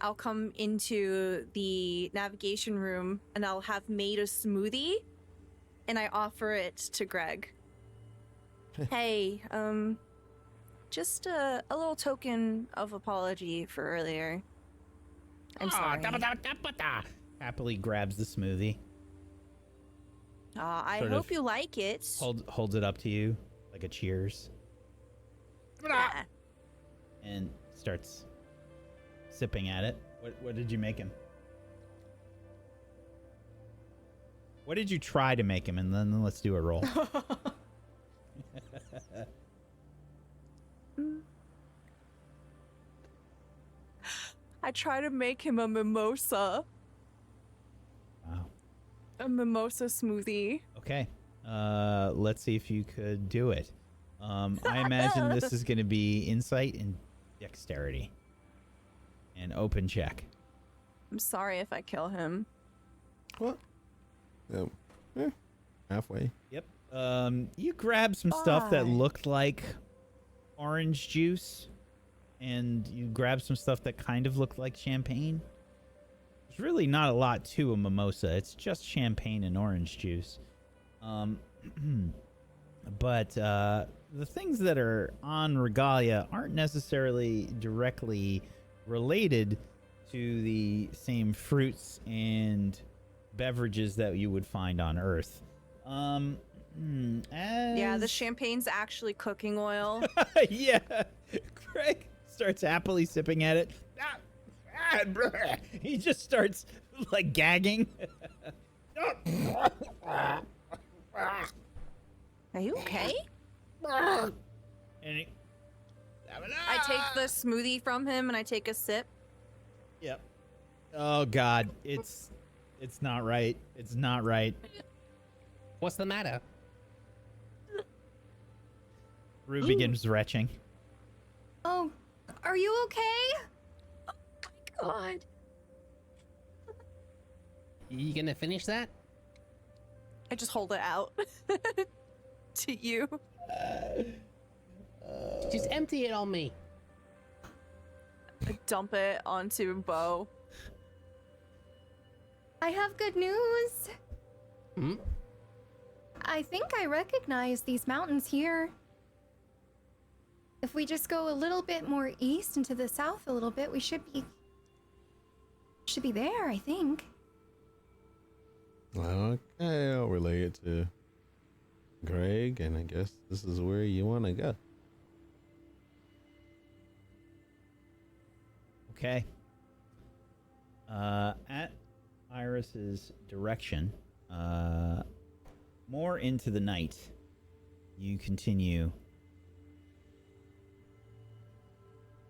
I'll come into the navigation room and I'll have made a smoothie and I offer it to Greg. Hey, just a little token of apology for earlier. I'm sorry. Happily grabs the smoothie. I Sort hope of you like it. Holds it up to you like a cheers Yeah. and starts sipping at it. What did you make him? What did you try to make him? And then let's do a roll. I try to make him a mimosa. Wow. A mimosa smoothie. Okay. Let's see if you could do it. I imagine this is going to be insight and dexterity. And open check. I'm sorry if I kill him. What? Halfway. Yep. You grabbed some stuff that Why? looked like orange juice, and you grabbed some stuff that kind of looked like champagne. There's really not a lot to a mimosa. It's just champagne and orange juice. But the things that are on Regalia aren't necessarily directly related to the same fruits and beverages that you would find on Earth. Yeah, the champagne's actually cooking oil. Yeah. Greg starts happily sipping at it. He just starts like gagging. Are you okay? And he, I take the smoothie from him and I take a sip. Yep. Oh God, it's not right. It's not right. What's the matter? Rue begins retching. Oh, are you okay? Oh my god. You gonna finish that? I just hold it out to you. Just empty it on me. I dump it onto Bo. I have good news. Hmm? I think I recognize these mountains here. If we just go a little bit more east and to the south a little bit, we should be there, I think. Okay, I'll relay it to Greg, and I guess this is where you want to go. Okay. At Iris's direction, more into the night, you continue.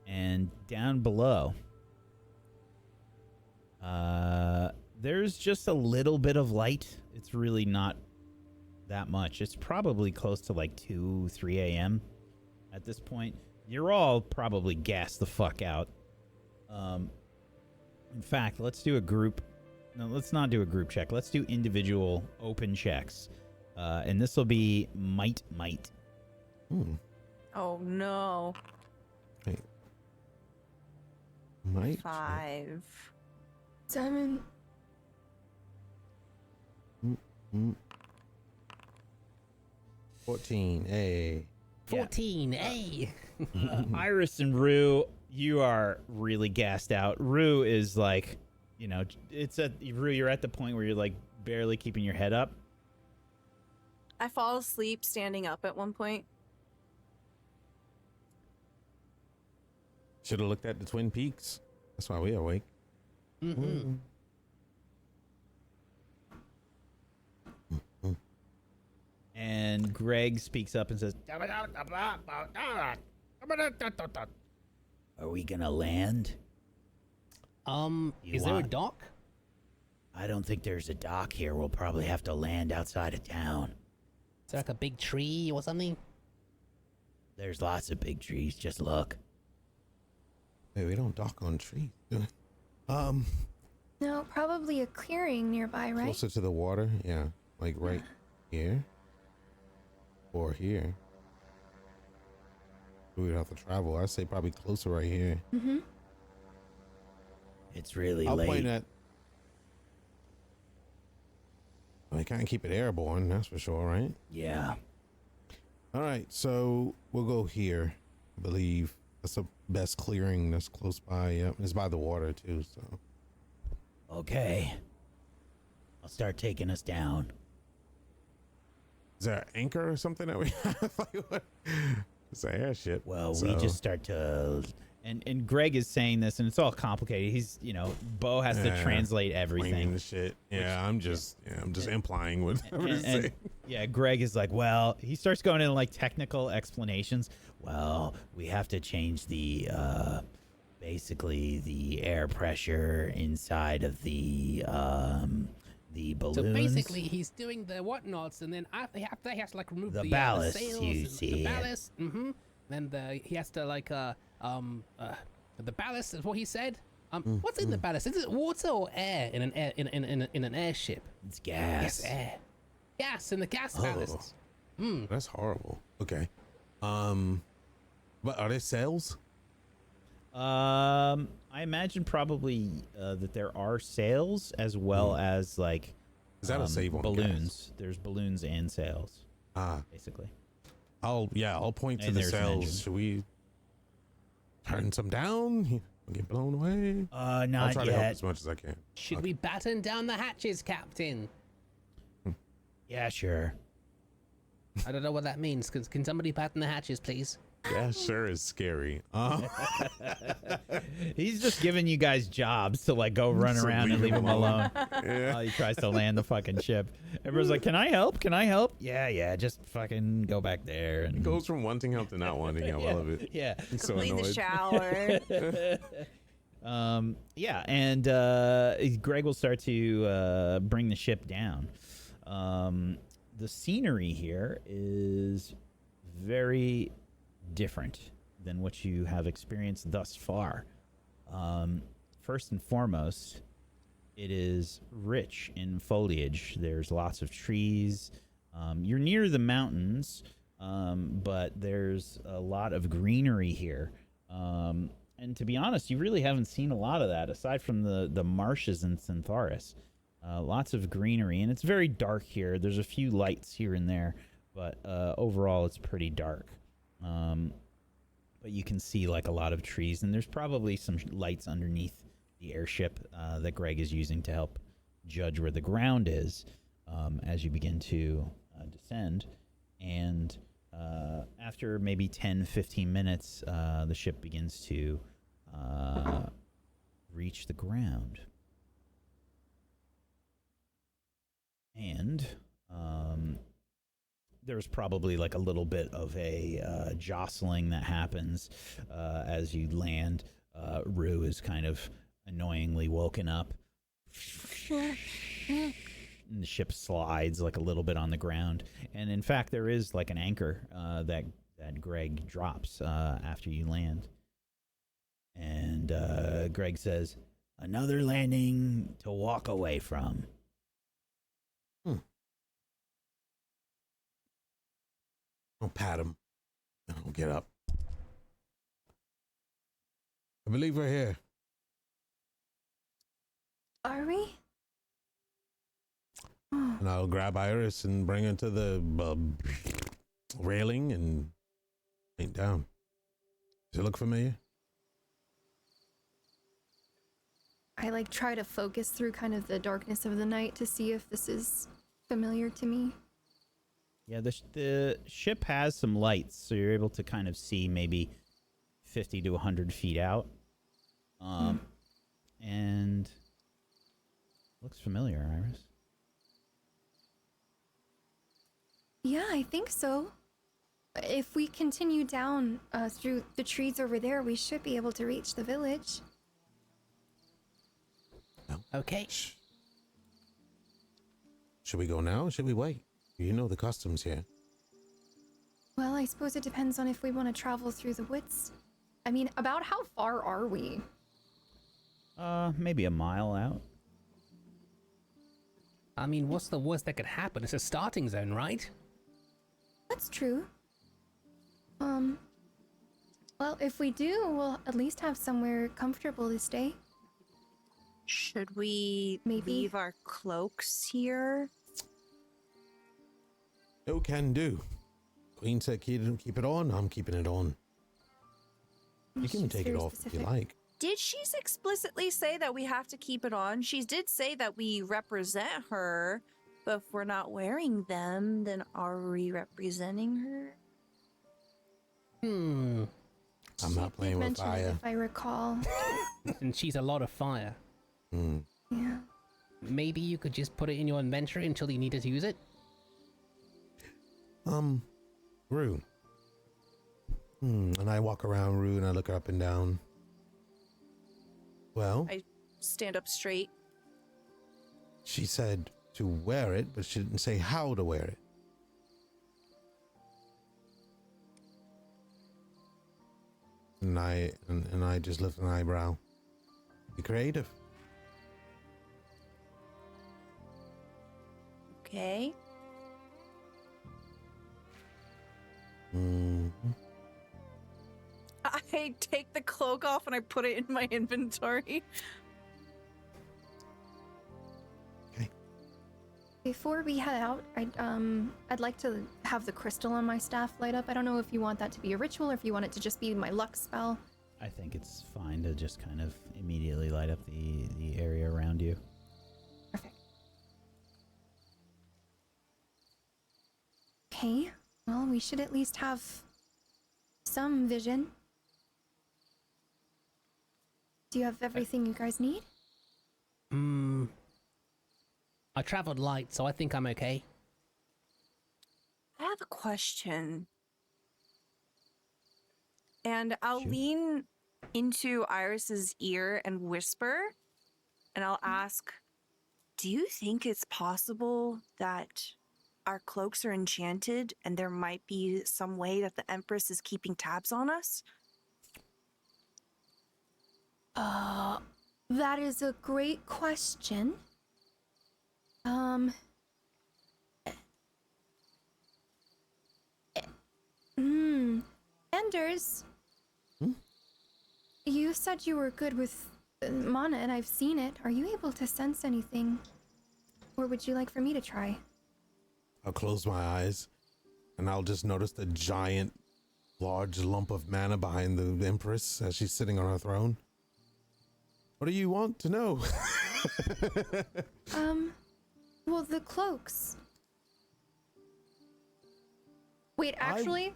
And down below, there's just a little bit of light. It's really not that much. It's probably close to like 2, 3 a.m. at this point. You're all probably gassed the fuck out. In fact, let's do a group. No, let's not do a group check. Let's do individual open checks. And this will be might. Oh no. Wait. Might. 5. Simon. 14. Hey. 14, hey! Iris and Rue, you are really gassed out. Rue is like, you know, Rue, you're at the point where you're like barely keeping your head up. I fall asleep standing up at one point. Should have looked at the Twin Peaks. That's why we're awake. Mm-hmm. And Greg speaks up and says, "Are we gonna land? Is there a dock? I don't think there's a dock here. We'll probably have to land outside of town. Is there like a big tree or something? There's lots of big trees. Just look." Hey, we don't dock on trees. No, probably a clearing nearby, right? Closer to the water? Yeah. Like right here? Or here? We would have to travel. I'd say probably closer right here. Mm-hmm. It's really I'll late. point at... I can't keep it airborne, that's for sure, right? Yeah. All right, so we'll go here. I believe that's the best clearing that's close by. Yep, it's by the water too, so. Okay. I'll start taking us down. Is there an anchor or something that we have? Like, what? It's an airship. Well, so. we just start to... And Greg is saying this, and it's all complicated. He's, Bo has to translate everything. The shit. Yeah, I'm just implying whatever to say. Yeah, Greg is like, well, he starts going into like technical explanations. Well, we have to change the, basically the air pressure inside of the balloons. So basically, he's doing the whatnots, and then after he has to like remove The the ballast, the sails, you and see. the ballast. Mm-hmm. Then he has to like the ballast is what he said. What's in the ballast? Is it water or air in an airship? It's gas. Yes, air. Gas in the gas ballast. That's horrible. Okay. But are there sails? I imagine probably that there are sails as well as like Is that a save on balloons. gas? There's balloons and sails, basically. I'll point to And the there's an engine. sails. Should we turn some down? Get blown away? I'll Not try to help yet. as much as I can. Should we batten down the hatches, Captain? Yeah, sure. I don't know what that means. Can somebody batten the hatches, please? Yeah, sure is scary. He's just giving you guys jobs to like go run So around and leave him alone. Yeah. While he tries to land the fucking ship. Everyone's like, "Can I help? Can I help?" Yeah, just fucking go back there. And It goes from wanting help to not wanting help. I love it. yeah. I'm so Clean the annoyed. shower. Yeah, and Greg will start to bring the ship down. The scenery here is very different than what you have experienced thus far. First and foremost, it is rich in foliage. There's lots of trees. You're near the mountains, but there's a lot of greenery here. And to be honest, you really haven't seen a lot of that aside from the marshes in Syntharis. Lots of greenery, and it's very dark here. There's a few lights here and there, but overall it's pretty dark. But you can see like a lot of trees, and there's probably some lights underneath the airship that Greg is using to help judge where the ground is as you begin to descend. And after maybe 10-15 minutes, the ship begins to reach the ground. And there's probably like a little bit of a jostling that happens as you land. Rue is kind of annoyingly woken up. And the ship slides like a little bit on the ground. And in fact, there is like an anchor that Greg drops after you land. And Greg says, "Another landing to walk away from." I'll pat him. And I'll get up. I believe we're here. Are we? And I'll grab Iris and bring her to the railing and paint down. Does it look familiar? I like try to focus through kind of the darkness of the night to see if this is familiar to me. Yeah, the ship has some lights, so you're able to kind of see maybe 50 to 100 feet out. And looks familiar, Iris. Yeah, I think so. If we continue down through the trees over there, we should be able to reach the village. No. Okay. Should we go now or should we wait? You know the customs here. Well, I suppose it depends on if we want to travel through the woods. I mean, about how far are we? Maybe a mile out. I mean, what's the worst that could happen? It's a starting zone, right? That's true. Well, if we do, we'll at least have somewhere comfortable to stay. Should we Maybe. leave our cloaks here? No can do. Queen said keep it on. I'm keeping it on. You can She's take it very off if you specific. like. Did she explicitly say that we have to keep it on? She did say that we represent her, but if we're not wearing them, then are we representing her? I'm not playing with Mention it, fire. if I recall. And she's a lot of fire. Yeah. Maybe you could just put it in your inventory until you needed to use it? Rue. And I walk around Rue and I look her up and down. Well, I stand up straight. she said to wear it, but she didn't say how to wear it. And I just lift an eyebrow. Be creative. Okay. I take the cloak off and I put it in my inventory. Before we head out, I'd like to have the crystal on my staff light up. I don't know if you want that to be a ritual or if you want it to just be my luck spell. I think it's fine to just kind of immediately light up the area around you. Perfect. Okay, well, we should at least have some vision. Do you have everything you guys need? I traveled light, so I think I'm okay. I have a question. And I'll Shoot. lean into Iris's ear and whisper, and I'll ask, do you think it's possible that our cloaks are enchanted and there might be some way that the Empress is keeping tabs on us? That is a great question. Anders. You said you were good with mana, and I've seen it. Are you able to sense anything? Or would you like for me to try? I'll close my eyes and I'll just notice the giant, large lump of mana behind the Empress as she's sitting on her throne. What do you want to know? Well, the cloaks. Wait, actually,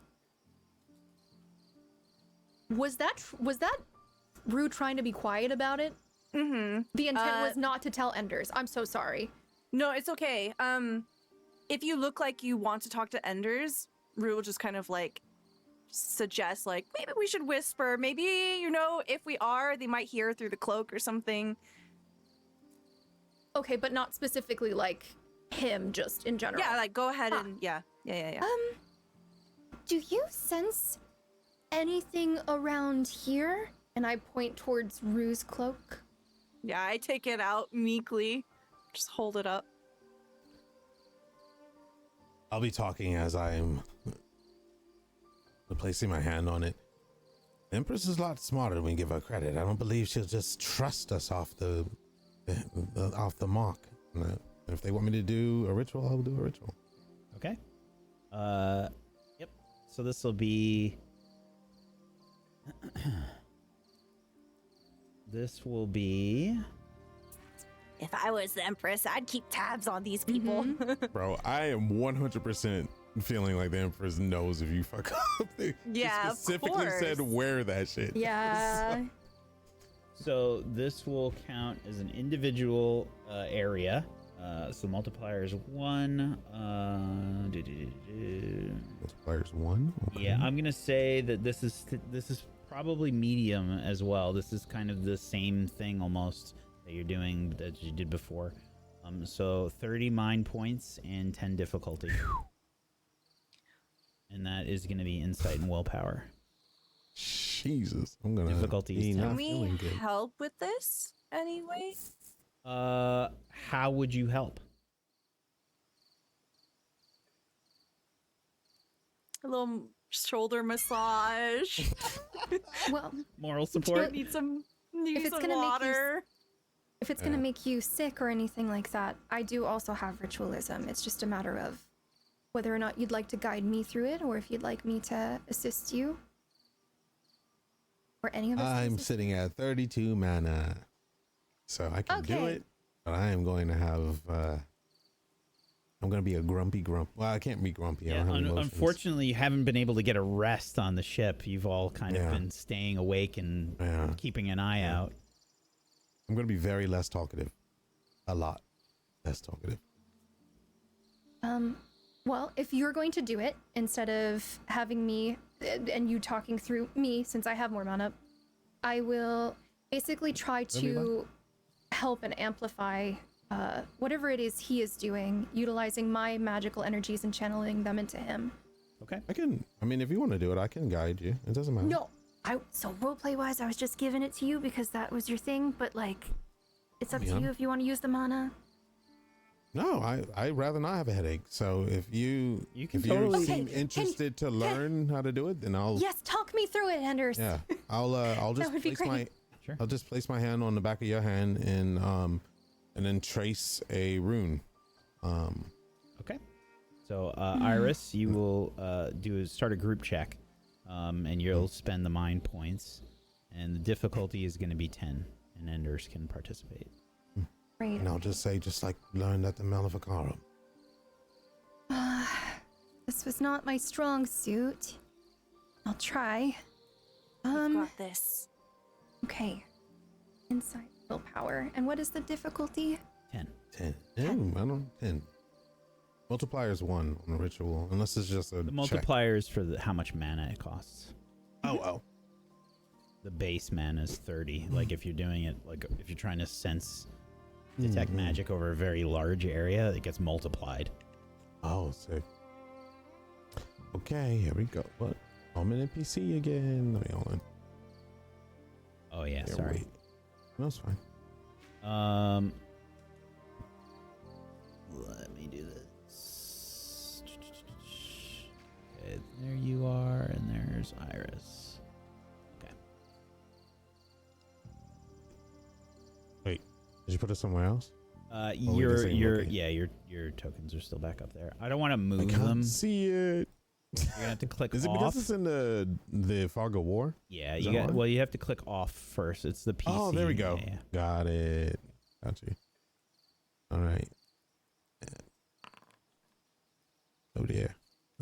was that Rue trying to be quiet about it? Mm-hmm. The intent was not to tell Enders. I'm so sorry. No, it's okay. If you look like you want to talk to Enders, Rue will just kind of like suggest like maybe we should whisper. Maybe, you know, if we are, they might hear through the cloak or something. Okay, but not specifically like him, just in general. Yeah, like go ahead and yeah. Do you sense anything around here? And I point towards Rue's cloak. Yeah, I take it out meekly. Just hold it up. I'll be talking as I'm placing my hand on it. The Empress is a lot smarter than we give her credit. I don't believe she'll just trust us off the mark. And if they want me to do a ritual, I'll do a ritual. Okay. Yep. So this will be. This will be. If I was the Empress, I'd keep tabs on these people. Bro, I am 100% feeling like the Empress knows if you fuck up. They Yeah, of specifically said course. wear that shit. Yeah. So this will count as an individual area. So multiplier is 1. Multiplyer's 1? Okay. Yeah, I'm gonna say that this is probably medium as well. This is kind of the same thing almost that you're doing that you did before. So 30 mind points and 10 difficulty. And that is gonna be insight and willpower. Jesus, I'm gonna Difficulty is be 10. not Can we feeling good. help with this anyway? How would you help? A little shoulder massage. Well, Moral support? Need some it's gonna make you water. if it's gonna make you sick or anything like that, I do also have ritualism. It's just a matter of whether or not you'd like to guide me through it or if you'd like me to assist you. Or any of us? I'm uses- sitting at 32 mana, so I can do Okay. it. But I am going to have. I'm going to be a grumpy grump. Well, I can't be grumpy. I Yeah, don't have emotions. unfortunately, you haven't been able to get a rest on the ship. You've all kind of Yeah. been staying awake and Yeah. keeping an eye out. I'm going to be very less talkative. A lot less talkative. Well, if you're going to do it instead of having me and you talking through me, since I have more mana, I will basically try to help and amplify whatever it is he is doing, utilizing my magical energies and channeling them into him. Okay. I mean, if you want to do it, I can guide you. It doesn't matter. No, so roleplay wise, I was just giving it to you because that was your thing, but like, it's up to you if you want to use the mana. No, I'd rather not have a headache. So if you can if totally- you seem Okay, interested to learn how to do it, then I'll Yes, talk me through it, Anders. yeah I'll just would be place my great. Sure. I'll just place my hand on the back of your hand and then trace a rune. Okay. So, Iris, you will start a group check, and you'll spend the mind points, and the difficulty is going to be 10, and Enders can participate. Great. And I'll just say, just like learned at the Maleficarum. This was not my strong suit. I'll try. You've got this. Okay. Insight, willpower. And what is the difficulty? 10. 10. I don't 10. Multiplier is 1 on a ritual, unless it's just a The check. multiplier is for how much mana it costs. Oh. The base mana is 30. Like if you're doing it, like if you're trying to detect magic over a very large area, it gets multiplied. Oh, sick. Okay, here we go. What? I'm an NPC again. Let me hold on. Oh yeah, Here, sorry. wait. No, it's fine. Let me do this. Okay, there you are, and there's Iris. Okay. Wait, did you put it somewhere else? we the Your same looking? your tokens are still back up there. I don't want to I move can't them. see it. You're gonna have to click Is it off. because it's in the fog of war? Yeah, Is you that got. why? Well, you have to click off first. It's the PC. Oh, there we go. Yeah. Got it. Got you. All right. Oh dear.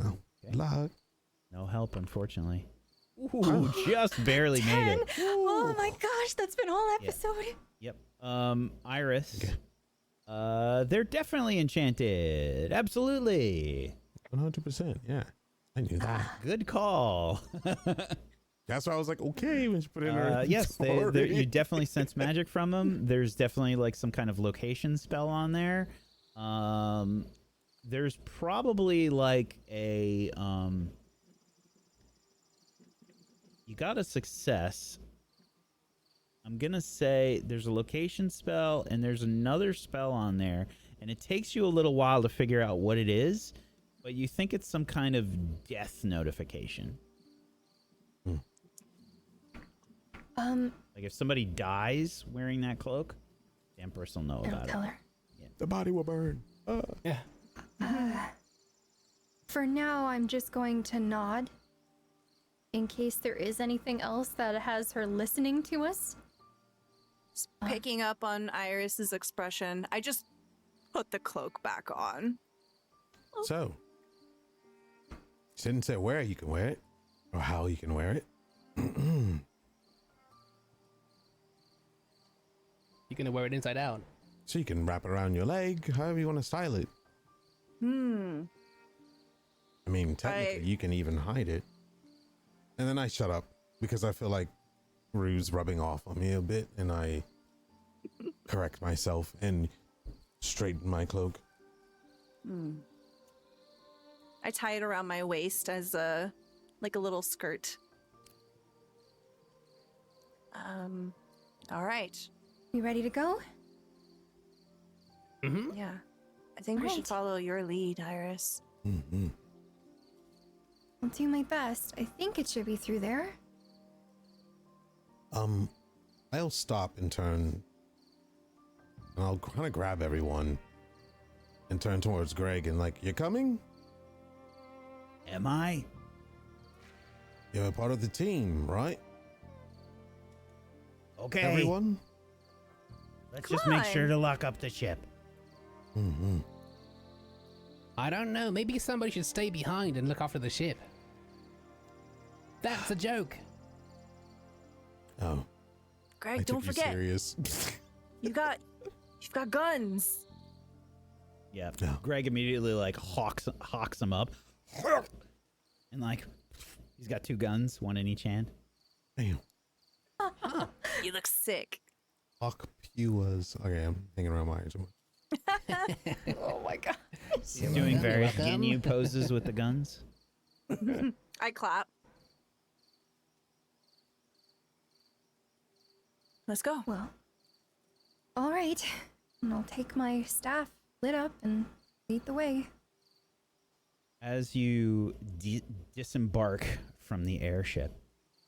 Oh, Okay. luck. No help, unfortunately. Ooh, just barely made it. Oh my gosh, that's been all Yeah. episode. Yep. Iris. Okay. They're definitely enchanted. Absolutely. 100%. Yeah, I knew that. Good call. That's why I was like, okay, when you put it in there. Yes, you definitely sense magic from them. There's definitely like some kind of location spell on there. There's probably like a you got a success. I'm gonna say there's a location spell and there's another spell on there, and it takes you a little while to figure out what it is, but you think it's some kind of death notification. Like if somebody dies wearing that cloak, the Empress will know I'll about tell it. her. The body will burn. Yeah. For now, I'm just going to nod in case there is anything else that has her listening to us. Just picking up on Iris's expression, I just put the cloak back on. So, she didn't say where you can wear it or how you can wear it. You're gonna wear it inside out. So you can wrap it around your leg, however you want to style it. I mean, technically, you can even hide it. And then I shut up because I feel like Rue's rubbing off on me a bit, and I correct myself and straighten my cloak. I tie it around my waist as a little skirt. All right. You ready to go? Mm-hmm. Yeah. I think we should Right. follow your lead, Iris. Mm-hmm. I'll do my best. I think it should be through there. I'll stop and turn, and I'll kind of grab everyone and turn towards Greg and like, you coming? Am I? You're a part of the team, right? Okay. Everyone? Let's Come just make sure on. to lock up the ship. Mm-hmm. I don't know. Maybe somebody should stay behind and look after the ship. That's a joke. Oh, I Greg, don't took you forget, serious. you've got guns. Yeah. No. Greg immediately like hawks him up, and like he's got 2 guns, 1 in each hand. Damn. You look sick. Puas. Okay, I'm hanging around my age. Oh my god. He's doing various welcome. Ginyu poses with the guns. I clap. Let's go. Well, all right. And I'll take my staff lit up and lead the way. As you disembark from the airship,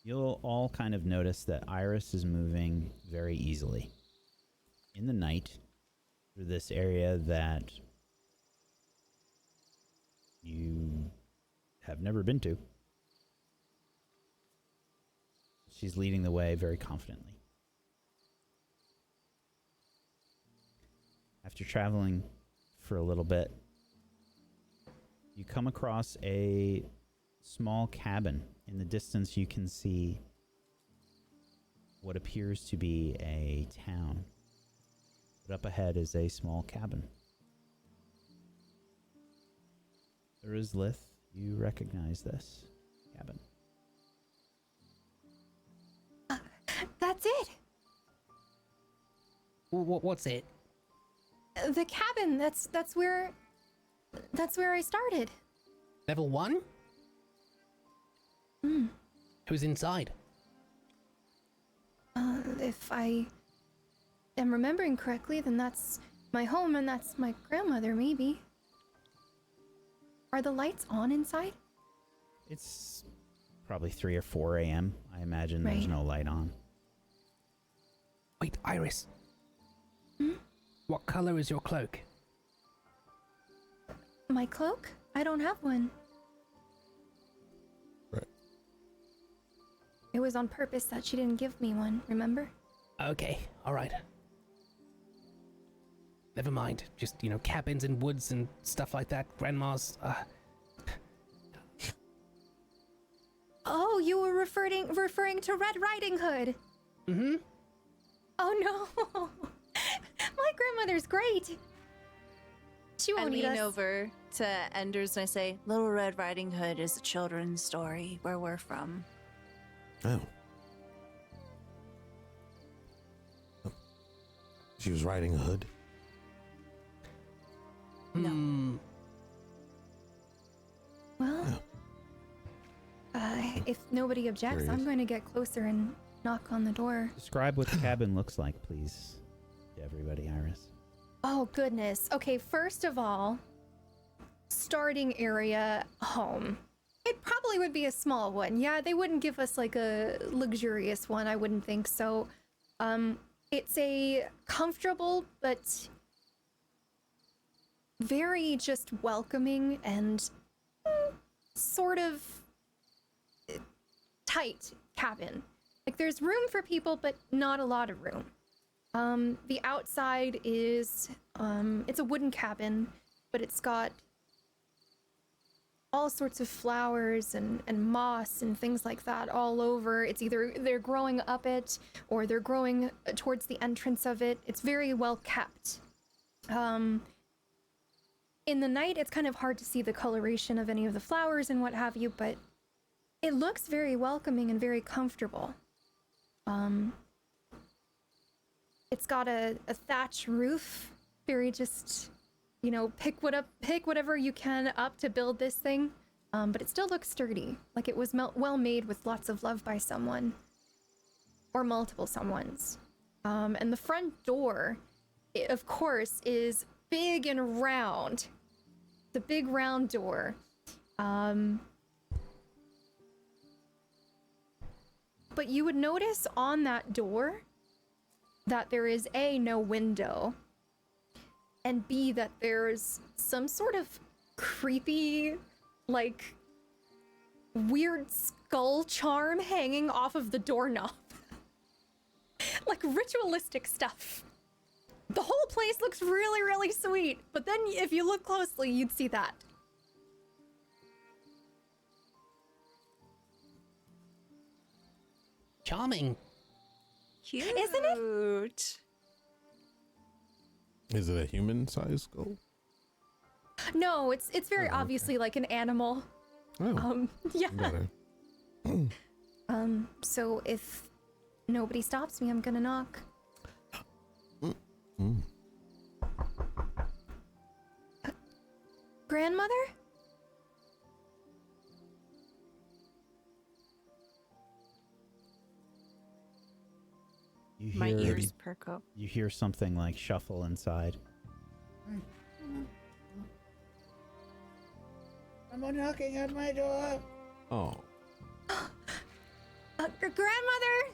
you'll all kind of notice that Iris is moving very easily in the night through this area that you have never been to. She's leading the way very confidently. After traveling for a little bit, you come across a small cabin. In the distance, you can see what appears to be a town. But up ahead is a small cabin. Lith, you recognize this cabin. That's it. What's it? The cabin. That's where I started. Level 1? Hmm. Who's inside? If I am remembering correctly, then that's my home and that's my grandmother, maybe. Are the lights on inside? It's probably 3 or 4 a.m. I imagine there's Right. no light on. Wait, Iris. Hmm? What color is your cloak? My cloak? I don't have one. Right. It was on purpose that she didn't give me one, remember? Okay, alright. Never mind. Just, cabins in woods and stuff like that. Grandma's, Oh, you were referring to Red Riding Hood. Mm-hmm. Oh no. My grandmother's great. She I won't eat lean us. over to Enders and I say, Little Red Riding Hood is a children's story where we're from. Oh. She was riding a hood. No. Hmm. Well, if nobody objects, I'm Curious. going to get closer and knock on the door. Describe what the cabin looks like, please, to everybody, Iris. Oh, goodness. Okay, first of all, starting area home. It probably would be a small one. Yeah, they wouldn't give us like a luxurious one, I wouldn't think so. It's a comfortable but very just welcoming and sort of tight cabin. Like there's room for people, but not a lot of room. The outside is, it's a wooden cabin, but it's got all sorts of flowers and moss and things like that all over. It's either they're growing up it or they're growing towards the entrance of it. It's very well kept. In the night, it's kind of hard to see the coloration of any of the flowers and what have you, but it looks very welcoming and very comfortable. It's got a thatch roof, very just, pick whatever you can up to build this thing. But it still looks sturdy, like it was well made with lots of love by someone, or multiple someones. And the front door, of course, is big and round. The big round door. But you would notice on that door that there is A, no window, and B, that there's some sort of creepy, like, weird skull charm hanging off of the doorknob. ritualistic stuff. The whole place looks really, really sweet, but then if you look closely, you'd see that. Charming. Cute. Isn't it? Is it a human-sized skull? No, it's very okay. obviously like an animal. Oh, Yeah. got it. So if nobody stops me, I'm gonna knock. Grandmother? You My hear, ears perk up. you hear something like shuffle inside. Someone knocking at my door. Oh. Grandmother?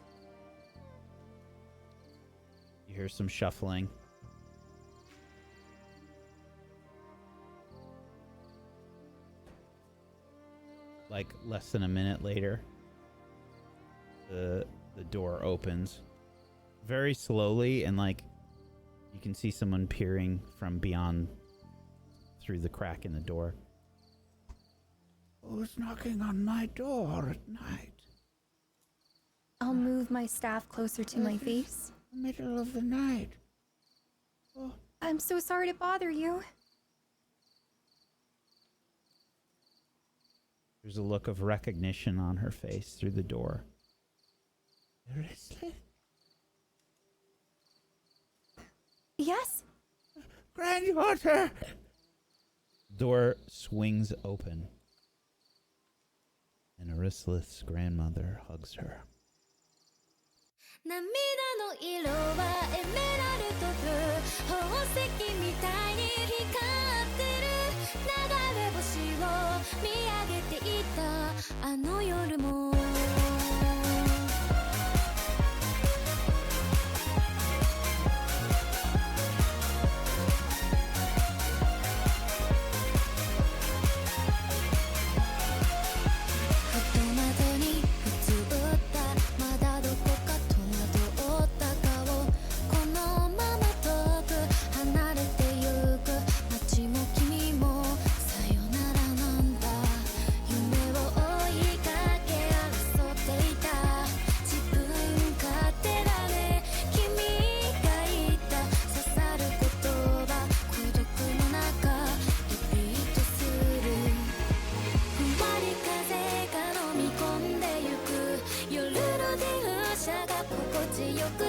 You hear some shuffling. Like less than a minute later, the door opens very slowly, and like you can see someone peering from beyond through the crack in the door. Who's knocking on my door at night? I'll move my staff closer to my face. Middle of the night. Oh. I'm so sorry to bother you. There's a look of recognition on her face through the door. Seriously? Yes? Granddaughter! Door swings open, and Arislith's grandmother hugs her. 涙の色はエメラルドブルー宝石みたいに光ってる流れ星を見上げていたあの夜も 夜の電車が心地よく